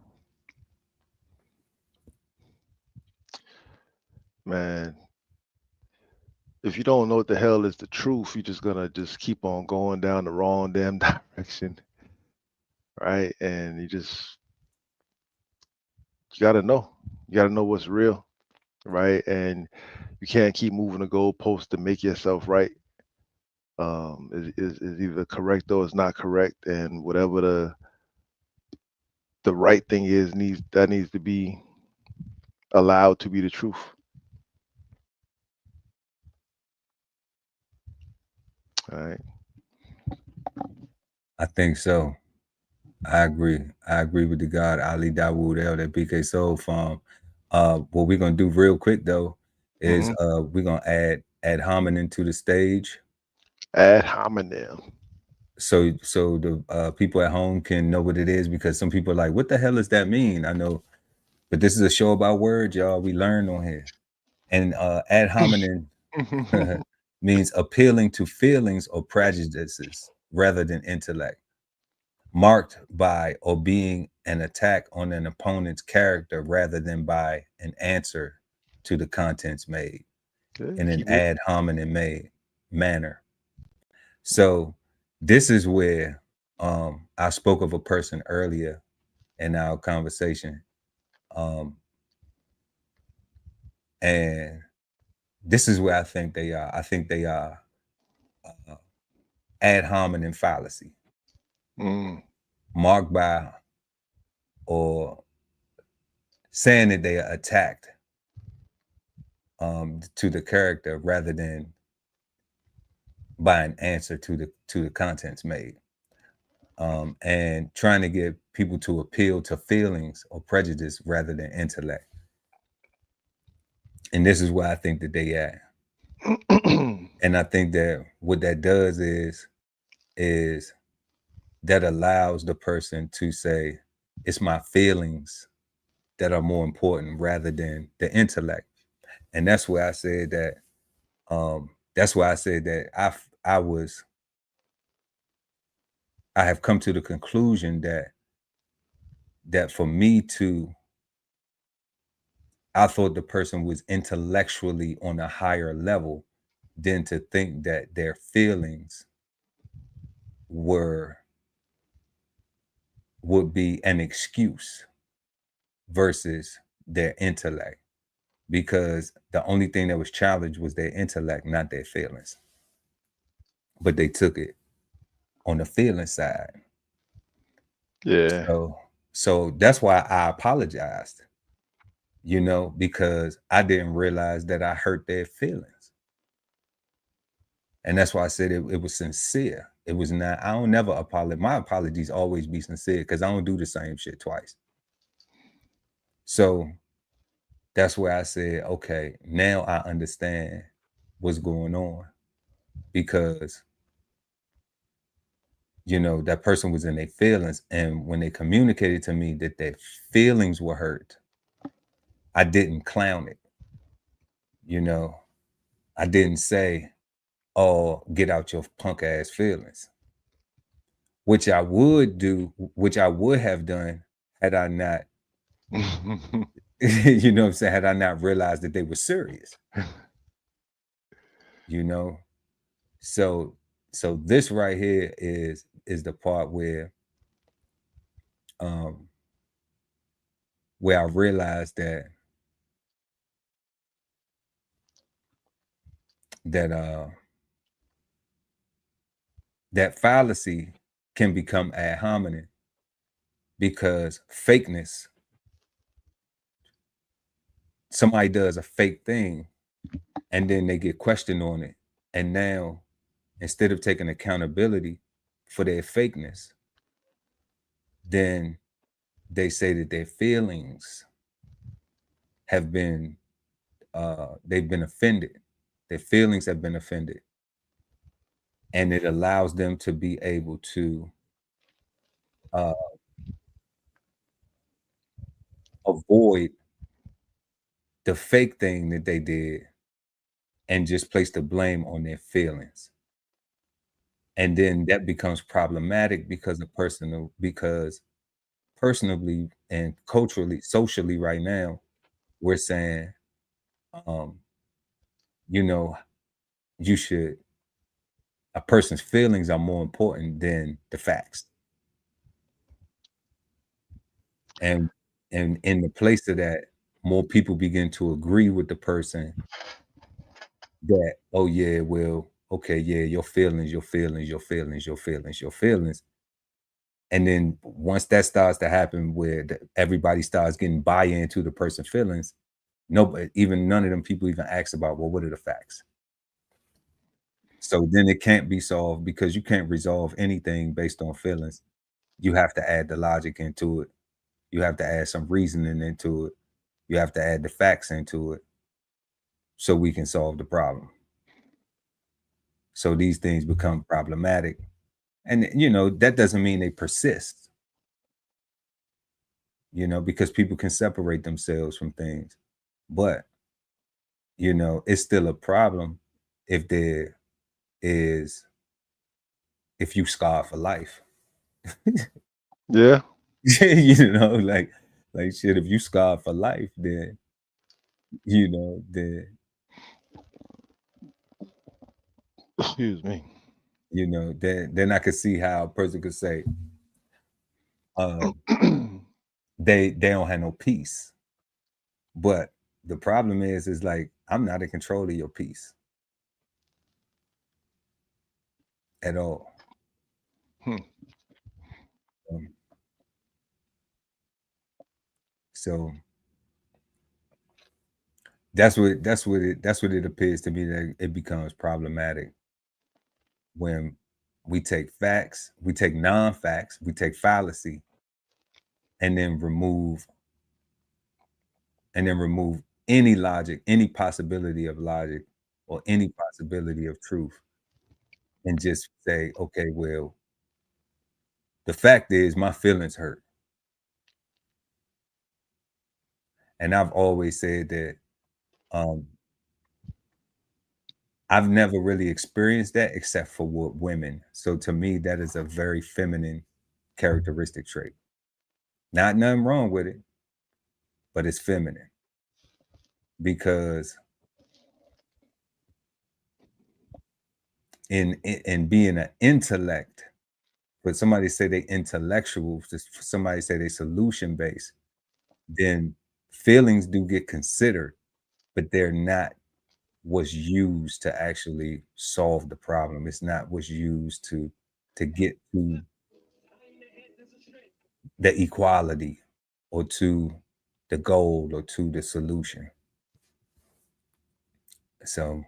Man, if you don't know what the hell is the truth, you're just gonna just keep on going down the wrong damn direction, right? And you gotta know. You gotta know what's real, right? And you can't keep moving the goalpost to make yourself right. Is either correct or it's not correct, and whatever the right thing is needs to be allowed to be the truth. All right. I think so. I agree. I agree with the God Ali Dawood El, that BK Soul Farm. What we're gonna do real quick though is we're gonna add ad hominem to the stage. Ad hominem. So the people at home can know what it is, because some people are like, what the hell does that mean? I know, but this is a show about words, y'all. We learn on here. And ad hominem means appealing to feelings or prejudices rather than intellect, marked by or being an attack on an opponent's character rather than by an answer to the contents made in an ad hominem manner. So this is where I spoke of a person earlier in our conversation, and this is where I think they are. I think they are ad hominem fallacy, marked by or saying that they are attacked to the character rather than by an answer to the contents made, and trying to get people to appeal to feelings or prejudice rather than intellect. And this is where I think that they at. And I think that what that does is that allows the person to say, it's my feelings that are more important rather than the intellect. And that's where I said that I have come to the conclusion that for me I thought the person was intellectually on a higher level than to think that their feelings would be an excuse versus their intellect, because the only thing that was challenged was their intellect, not their feelings. But they took it on the feeling side. Yeah. So that's why I apologized, you know, because I didn't realize that I hurt their feelings. And that's why I said it was sincere. It was not, I don't never apologize. My apologies always be sincere, because I don't do the same shit twice. So that's where I said, okay, now I understand what's going on, because, you know, that person was in their feelings. And when they communicated to me that their feelings were hurt, I didn't clown it. You know, I didn't say, oh, get out your punk ass feelings, which I would do, which I would have done had I not, you know what I'm saying, had I not realized that they were serious. You know, so this right here is the part where I realized that that fallacy can become ad hominem, because fakeness, somebody does a fake thing and then they get questioned on it, and now instead of taking accountability for their fakeness, then they say that their feelings have been they've been offended, their feelings have been offended, and it allows them to be able to avoid the fake thing that they did and just place the blame on their feelings. And then that becomes problematic because personally and culturally, socially right now, we're saying, you know, a person's feelings are more important than the facts. And in the place of that, more people begin to agree with the person that, oh yeah, well, okay, yeah, your feelings. And then once that starts to happen, where everybody starts getting buy-in to the person's feelings, none of them people even ask about, well, what are the facts? So then it can't be solved, because you can't resolve anything based on feelings. You have to add the logic into it. You have to add some reasoning into it. You have to add the facts into it so we can solve the problem. So these things become problematic. And, you know, that doesn't mean they persist, you know, because people can separate themselves from things. But, you know, it's still a problem if you scar for life. Yeah. You know, like shit, if you scar for life, then, you know, Excuse me. You know, then I could see how a person could say, they don't have no peace. But the problem is like, I'm not in control of your peace at all. So that's what it appears to me, that it becomes problematic when we take facts, we take non-facts, we take fallacy, and then remove any logic, any possibility of logic, or any possibility of truth, and just say, okay, well, the fact is my feelings hurt. And I've always said that I've never really experienced that except for with women. So to me, that is a very feminine characteristic trait. Not nothing wrong with it, but it's feminine. Because in being an intellect, but somebody say they intellectual, somebody say they solution based, then feelings do get considered, but they're not what's used to actually solve the problem. It's not what's used to get to the equality, or to the goal, or to the solution. So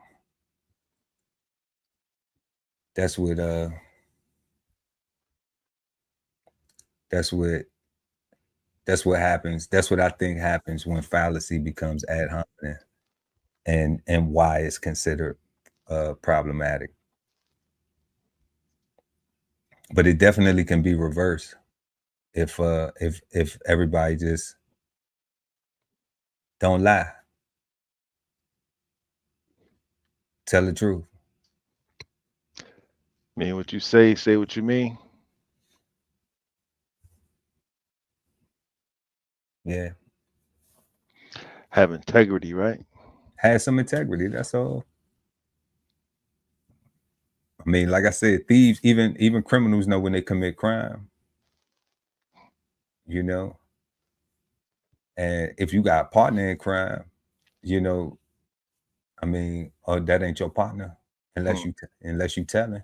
that's what happens. That's what I think happens when fallacy becomes ad hominem, and why it's considered problematic. But it definitely can be reversed if everybody just don't lie. Tell the truth. Mean what you say what you mean. Yeah. Have integrity, right? Have some integrity. That's all. I mean, like I said, thieves, even criminals know when they commit crime. You know, and if you got a partner in crime, you know, I mean, oh, that ain't your partner unless you telling.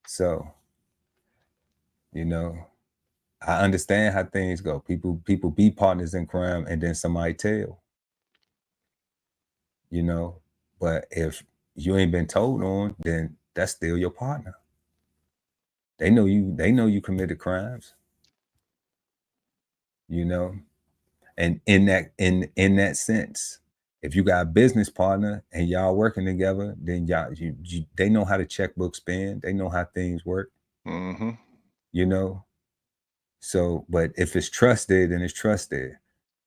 So, you know, I understand how things go. People be partners in crime, and then somebody tell. You know, but if you ain't been told on, then that's still your partner. They know you committed crimes. You know, and in that sense, if you got a business partner and y'all working together, then they know how the checkbook spend. They know how things work. Mm-hmm. You know, so but if it's trusted, then it's trusted.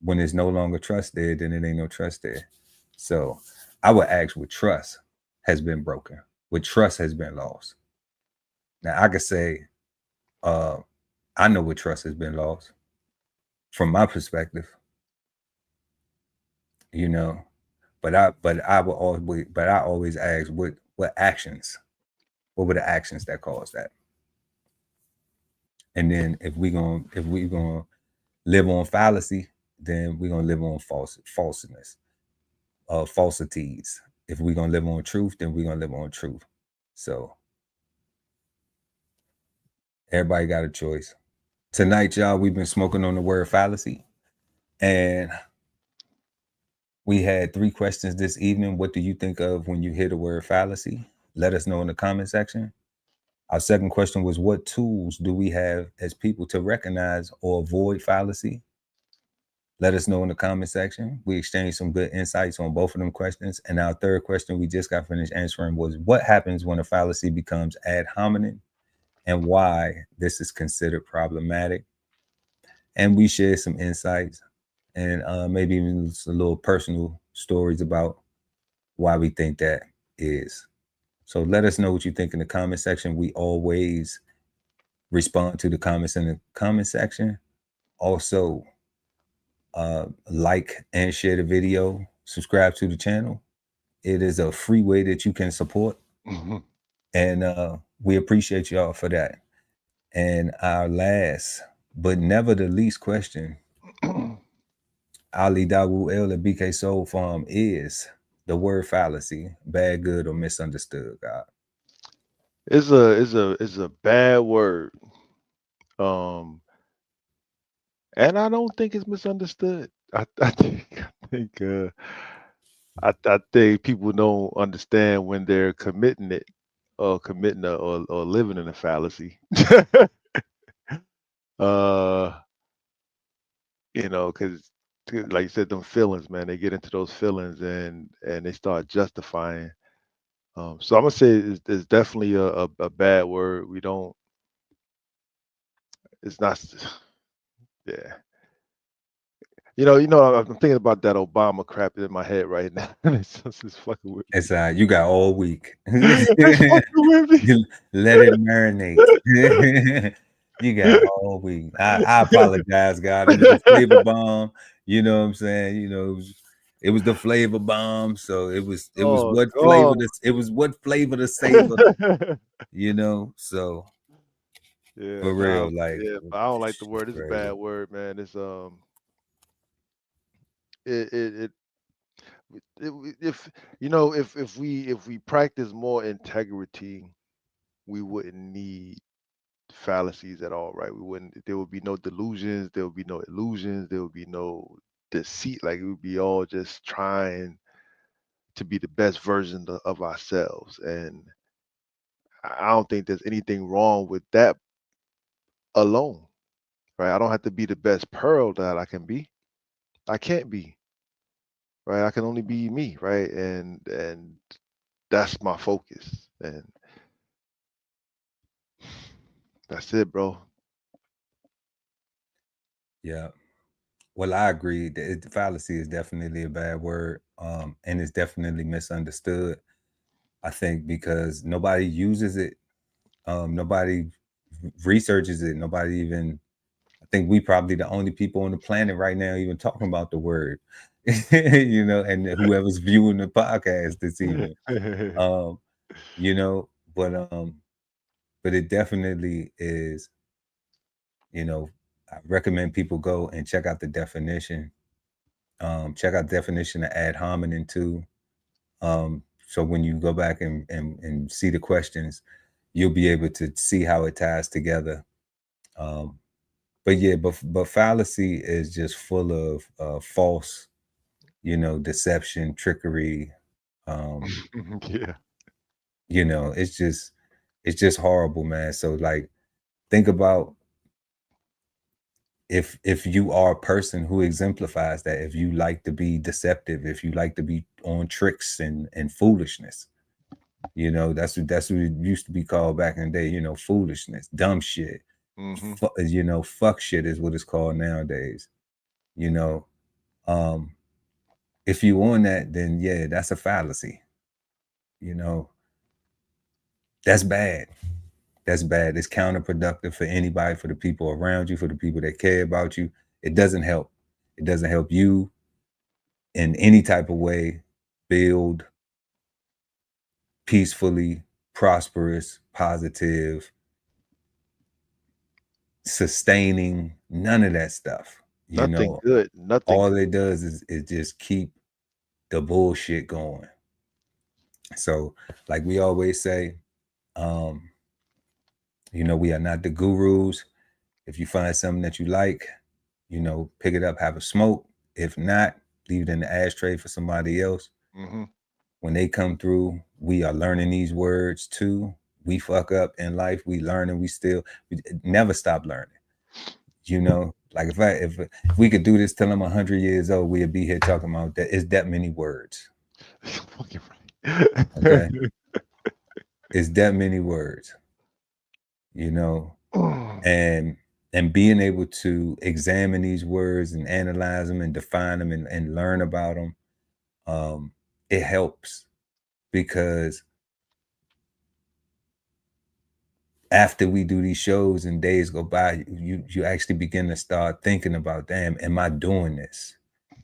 When it's no longer trusted, then it ain't no trust there. So I would ask what trust has been broken, what trust has been lost. Now I could say, I know what trust has been lost from my perspective. You know, but I always ask what actions, what were the actions that caused that? And then if we gonna live on fallacy, then we're gonna live on falseness, falsities. If we're gonna live on truth, then we're gonna live on truth. So everybody got a choice. Tonight, y'all, we've been smoking on the word fallacy, and we had 3 questions this evening. What do you think of when you hear the word fallacy? Let us know in the comment section. Our second question was, what tools do we have as people to recognize or avoid fallacy? Let us know in the comment section. We exchanged some good insights on both of them questions. And our third question we just got finished answering was, what happens when a fallacy becomes ad hominem and why this is considered problematic? And we shared some insights and maybe even some little personal stories about why we think that is. So let us know what you think in the comment section. We always respond to the comments in the comment section. Also, like and share the video, subscribe to the channel. It is a free way that you can support. Mm-hmm. And we appreciate y'all for that. And our last, but never the least question, Ali Dawu El at BK Soul Farm, is the word fallacy bad, good, or misunderstood, God? It's a bad word. And I don't think it's misunderstood. I think people don't understand when they're committing it or living in a fallacy. You know, because like you said, them feelings, man, they get into those feelings and they start justifying. So I'm gonna say it's definitely a bad word. We don't. It's not. Yeah. I'm thinking about that Obama crap in my head right now. It's just fucking with me. It's you got all week. It's fucking with me. Let it marinate. You got all week. I apologize, God. It was the flavor bomb. You know what I'm saying? You know, it was the flavor bomb. So it was what flavor the savor. You know, so Yeah, for real, like but I don't like the word. It's a crazy. bad word, man. It's it if we practice more integrity, we wouldn't need fallacies at all, right? There would be no delusions, there would be no illusions, there would be no deceit. Like it would be all just trying to be the best version of ourselves. And I don't think there's anything wrong with that alone, right? I don't have to be the best pearl that I can be. I can't be, right? I can only be me, right? And that's my focus. And that's it, bro. Yeah. Well, I agree. Fallacy is definitely a bad word, and it's definitely misunderstood. I think because nobody uses it, nobody researches it, nobody even. I think we probably the only people on the planet right now even talking about the word, you know, and whoever's viewing the podcast this evening, you know, but it definitely is, you know, I recommend people go and check out the definition. Check out the definition of ad hominem too. So when you go back and see the questions, you'll be able to see how it ties together. But yeah, but fallacy is just full of false, you know, deception, trickery. Yeah. You know, it's just horrible, man. So like, think about if you are a person who exemplifies that, if you like to be deceptive, if you like to be on tricks and foolishness, you know, that's what it used to be called back in the day, you know, foolishness, dumb shit. You know, fuck shit is what it's called nowadays. You know, if you on that, then yeah, that's a fallacy. You know, that's bad. That's bad. It's counterproductive for anybody, for the people around you, for the people that care about you. It doesn't help. It doesn't help you in any type of way build peacefully, prosperous, positive, sustaining, none of that stuff. You Nothing know, good. Nothing. all it does is just keep the bullshit going. So, like we always say, you know, we are not the gurus. If you find something that you like, you know, pick it up, have a smoke. If not, leave it in the ashtray for somebody else. When they come through, we are learning these words too. We fuck up in life. We learn and we never stop learning. You know, like if we could do this till I'm 100 years old, we'd be here talking about that. It's that many words. Okay. It's that many words. You know, and being able to examine these words and analyze them and define them and learn about them, it helps, because after we do these shows and days go by, you actually begin to start thinking about, damn, am I doing this?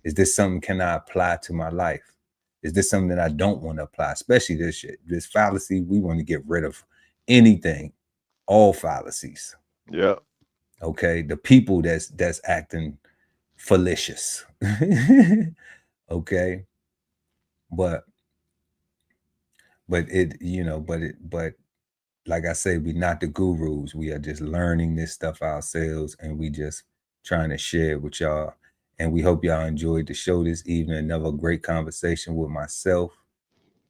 Is this something can I apply to my life? Is this something that I don't want to apply? Especially this shit, this fallacy. We want to get rid of anything, all fallacies. Yeah. Okay, the people that's acting fallacious. Okay, but it, you know, but like I say, we're not the gurus. We are just learning this stuff ourselves, and we just trying to share it with y'all. And we hope y'all enjoyed the show this evening. Another great conversation with myself,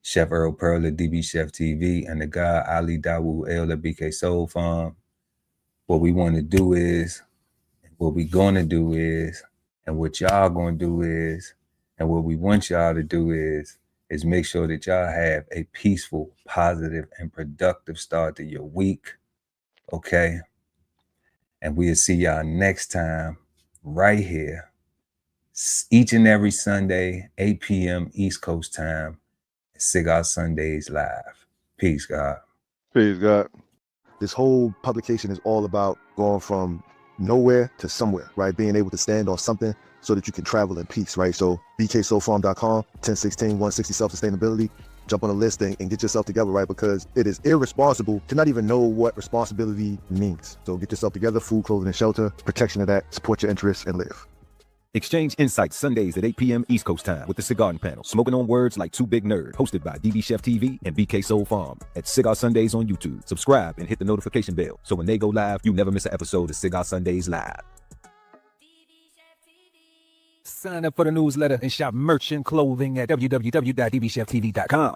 Chef Earl Pearl at DBCHEFTV, and the guy Ali Dawood El at BK Soul Farm. What we want to do is, what we gonna do is, and what y'all gonna do is, and what we want y'all to do is make sure that y'all have a peaceful, positive, and productive start to your week. Okay. And we'll see y'all next time right here, each and every Sunday, 8 p.m. East Coast time, Cigar Sundays Live. Peace, God. Peace, God. This whole publication is all about going from nowhere to somewhere, right? Being able to stand on something so that you can travel in peace, right? So bksoulfarm.com, 1016 160 self-sustainability. Jump on the list and get yourself together, right? Because it is irresponsible to not even know what responsibility means. So get yourself together, food, clothing, and shelter, protection of that, support your interests, and live. Exchange insights Sundays at 8 p.m. East Coast time with the Cigarden Panel. Smoking on words like two big nerds. Hosted by DBCHEFTV and BK Soul Farm at Cigar Sundays on YouTube. Subscribe and hit the notification bell so when they go live, you never miss an episode of Cigar Sundays Live. Sign up for the newsletter and shop merch and clothing at www.dbcheftv.com.